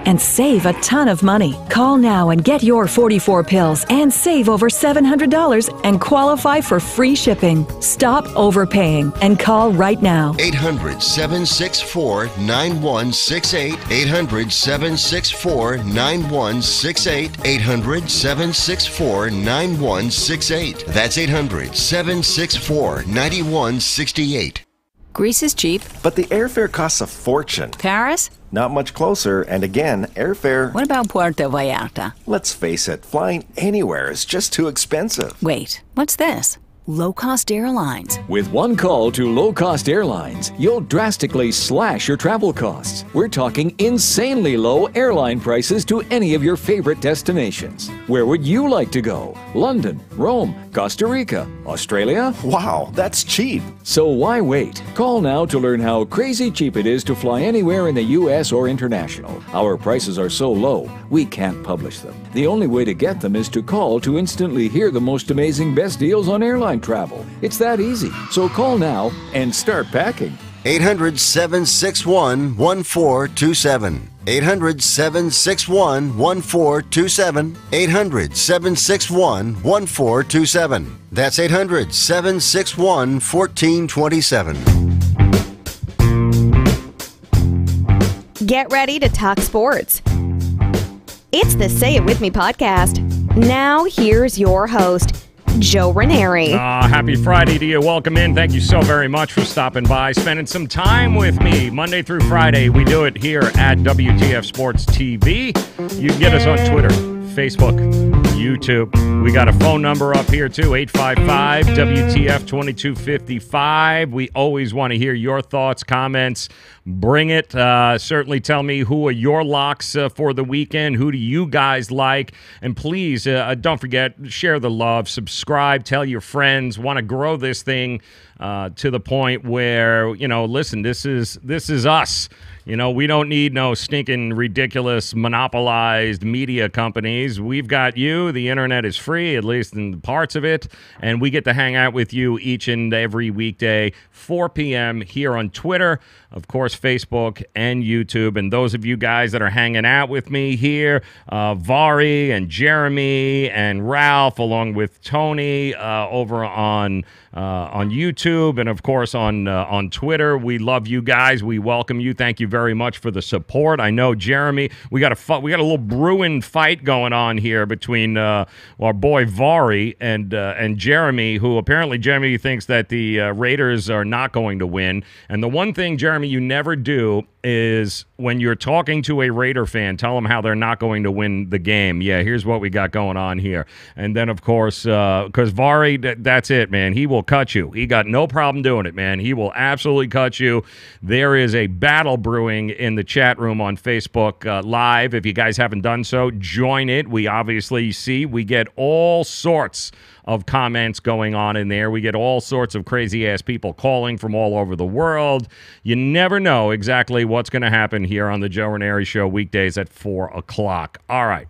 and save a ton of money. Call now and get your 44 pills and save over $700 and qualify for free shipping. Stop overpaying and call right now. 800-764-9168. 800-764-9168. 800-764-9168. That's 800-764-9168. Greece is cheap. But the airfare costs a fortune. Paris? Not much closer, and again, airfare... What about Puerto Vallarta? Let's face it, flying anywhere is just too expensive. Wait, what's this? Low-cost airlines. With one call to low-cost airlines, you'll drastically slash your travel costs. We're talking insanely low airline prices to any of your favorite destinations. Where would you like to go? London, Rome, Costa Rica, Australia? Wow, that's cheap. So why wait? Call now to learn how crazy cheap it is to fly anywhere in the U.S. or international. Our prices are so low, we can't publish them. The only way to get them is to call to instantly hear the most amazing best deals on airline travel. It's that easy. So call now and start packing. 800-761-1427. 800-761-1427. 800-761-1427. That's 800-761-1427. Get ready to talk sports. It's the Say It With Me podcast. Now, here's your host, Joe Raineri. Happy Friday to you. Welcome in. Thank you so very much for stopping by, spending some time with me. Monday through Friday, we do it here at WTF Sports TV. You can get us on Twitter, Facebook, YouTube. We got a phone number up here, too, 855-WTF-2255. We always want to hear your thoughts, comments. Bring it. Certainly tell me who are your locks for the weekend. Who do you guys like? And please, don't forget, share the love, subscribe, tell your friends. Want to grow this thing to the point where, listen, this is us. We don't need no stinking, ridiculous, monopolized media companies. We've got you. The internet is free, at least in parts of it, and we get to hang out with you each and every weekday, 4 p.m. here on Twitter, of course, Facebook and YouTube. And those of you guys that are hanging out with me here, Vari and Jeremy and Ralph, along with Tony over on YouTube and, of course, on Twitter. We love you guys. We welcome you. Thank you very much for the support. I know, Jeremy, we got a little brewing fight going on here between our boy Vari and Jeremy, who apparently Jeremy thinks that the Raiders are not going to win. And the one thing, Jeremy, you never do is when you're talking to a Raider fan, tell them how they're not going to win the game. Yeah, here's what we got going on here. And then, of course, because Vari, that's it, man. He will cut you. He got no problem doing it, man. He will absolutely cut you. There is a battle brewing in the chat room on Facebook Live. If you guys haven't done so, join it. We obviously we get all sorts of comments going on in there. We get all sorts of crazy-ass people calling from all over the world. You never know exactly what's going to happen here on the Joe Raineri Show weekdays at 4 o'clock. All right.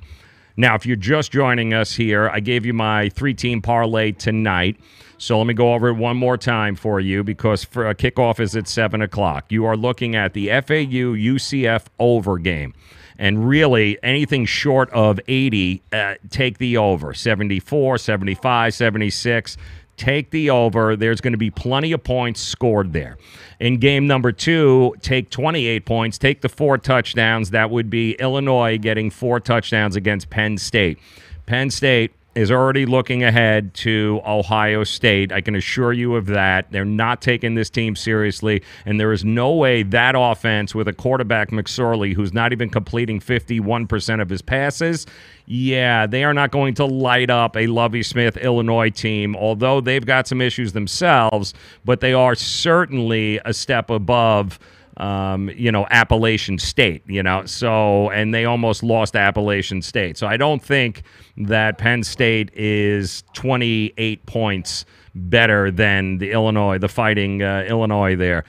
Now, if you're just joining us here, I gave you my 3-team parlay tonight. So let me go over it one more time for you because for kickoff is at 7 o'clock. You are looking at the FAU-UCF over game. And really, anything short of 80, take the over. 74, 75, 76, take the over. There's going to be plenty of points scored there. In game number 2, take 28 points. Take the 4 touchdowns. That would be Illinois getting 4 touchdowns against Penn State. Penn State is already looking ahead to Ohio State. I can assure you of that. They're not taking this team seriously, and there is no way that offense with a quarterback, McSorley, who's not even completing 51% of his passes, they are not going to light up a Lovie Smith Illinois team, although they've got some issues themselves, but they are certainly a step above Appalachian State, so, and they almost lost Appalachian State. So I don't think that Penn State is 28 points better than the Fighting Illinois there.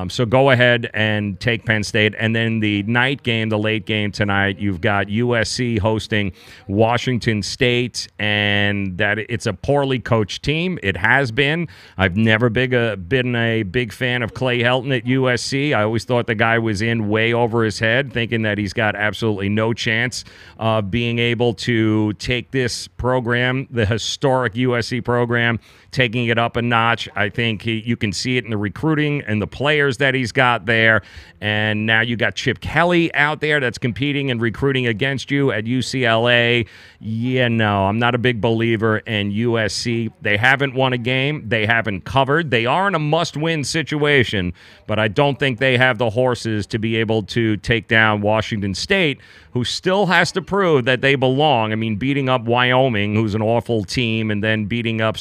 So go ahead and take Penn State. And then the night game, the late game tonight, you've got USC hosting Washington State, and that it's a poorly coached team. It has been. I've never been a big fan of Clay Helton at USC. I always thought the guy was in way over his head, thinking that he's got absolutely no chance of being able to take this program, the historic USC program, taking it up a notch. I think you can see it in the recruiting and the players that he's got there. And now you got Chip Kelly out there that's competing and recruiting against you at UCLA. I'm not a big believer in USC. They haven't won a game. They haven't covered. They are in a must-win situation, but I don't think they have the horses to be able to take down Washington State, who still has to prove that they belong. I mean, beating up Wyoming, who's an awful team, and then beating up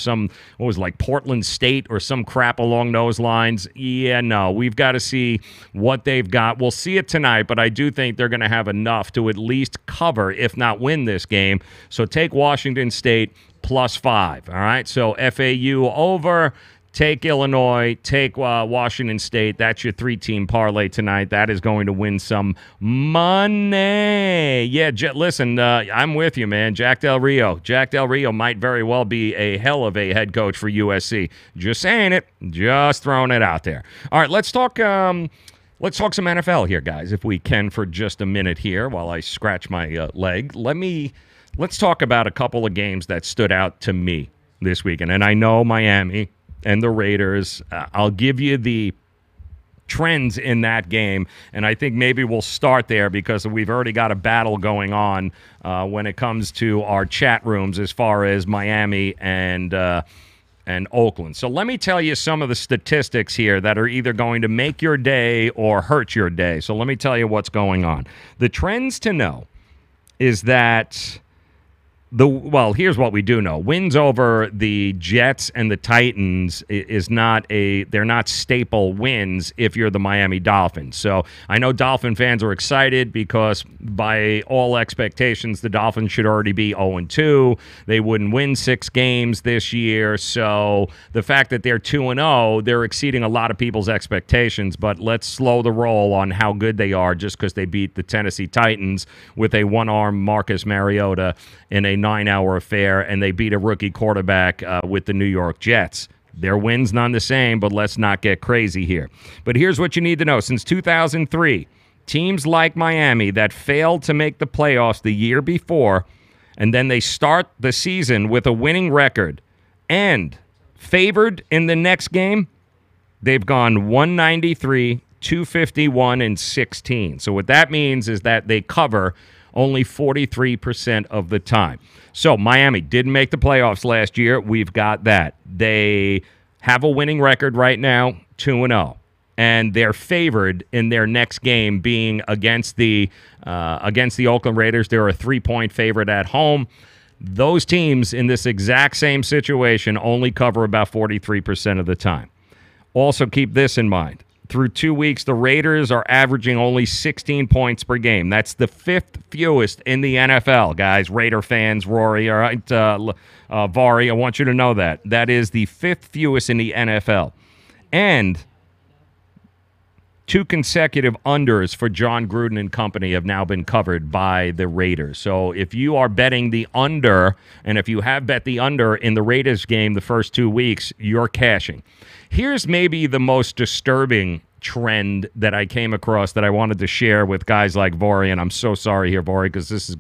Portland State or some crap along those lines. We've got to see what they've got. We'll see it tonight, but I do think they're going to have enough to at least cover, if not win this game. So take Washington State +5, all right? So FAU over. Take Illinois, take Washington State. That's your 3-team parlay tonight. That is going to win some money. Yeah, listen, I'm with you, man. Jack Del Rio. Jack Del Rio might very well be a hell of a head coach for USC. Just saying it. Just throwing it out there. All right, let's talk some NFL here, guys, if we can, for just a minute here while I scratch my leg. Let's talk about a couple of games that stood out to me this weekend. And I know Miami and the Raiders. I'll give you the trends in that game, and I think maybe we'll start there because we've already got a battle going on when it comes to our chat rooms as far as Miami and Oakland. So let me tell you some of the statistics here that are either going to make your day or hurt your day. So let me tell you what's going on. The trends to know is that here's what we do know. Wins over the Jets and the Titans they're not staple wins if you're the Miami Dolphins. So I know Dolphin fans are excited because by all expectations, the Dolphins should already be 0-2. They wouldn't win 6 games this year. So the fact that they're 2-0, they're exceeding a lot of people's expectations. But let's slow the roll on how good they are just because they beat the Tennessee Titans with a one-arm Marcus Mariota in a 9-hour affair, and they beat a rookie quarterback with the New York Jets. Their wins none the same, but let's not get crazy here. But here's what you need to know. Since 2003, teams like Miami that failed to make the playoffs the year before, and then they start the season with a winning record and favored in the next game, they've gone 193, 251, and 16. So what that means is that they cover only 43% of the time. So Miami didn't make the playoffs last year. We've got that. They have a winning record right now, 2-0. And they're favored in their next game being against the Oakland Raiders. They're a 3-point favorite at home. Those teams in this exact same situation only cover about 43% of the time. Also keep this in mind. Through 2 weeks, the Raiders are averaging only 16 points per game. That's the 5th fewest in the NFL, guys. Raider fans, Rory, all right, Vari, I want you to know that. That is the 5th fewest in the NFL. And 2 consecutive unders for John Gruden and company have now been covered by the Raiders. So if you are betting the under, and if you have bet the under in the Raiders game the first 2 weeks, you're cashing. Here's maybe the most disturbing trend that I came across that I wanted to share with guys like Vori, and I'm so sorry here, Vori, because this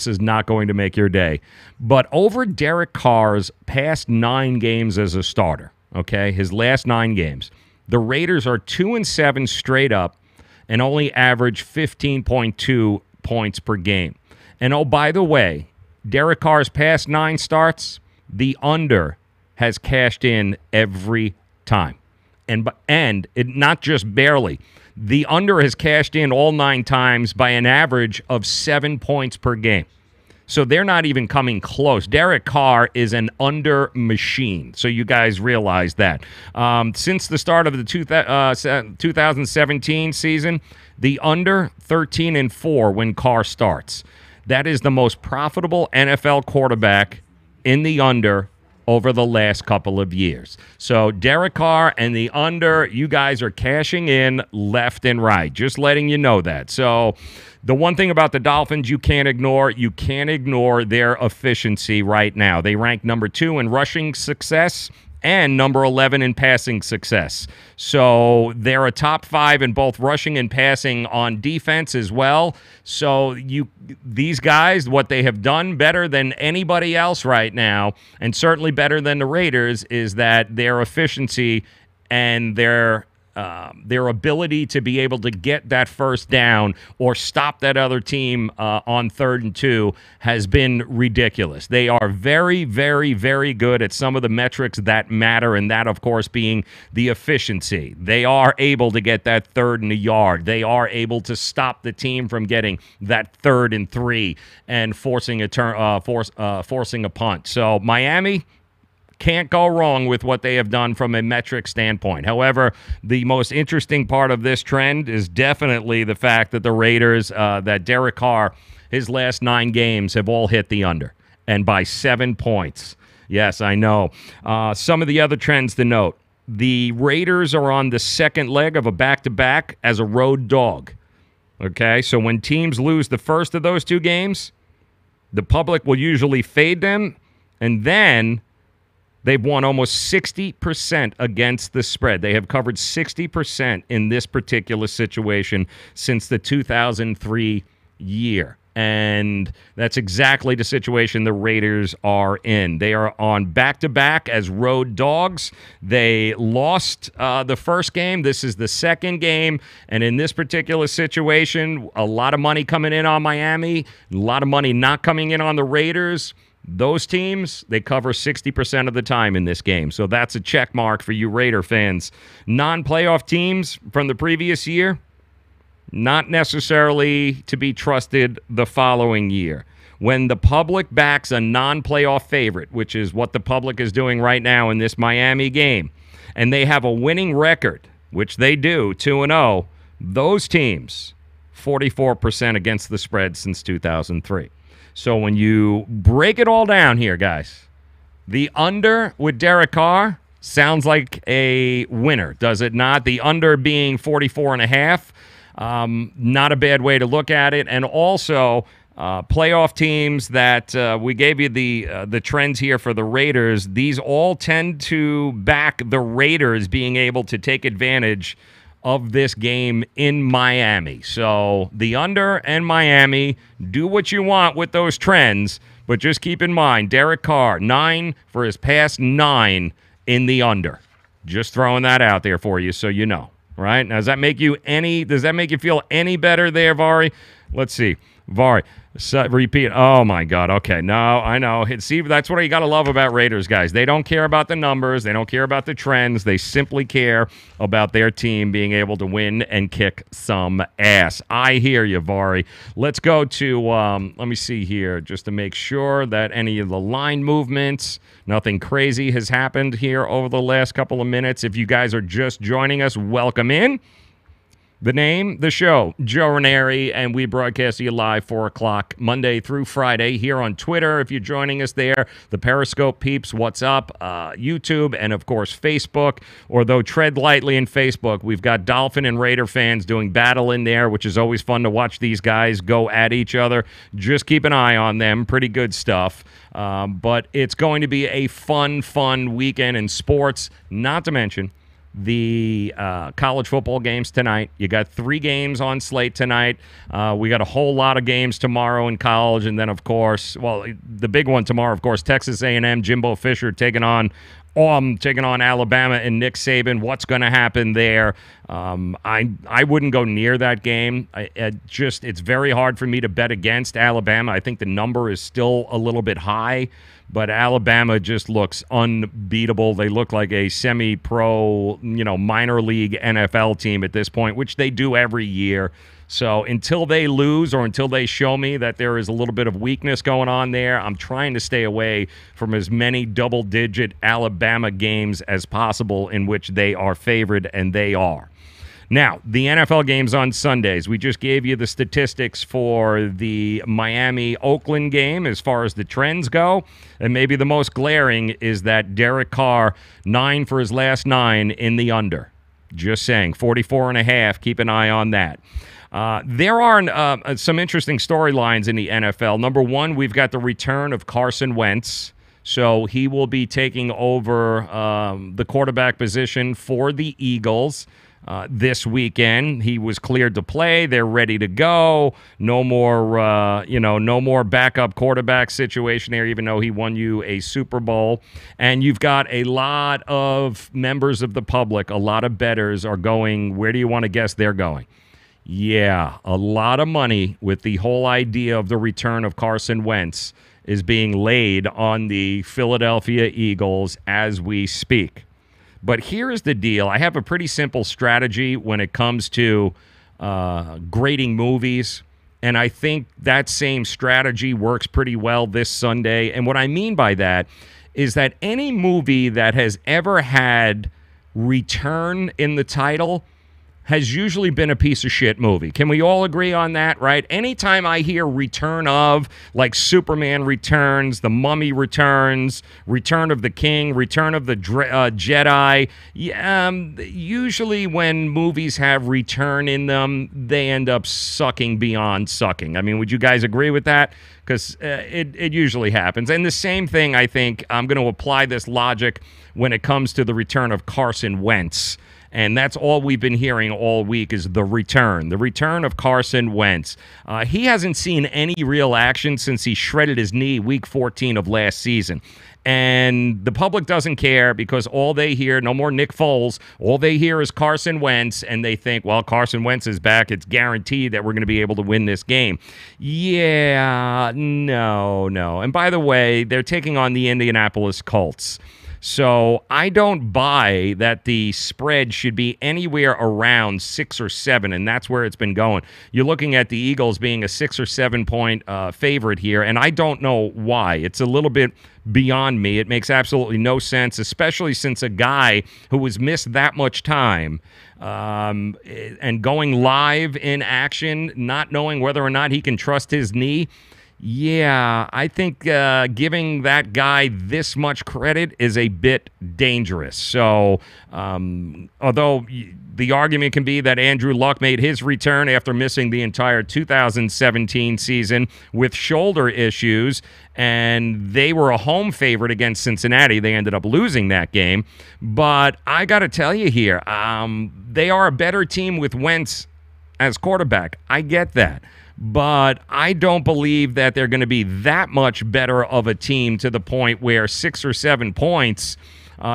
is not going to make your day. But over Derek Carr's past 9 games as a starter, okay, his last 9 games, the Raiders are 2-7 straight up and only average 15.2 points per game. And oh, by the way, Derek Carr's past 9 starts, the under has cashed in every time. And it not just barely. The under has cashed in all 9 times by an average of 7 points per game. So they're not even coming close. Derek Carr is an under machine. So you guys realize that. Since the start of the 2017 season, the under 13-4 when Carr starts. That is the most profitable NFL quarterback in the under over the last couple of years. So Derek Carr and the under, you guys are cashing in left and right. Just letting you know that. So the one thing about the Dolphins you can't ignore their efficiency right now. They rank number 2 in rushing success and number 11 in passing success. So they're a top 5 in both rushing and passing on defense as well. So these guys, what they have done better than anybody else right now, and certainly better than the Raiders, is that their efficiency and their ability to be able to get that first down or stop that other team on 3rd and 2 has been ridiculous. They are very, very, very good at some of the metrics that matter, and that, of course, being the efficiency. They are able to get that 3rd and a yard. They are able to stop the team from getting that 3rd and 3 and forcing a punt. So Miami can't go wrong with what they have done from a metric standpoint. However, the most interesting part of this trend is definitely the fact that the Raiders, that Derek Carr, his last 9 games have all hit the under, and by 7 points. Yes, I know. Some of the other trends to note. The Raiders are on the second leg of a back-to-back as a road dog. Okay, so when teams lose the first of those 2 games, the public will usually fade them, and then they've won almost 60% against the spread. They have covered 60% in this particular situation since the 2003 year. And that's exactly the situation the Raiders are in. They are on back-to-back as road dogs. They lost the first game. This is the second game. And in this particular situation, a lot of money coming in on Miami, a lot of money not coming in on the Raiders. Those teams, they cover 60% of the time in this game. So that's a check mark for you Raider fans. Non-playoff teams from the previous year, not necessarily to be trusted the following year. when the public backs a non-playoff favorite, which is what the public is doing right now in this Miami game, and they have a winning record, which they do, 2-0, those teams, 44% against the spread since 2003. So when you break it all down here, guys, the under with Derek Carr sounds like a winner, does it not? The under being 44.5, not a bad way to look at it. And also, playoff teams that we gave you the trends here for the Raiders. These all tend to back the Raiders being able to take advantage of this game in Miami. So the under and Miami, do what you want with those trends, but just keep in mind, Derek Carr, 9 for his past 9 in the under. Just throwing that out there for you so you know. Right? Now, does that make you feel any better there, Vari? Let's see. Vari, repeat. Oh, my God. Okay. No, I know. See, that's what you got to love about Raiders, guys. They don't care about the numbers. They don't care about the trends. They simply care about their team being able to win and kick some ass. I hear you, Vari. Let's go to, let me see here, just to make sure that any of the line movements, nothing crazy has happened here over the last couple of minutes. If you guys are just joining us, welcome in. The name, the show, Joe Raineri, and we broadcast you live 4 o'clock Monday through Friday here on Twitter. If you're joining us there, the Periscope peeps, what's up? YouTube, and of course Facebook. Although tread lightly in Facebook, we've got Dolphin and Raider fans doing battle in there, which is always fun to watch these guys go at each other. Just keep an eye on them. Pretty good stuff. But it's going to be a fun weekend in sports, not to mention the college football games tonight. You got 3 games on slate tonight. We got a whole lot of games tomorrow in college, and then of course, well, the big one tomorrow, of course, Texas A&M, Jimbo Fisher taking on Alabama and Nick Saban. What's going to happen there? I wouldn't go near that game. It's very hard for me to bet against Alabama. I think the number is still a little bit high, but Alabama just looks unbeatable. They look like a semi-pro, minor league NFL team at this point, which they do every year. So until they lose or until they show me that there is a little bit of weakness going on there, I'm trying to stay away from as many double-digit Alabama games as possible in which they are favored, and they are. Now, the NFL games on Sundays. We just gave you the statistics for the Miami-Oakland game as far as the trends go. And maybe the most glaring is that Derek Carr, 9 for his last 9 in the under. Just saying, 44.5. Keep an eye on that. There are some interesting storylines in the NFL. Number one, we've got the return of Carson Wentz. So he will be taking over the quarterback position for the Eagles this weekend. He was cleared to play. They're ready to go. No more backup quarterback situation there, even though he won you a Super Bowl. And you've got a lot of members of the public, a lot of bettors are going. Where do you want to guess they're going? Yeah, a lot of money with the whole idea of the return of Carson Wentz is being laid on the Philadelphia Eagles as we speak. But here is the deal. I have a pretty simple strategy when it comes to grading movies, and I think that same strategy works pretty well this Sunday. And what I mean by that is that any movie that has ever had return in the title has usually been a piece of shit movie. Can we all agree on that, right? Anytime I hear return of, like Superman Returns, The Mummy Returns, Return of the King, Return of the Jedi, usually when movies have return in them, they end up sucking beyond sucking. I mean, would you guys agree with that? Because it usually happens. And the same thing, I think, I'm going to apply this logic when it comes to the return of Carson Wentz. And that's all we've been hearing all week is the return of Carson Wentz. He hasn't seen any real action since he shredded his knee week 14 of last season. And the public doesn't care because all they hear, no more Nick Foles, all they hear is Carson Wentz, and they think, well, Carson Wentz is back. It's guaranteed that we're going to be able to win this game. Yeah, no. And by the way, they're taking on the Indianapolis Colts. So I don't buy that the spread should be anywhere around 6 or 7, and that's where it's been going. You're looking at the Eagles being a 6 or 7 point favorite here, and I don't know why. It's a little bit beyond me. It makes absolutely no sense, especially since a guy who has missed that much time and going live in action, not knowing whether or not he can trust his knee. Yeah, I think giving that guy this much credit is a bit dangerous. So, although the argument can be that Andrew Luck made his return after missing the entire 2017 season with shoulder issues, and they were a home favorite against Cincinnati. They ended up losing that game. But I got to tell you here, they are a better team with Wentz as quarterback. I get that. But I don't believe that they're going to be that much better of a team to the point where 6 or 7 points,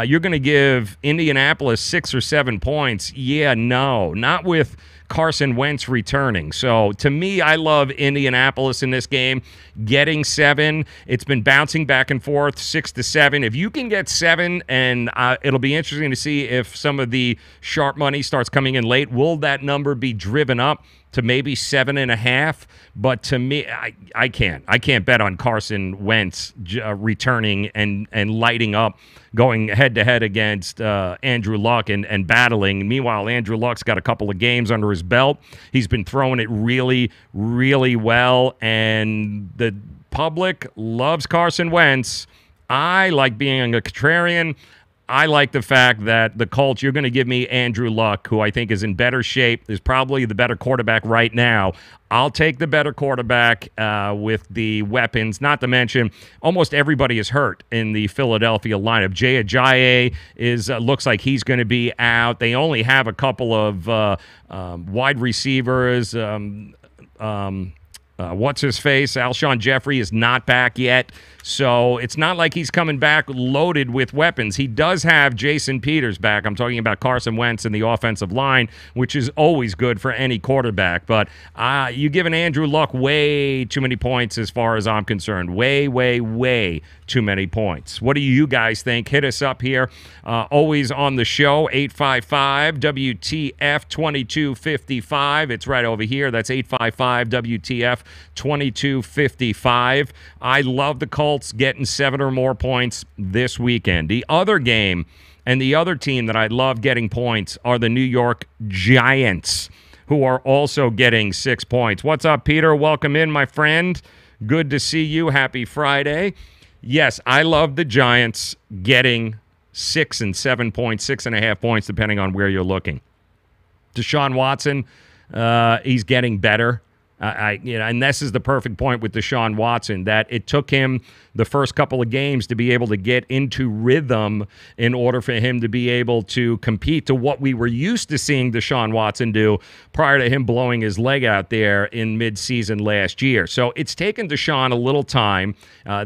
you're going to give Indianapolis 6 or 7 points. Yeah, no, not with Carson Wentz returning. So to me, I love Indianapolis in this game. Getting 7, it's been bouncing back and forth, 6 to 7. If you can get 7, and it'll be interesting to see if some of the sharp money starts coming in late, will that number be driven up to maybe 7.5? But to me, I can't bet on Carson Wentz returning and lighting up, going head-to-head against Andrew Luck and battling. Meanwhile, Andrew Luck's got a couple of games under his belt. He's been throwing it really, really well, and the public loves Carson Wentz. I like being a contrarian. I like the fact that the Colts, you're going to give me Andrew Luck, who I think is in better shape, is probably the better quarterback right now. I'll take the better quarterback with the weapons, not to mention almost everybody is hurt in the Philadelphia lineup. Jay Ajayi looks like he's going to be out. They only have a couple of wide receivers. What's his face? Alshon Jeffrey is not back yet. So it's not like he's coming back loaded with weapons. He does have Jason Peters back. I'm talking about Carson Wentz and the offensive line, which is always good for any quarterback. But you're giving Andrew Luck way too many points as far as I'm concerned. Way, way, way too many points. What do you guys think? Hit us up here. Always on the show, 855-WTF-2255. It's right over here. That's 855-WTF-2255. I love the Colts getting 7 or more points this weekend. The other game and the other team that I love getting points are the New York Giants, who are also getting 6 points. What's up, Peter? Welcome in, my friend. Good to see you. Happy Friday. Yes, I love the Giants getting 6 and 7 points, 6.5 points, depending on where you're looking. Deshaun Watson, he's getting better. And this is the perfect point with Deshaun Watson, that it took him the first couple of games to be able to get into rhythm in order for him to be able to compete to what we were used to seeing Deshaun Watson do prior to him blowing his leg out there in midseason last year. So it's taken Deshaun a little time.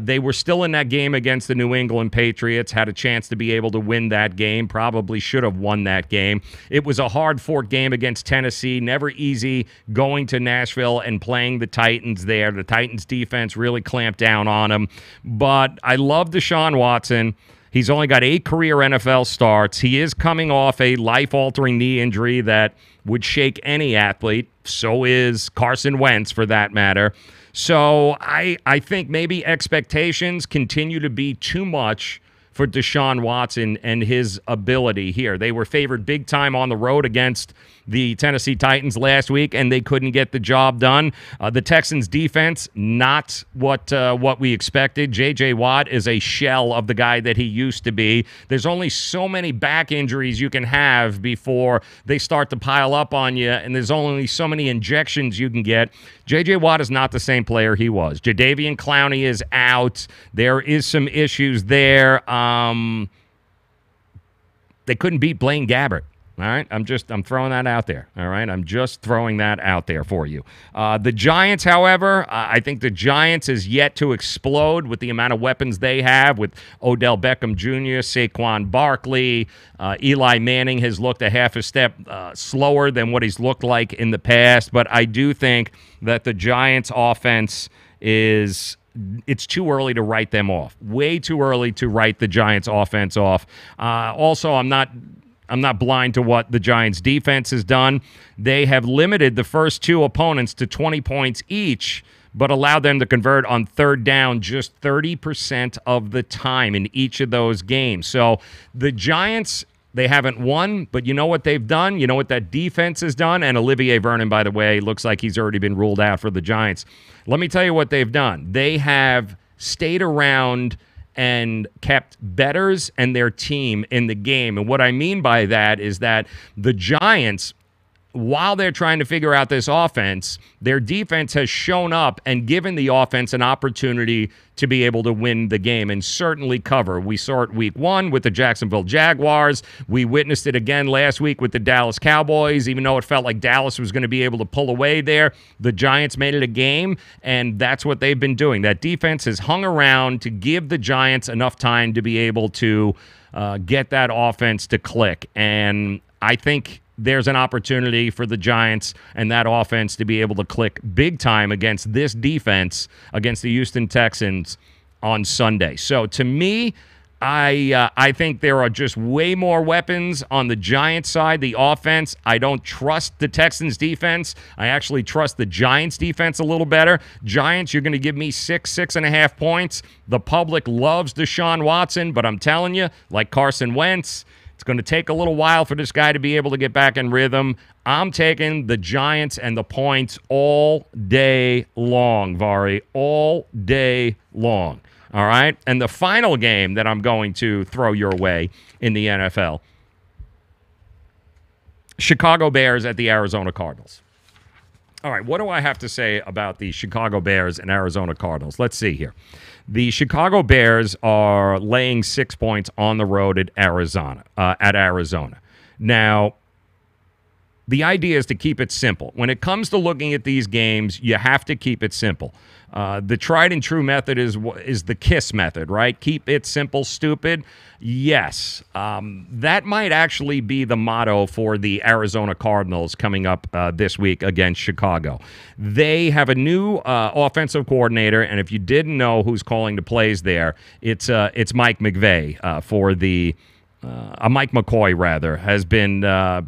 They were still in that game against the New England Patriots, had a chance to be able to win that game, probably should have won that game. It was a hard-fought game against Tennessee, never easy going to Nashville and playing the Titans there. The Titans defense really clamped down on him. But I love Deshaun Watson. He's only got 8 career NFL starts. He is coming off a life-altering knee injury that would shake any athlete. So is Carson Wentz, for that matter. So I think maybe expectations continue to be too much for Deshaun Watson and his ability here. They were favored big time on the road against the Tennessee Titans last week, and they couldn't get the job done. The Texans' defense, not what we expected. J.J. Watt is a shell of the guy that he used to be. There's only so many back injuries you can have before they start to pile up on you, and there's only so many injections you can get. J.J. Watt is not the same player he was. Jadeveon Clowney is out. There is some issues there. They couldn't beat Blaine Gabbert. All right, I'm throwing that out there. All right, I'm just throwing that out there for you. The Giants, however, I think the Giants is yet to explode with the amount of weapons they have with Odell Beckham Jr., Saquon Barkley. Eli Manning has looked a half a step slower than what he's looked like in the past, but I do think that the Giants' offense is it's too early to write them off. Way too early to write the Giants offense off. Also, I'm not blind to what the Giants defense has done. They have limited the first two opponents to 20 points each, but allowed them to convert on third down just 30% of the time in each of those games. So the Giants, they haven't won, but you know what they've done? You know what that defense has done? And Olivier Vernon, by the way, looks like he's already been ruled out for the Giants. Let me tell you what they've done. They have stayed around and kept bettors and their team in the game. And what I mean by that is that the Giants, while they're trying to figure out this offense, their defense has shown up and given the offense an opportunity to be able to win the game and certainly cover. We saw it week 1 with the Jacksonville Jaguars. We witnessed it again last week with the Dallas Cowboys. Even though it felt like Dallas was going to be able to pull away there, the Giants made it a game, and that's what they've been doing. That defense has hung around to give the Giants enough time to be able to get that offense to click. And I think there's an opportunity for the Giants and that offense to be able to click big time against this defense, against the Houston Texans on Sunday. So to me, I think there are just way more weapons on the Giants side. The offense, I don't trust the Texans defense. I actually trust the Giants defense a little better. Giants, you're going to give me 6.5 points. The public loves Deshaun Watson, but I'm telling you, like Carson Wentz, it's going to take a little while for this guy to be able to get back in rhythm. I'm taking the Giants and the points all day long, Vari, all day long. All right? And the final game that I'm going to throw your way in the NFL, Chicago Bears at the Arizona Cardinals. All right, what do I have to say about the Chicago Bears and Arizona Cardinals? Let's see here. The Chicago Bears are laying 6 points on the road at Arizona. Now, the idea is to keep it simple. When it comes to looking at these games, you have to keep it simple. The tried and true method is the KISS method, right? Keep it simple, stupid. Yes, that might actually be the motto for the Arizona Cardinals coming up this week against Chicago. They have a new offensive coordinator, and if you didn't know who's calling the plays there, it's Mike McVay for the Mike McCoy, rather, has been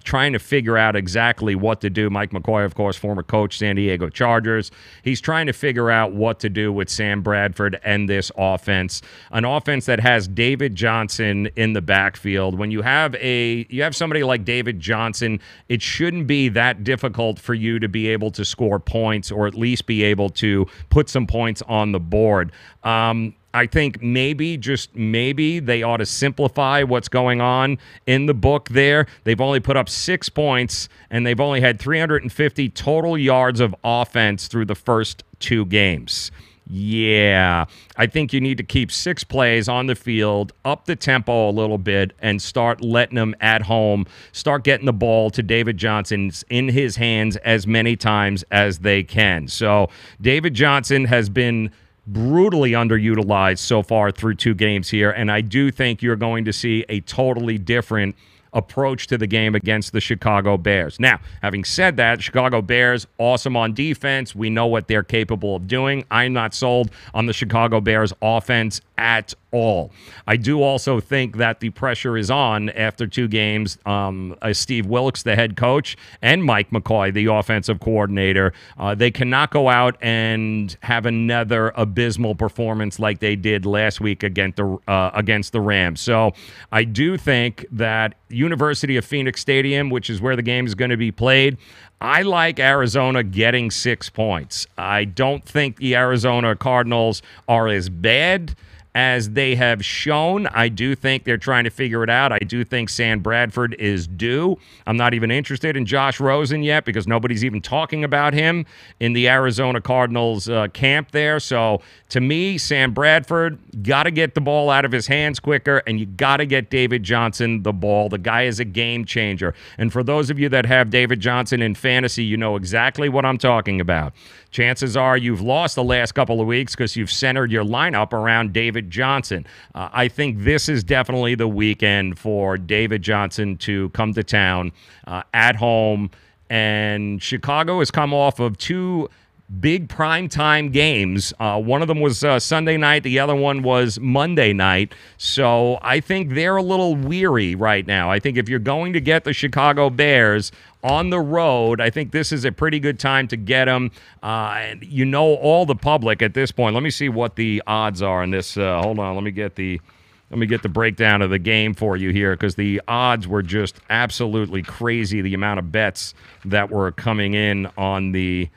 trying to figure out exactly what to do. Mike McCoy, of course, former coach, San Diego Chargers. He's trying to figure out what to do with Sam Bradford and this offense, an offense that has David Johnson in the backfield. When you have somebody like David Johnson, it shouldn't be that difficult for you to be able to score points or at least be able to put some points on the board. I think maybe, just maybe, they ought to simplify what's going on in the book there. They've only put up 6 points, and they've only had 350 total yards of offense through the first 2 games. Yeah, I think you need to keep 6 plays on the field, up the tempo a little bit, and start letting them at home, start getting the ball to David Johnson in his hands as many times as they can. So David Johnson has been brutally underutilized so far through 2 games here, and I do think you're going to see a totally different approach to the game against the Chicago Bears. Now, having said that, Chicago Bears, awesome on defense. We know what they're capable of doing. I'm not sold on the Chicago Bears offense at all. I do also think that the pressure is on after 2 games. Steve Wilkes, the head coach, and Mike McCoy, the offensive coordinator, they cannot go out and have another abysmal performance like they did last week against the Rams. So I do think that University of Phoenix Stadium, which is where the game is going to be played, I like Arizona getting 6 points. I don't think the Arizona Cardinals are as bad as they have shown. I do think they're trying to figure it out. I do think Sam Bradford is due. I'm not even interested in Josh Rosen yet because nobody's even talking about him in the Arizona Cardinals camp there. So to me, Sam Bradford, got to get the ball out of his hands quicker, and you got to get David Johnson the ball. The guy is a game changer. And for those of you that have David Johnson in fantasy, you know exactly what I'm talking about. Chances are you've lost the last couple of weeks because you've centered your lineup around David Johnson. I think this is definitely the weekend for David Johnson to come to town at home. And Chicago has come off of 2 big primetime games. One of them was Sunday night. The other one was Monday night. So I think they're a little weary right now. I think if you're going to get the Chicago Bears on the road, I think this is a pretty good time to get them. And you know all the public at this point. Let me see what the odds are in this. Hold on. Let me get the breakdown of the game for you here, because the odds were just absolutely crazy, the amount of bets that were coming in on the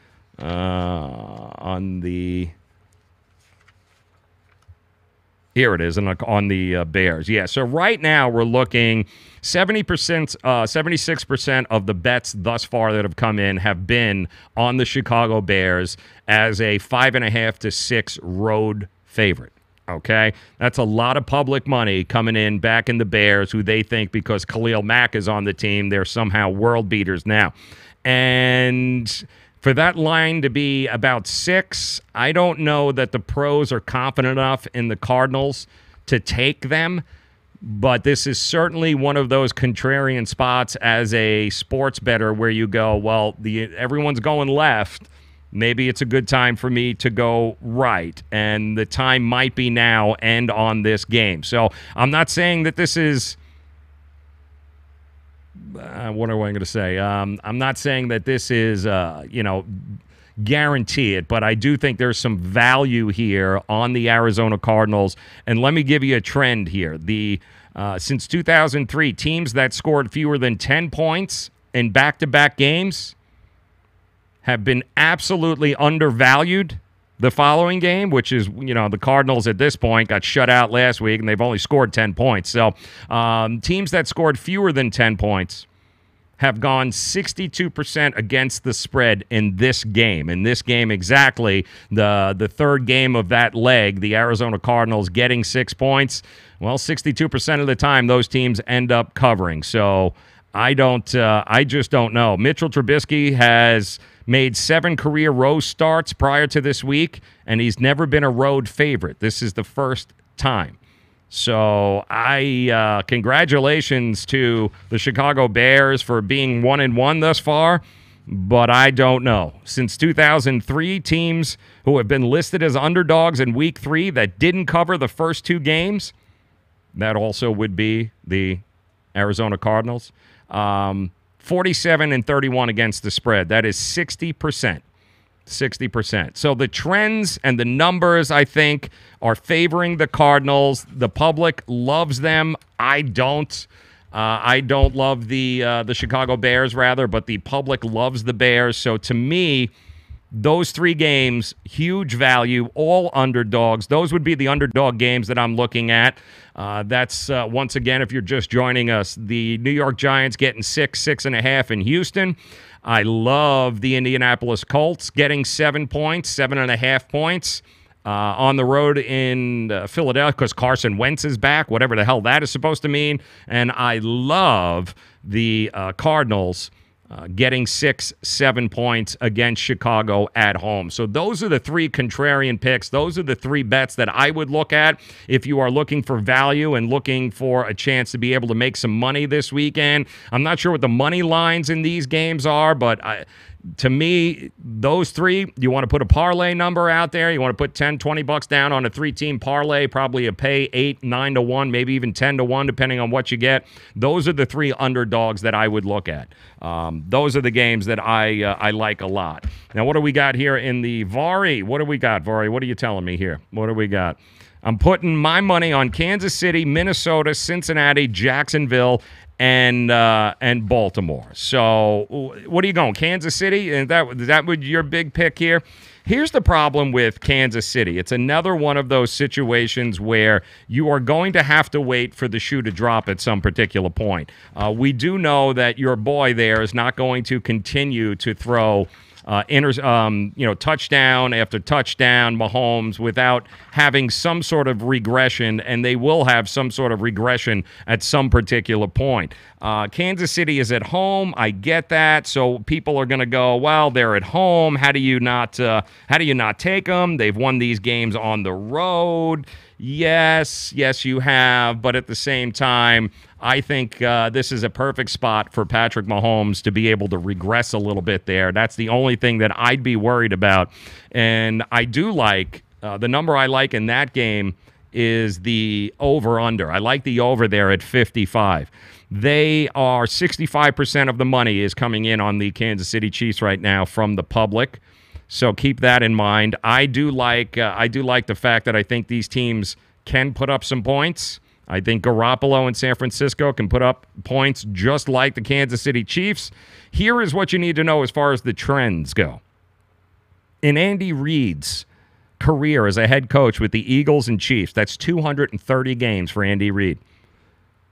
here it is, on the Bears. Yeah, so right now we're looking 76% of the bets thus far that have come in have been on the Chicago Bears as a 5.5 to 6 road favorite. Okay, that's a lot of public money coming in back in the Bears, who they think because Khalil Mack is on the team, they're somehow world beaters now. And for that line to be about 6, I don't know that the pros are confident enough in the Cardinals to take them. But this is certainly one of those contrarian spots as a sports bettor where you go, well, everyone's going left. Maybe it's a good time for me to go right. And the time might be now and on this game. So I'm not saying that this is... what am I going to say? I'm not saying that this is, guarantee it, but I do think there's some value here on the Arizona Cardinals. And let me give you a trend here. Since 2003, teams that scored fewer than 10 points in back-to-back games have been absolutely undervalued the following game, which is, the Cardinals at this point got shut out last week, and they've only scored 10 points. So teams that scored fewer than 10 points have gone 62% against the spread in this game. In this game exactly, the third game of that leg, the Arizona Cardinals getting 6 points, well, 62% of the time those teams end up covering. So I just don't know. Mitchell Trubisky has made 7 career road starts prior to this week, and he's never been a road favorite. This is the first time. So congratulations to the Chicago Bears for being 1-1 thus far, but I don't know. Since 2003, teams who have been listed as underdogs in Week 3 that didn't cover the first 2 games, that also would be the Arizona Cardinals. 47-31 against the spread. That is 60%. 60%. So the trends and the numbers, I think, are favoring the Cardinals. The public loves them. I don't. I don't love the Chicago Bears, rather, but the public loves the Bears. So to me, those 3 games, huge value, all underdogs. Those would be the underdog games that I'm looking at. That's, once again, if you're just joining us, the New York Giants getting 6.5 in Houston. I love the Indianapolis Colts getting 7 points, 7.5 points on the road in Philadelphia because Carson Wentz is back, whatever the hell that is supposed to mean. And I love the Cardinals getting 6-7 points against Chicago at home. So those are the 3 contrarian picks. Those are the 3 bets that I would look at if you are looking for value and looking for a chance to be able to make some money this weekend. I'm not sure what the money lines in these games are, but to me, those 3, you want to put a parlay number out there. You want to put $10, $20 down on a 3-team parlay, probably a pay 8, 9 to 1, maybe even 10 to 1, depending on what you get. Those are the 3 underdogs that I would look at. Those are the games that I like a lot. Now, what do we got here in the Vari? What do we got, Vari? What are you telling me here? What do we got? I'm putting my money on Kansas City, Minnesota, Cincinnati, Jacksonville, and Baltimore. So what are you going? Kansas City? And that would your big pick here? Here's the problem with Kansas City. It's another one of those situations where you are going to have to wait for the shoe to drop at some particular point. We do know that your boy there is not going to continue to throw touchdown after touchdown, Mahomes, without having some sort of regression, and they will have some sort of regression at some particular point. Kansas City is at home. I get that. So people are going to go, well, they're at home. How do you not take them? They've won these games on the road. Yes, you have. But at the same time, I think this is a perfect spot for Patrick Mahomes to be able to regress a little bit there. That's the only thing that I'd be worried about. And I do like the number I like in that game is the over-under. I like the over there at 55. They are 65% of the money is coming in on the Kansas City Chiefs right now from the public. So keep that in mind. I do like the fact that I think these teams can put up some points. I think Garoppolo in San Francisco can put up points just like the Kansas City Chiefs. Here is what you need to know as far as the trends go. In Andy Reid's career as a head coach with the Eagles and Chiefs, that's 230 games for Andy Reid.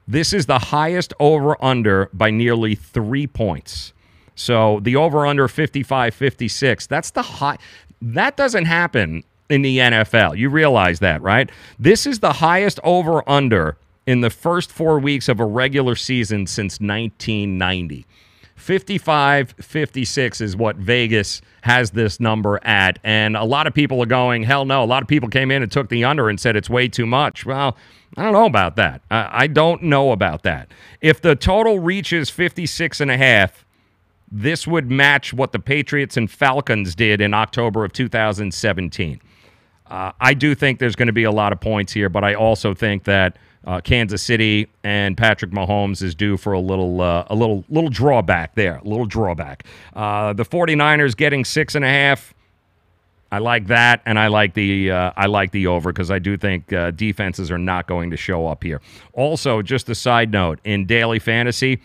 This is the highest over-under by nearly 3 points. So the over-under 55-56, that's the high. That doesn't happen in the NFL. You realize that, right? This is the highest over-under in the first 4 weeks of a regular season since 1990. 55-56 is what Vegas has this number at. And a lot of people are going, hell no. A lot of people came in and took the under and said it's way too much. Well, I don't know about that. I don't know about that. If the total reaches 56.5, this would match what the Patriots and Falcons did in October of 2017. I do think there's going to be a lot of points here, but I also think that Kansas City and Patrick Mahomes is due for a little drawback there, a little drawback. The 49ers getting 6.5. I like that, and I like the over because I do think defenses are not going to show up here. Also, just a side note, in daily fantasy,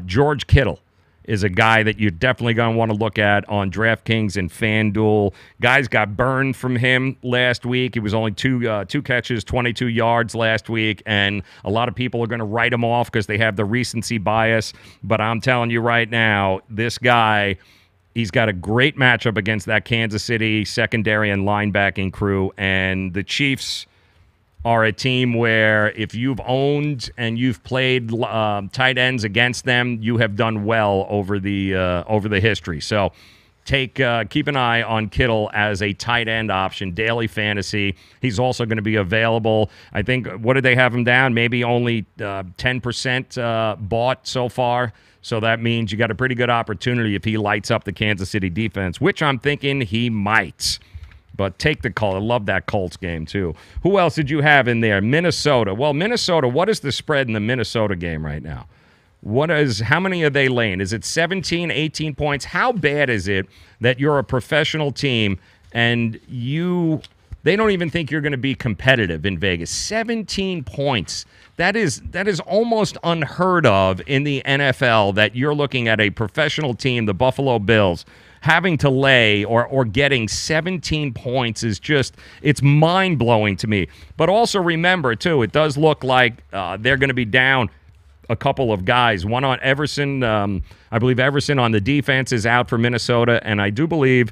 George Kittle is a guy that you're definitely going to want to look at on DraftKings and FanDuel. Guys got burned from him last week. He was only two catches, 22 yards last week, and a lot of people are going to write him off because they have the recency bias. But I'm telling you right now, this guy, he's got a great matchup against that Kansas City secondary and linebacking crew, and the Chiefs are a team where if you've owned and you've played tight ends against them, you have done well over the history. So keep an eye on Kittle as a tight end option, daily fantasy. He's also going to be available. I think, what did they have him down? Maybe only 10% bought so far. So that means you got a pretty good opportunity if he lights up the Kansas City defense, which I'm thinking he might. But take the call. I love that Colts game, too. Who else did you have in there? Minnesota. Well, Minnesota, what is the spread in the Minnesota game right now? How many are they laying? Is it 17, 18 points? How bad is it that you're a professional team and they don't even think you're going to be competitive in Vegas? 17 points. That is almost unheard of in the NFL, that you're looking at a professional team, the Buffalo Bills, having to lay or getting 17 points is just, it's mind-blowing to me. But also remember, too, it does look like they're going to be down a couple of guys. One on Everson. I believe Everson on the defense is out for Minnesota, and I do believe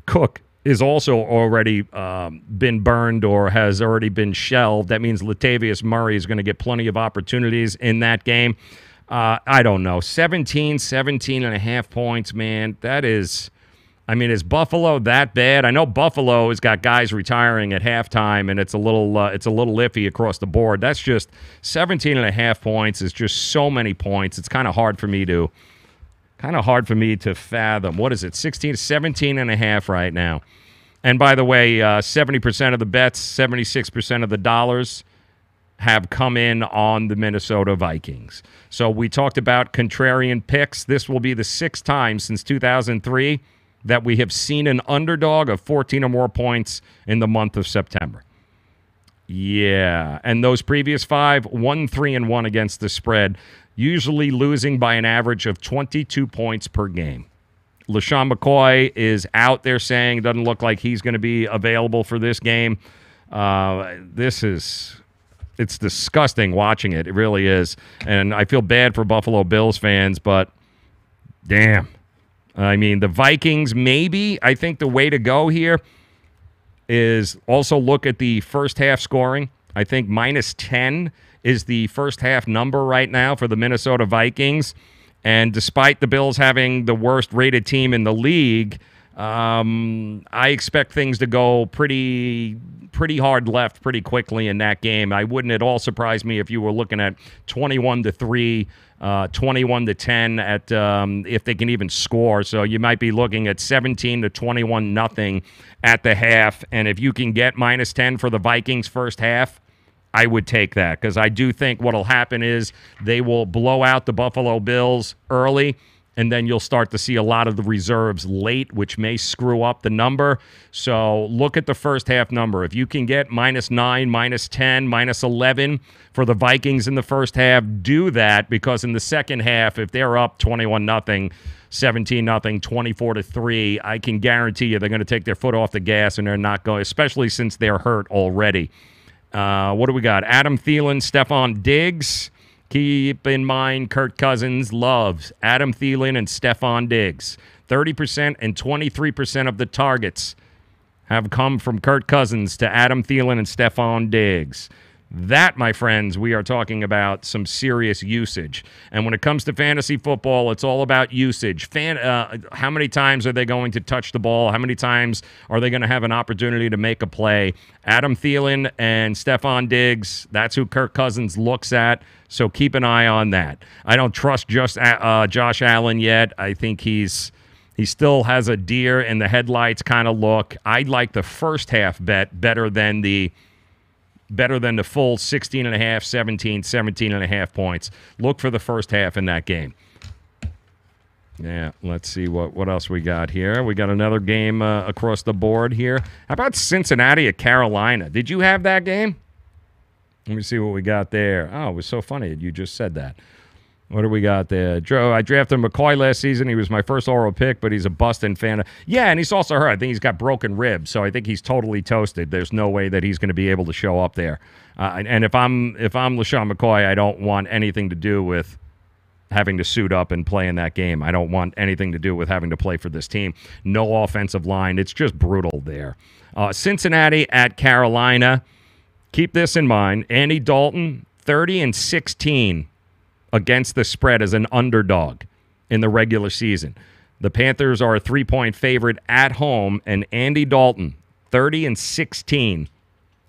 Cook is also already been burned or has already been shelved. That means Latavius Murray is going to get plenty of opportunities in that game. I don't know. 17 and a half points, man. That is, I mean, is Buffalo that bad? I know Buffalo has got guys retiring at halftime, and it's a little iffy across the board. That's just 17 and a half points is just so many points. It's kind of hard for me to fathom. What is it? 17 and a half right now. And by the way, 70% of the bets, 76% of the dollars have come in on the Minnesota Vikings. So we talked about contrarian picks. This will be the 6th time since 2003 that we have seen an underdog of 14 or more points in the month of September. Yeah, and those previous 5, 1-3-1 against the spread, usually losing by an average of 22 points per game. LaShawn McCoy is out there saying it doesn't look like he's going to be available for this game. It's disgusting watching it. It really is. And I feel bad for Buffalo Bills fans, but damn. I mean, the Vikings, maybe. I think the way to go here is also look at the first half scoring. I think -10 is the first half number right now for the Minnesota Vikings. And despite the Bills having the worst rated team in the league, I expect things to go pretty hard left pretty quickly in that game. I wouldn't at all surprise me if you were looking at 21-3, 21-10 at if they can even score. So you might be looking at 17-21 at the half. And if you can get -10 for the Vikings first half, I would take that, because I do think what will happen is they will blow out the Buffalo Bills early, and then you'll start to see a lot of the reserves late, which may screw up the number. So look at the first half number. If you can get -9, -10, -11 for the Vikings in the first half, do that, because in the second half, if they're up 21-0, 17-0, 24-3, I can guarantee you they're going to take their foot off the gas, and they're not going, especially since they're hurt already. What do we got? Adam Thielen, Stephon Diggs. Keep in mind, Kirk Cousins loves Adam Thielen and Stephon Diggs. 30% and 23% of the targets have come from Kirk Cousins to Adam Thielen and Stephon Diggs. That, my friends, we are talking about some serious usage. And when it comes to fantasy football, it's all about usage. How many times are they going to touch the ball? How many times are they going to have an opportunity to make a play? Adam Thielen and Stephon Diggs, that's who Kirk Cousins looks at. So keep an eye on that. I don't trust just Josh Allen yet. I think he still has a deer in the headlights kind of look. I like the first half bet better than the full 16.5, 17.5 points. Look for the first half in that game. Yeah, let's see what else we got here. We got another game across the board here. How about Cincinnati at Carolina? Did you have that game? Let me see what we got there. Oh, it was so funny you just said that. What do we got there? Joe, I drafted McCoy last season. He was my first overall pick, but he's a busting fan. Yeah, and he's also hurt. I think he's got broken ribs, so I think he's totally toasted. There's no way that he's going to be able to show up there. And if I'm LaShawn McCoy, I don't want anything to do with having to suit up and play in that game. I don't want anything to do with having to play for this team. No offensive line. It's just brutal there. Cincinnati at Carolina. Keep this in mind. Andy Dalton, 30-16 against the spread as an underdog in the regular season. The Panthers are a 3-point favorite at home, and Andy Dalton, 30-16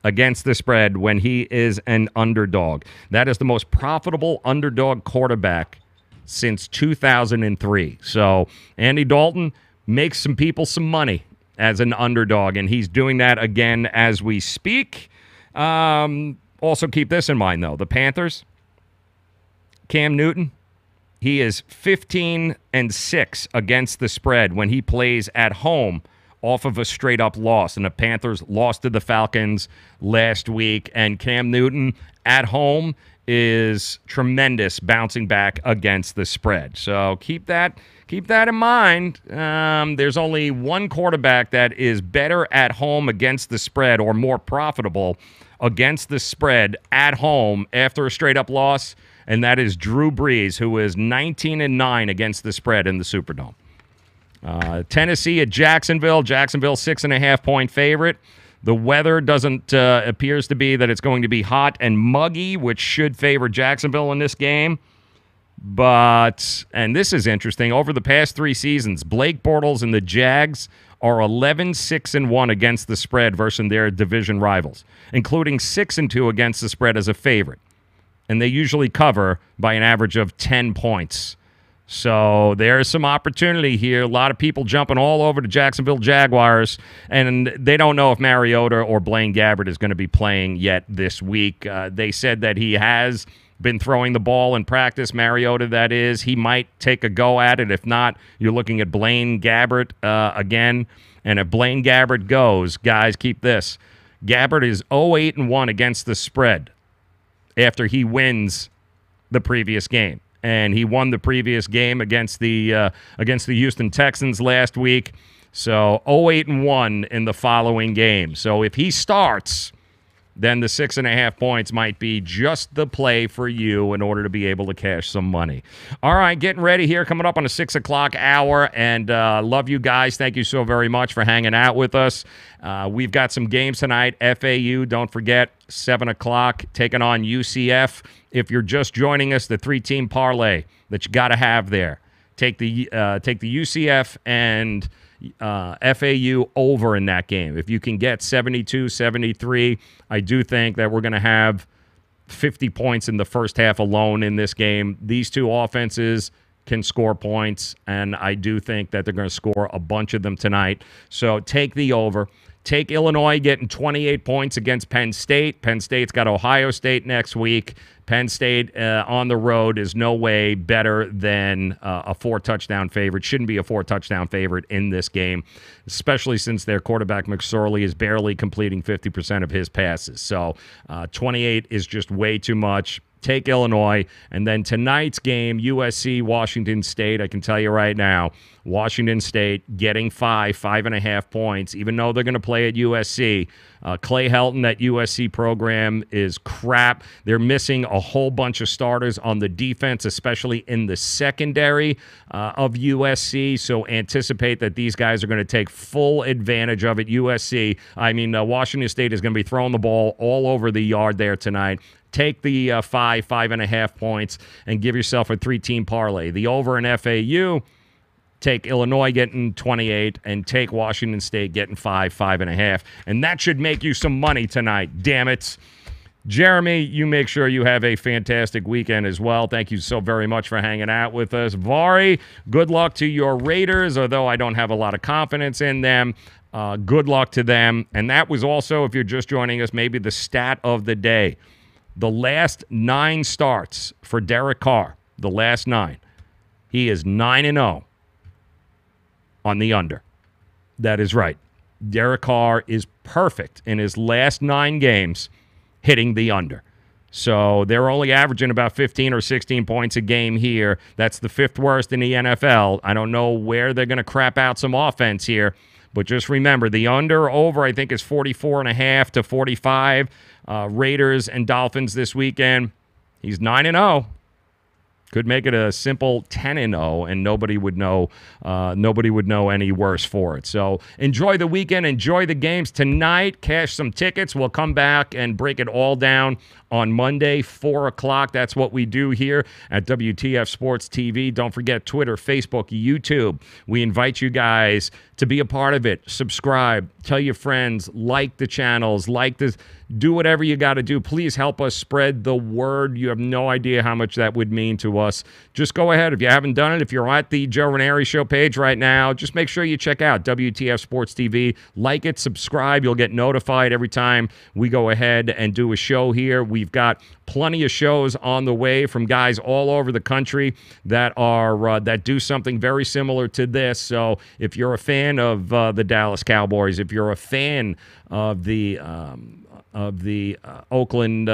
against the spread when he is an underdog. That is the most profitable underdog quarterback since 2003. So Andy Dalton makes some people some money as an underdog, and he's doing that again as we speak. Also keep this in mind, though. The Panthers, Cam Newton, he is 15-6 against the spread when he plays at home off of a straight-up loss. And the Panthers lost to the Falcons last week. And Cam Newton at home is tremendous bouncing back against the spread. So keep that in mind. There's only one quarterback that is better at home against the spread or more profitable against the spread at home after a straight-up loss, and that is Drew Brees, who is 19-9 against the spread in the Superdome. Tennessee at Jacksonville. Jacksonville 6.5-point favorite. The weather appears to be that it's going to be hot and muggy, which should favor Jacksonville in this game. But, and this is interesting, over the past 3 seasons, Blake Bortles and the Jags are 11-6-1 against the spread versus their division rivals, including 6-2 against the spread as a favorite. And they usually cover by an average of 10 points. So there's some opportunity here. A lot of people jumping all over the Jacksonville Jaguars, and they don't know if Mariota or Blaine Gabbert is going to be playing yet this week. They said that he has been throwing the ball in practice, Mariota that is. He might take a go at it. If not, you're looking at Blaine Gabbert again. And if Blaine Gabbert goes, guys, keep this. Gabbert is 0-8-1 against the spread after he wins the previous game. And he won the previous game against the Houston Texans last week. So 0-8-1 in the following game. So if he starts, then the 6.5 points might be just the play for you in order to be able to cash some money. All right, getting ready here, coming up on the 6 o'clock hour, and love you guys. Thank you so very much for hanging out with us. We've got some games tonight. FAU, don't forget, 7 o'clock, taking on UCF. If you're just joining us, the 3-team parlay that you got to have there. Take the UCF and FAU over in that game. If you can get 72, 73, I do think that we're going to have 50 points in the first half alone in this game. These two offenses can score points, and I do think that they're going to score a bunch of them tonight. So take the over. Take Illinois getting 28 points against Penn State. Penn State's got Ohio State next week. Penn State on the road is no way better than a 4-touchdown favorite. Shouldn't be a 4-touchdown favorite in this game, especially since their quarterback McSorley is barely completing 50% of his passes. So 28 is just way too much. Take Illinois. And then tonight's game, USC, Washington State, I can tell you right now, Washington State getting 5.5 points, even though they're going to play at USC. Clay Helton, that USC program is crap. They're missing a whole bunch of starters on the defense, especially in the secondary of USC. So anticipate that these guys are going to take full advantage of it. Washington State is going to be throwing the ball all over the yard there tonight. Take the 5.5 points, and give yourself a 3-team parlay. The over in FAU, take Illinois getting 28, and take Washington State getting 5.5. And that should make you some money tonight, damn it. Jeremy, you make sure you have a fantastic weekend as well. Thank you so very much for hanging out with us. Vari, good luck to your Raiders, although I don't have a lot of confidence in them. Good luck to them. And that was also, if you're just joining us, maybe the stat of the day. The last 9 starts for Derek Carr, the last 9, he is 9-0 on the under. That is right. Derek Carr is perfect in his last 9 games hitting the under. So they're only averaging about 15 or 16 points a game here. That's the 5th worst in the NFL. I don't know where they're going to crap out some offense here. But just remember, the over, I think, is 44.5 to 45. Raiders and Dolphins this weekend. He's 9-0. Could make it a simple 10-0, and nobody would know any worse for it. So enjoy the weekend. Enjoy the games tonight. Cash some tickets. We'll come back and break it all down on Monday, 4 o'clock. That's what we do here at WTF Sports TV. Don't forget Twitter, Facebook, YouTube. We invite you guys to be a part of it. Subscribe. Tell your friends. Like the channels. Like this. Do whatever you got to do. Please help us spread the word. You have no idea how much that would mean to us. Just go ahead. If you haven't done it, if you're at the Joe Raineri Show page right now, just make sure you check out WTF Sports TV. Like it, subscribe. You'll get notified every time we go ahead and do a show here. We've got plenty of shows on the way from guys all over the country that are that do something very similar to this. So if you're a fan of the Dallas Cowboys, if you're a fan of the Oakland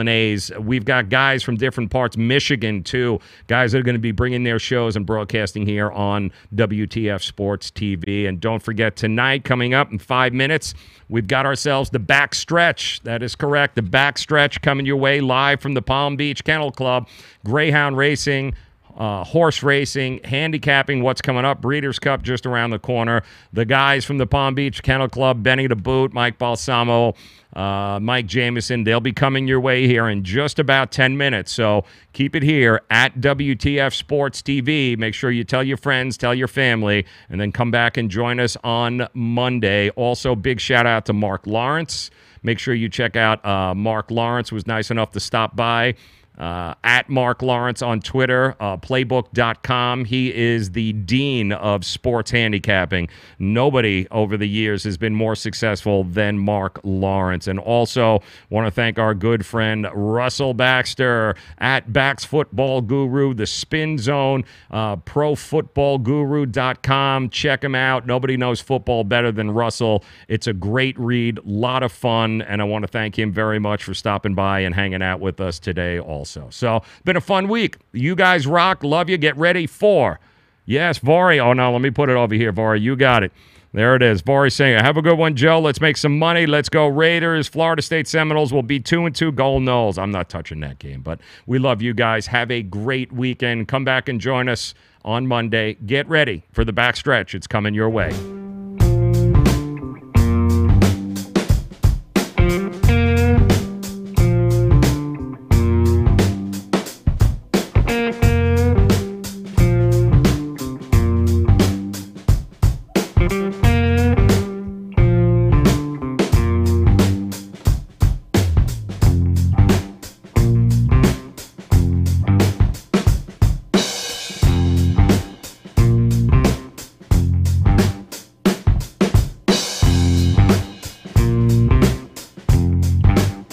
A's, we've got guys from different parts, Michigan too, guys that are going to be bringing their shows and broadcasting here on WTF Sports TV. And don't forget, tonight, coming up in 5 minutes, we've got ourselves the back stretch. That is correct, the back stretch coming your way live from the Palm Beach Kennel Club. Greyhound racing, horse racing, handicapping, what's coming up, Breeders' Cup just around the corner. The guys from the Palm Beach Kennel Club, Benny the Boot, Mike Balsamo, Mike Jamison, they'll be coming your way here in just about 10 minutes. So keep it here at WTF Sports TV. Make sure you tell your friends, tell your family, and then come back and join us on Monday. Also, big shout out to Marc Lawrence. Make sure you check out Marc Lawrence, was nice enough to stop by. At Marc Lawrence on Twitter, playbook.com. He is the Dean of Sports Handicapping. Nobody over the years has been more successful than Marc Lawrence. And also want to thank our good friend Russell Baxter at Bax Football Guru, the Spin Zone, profootballguru.com. Check him out. Nobody knows football better than Russell. It's a great read, a lot of fun, and I want to thank him very much for stopping by and hanging out with us today also. So, been a fun week. You guys rock. Love you. Get ready for, yes, Vari. Oh, no, let me put it over here, Vari. You got it. There it is. Vari saying, have a good one, Joe. Let's make some money. Let's go Raiders. Florida State Seminoles will be 2-2. Gold Knowles. I'm not touching that game, but we love you guys. Have a great weekend. Come back and join us on Monday. Get ready for the backstretch. It's coming your way.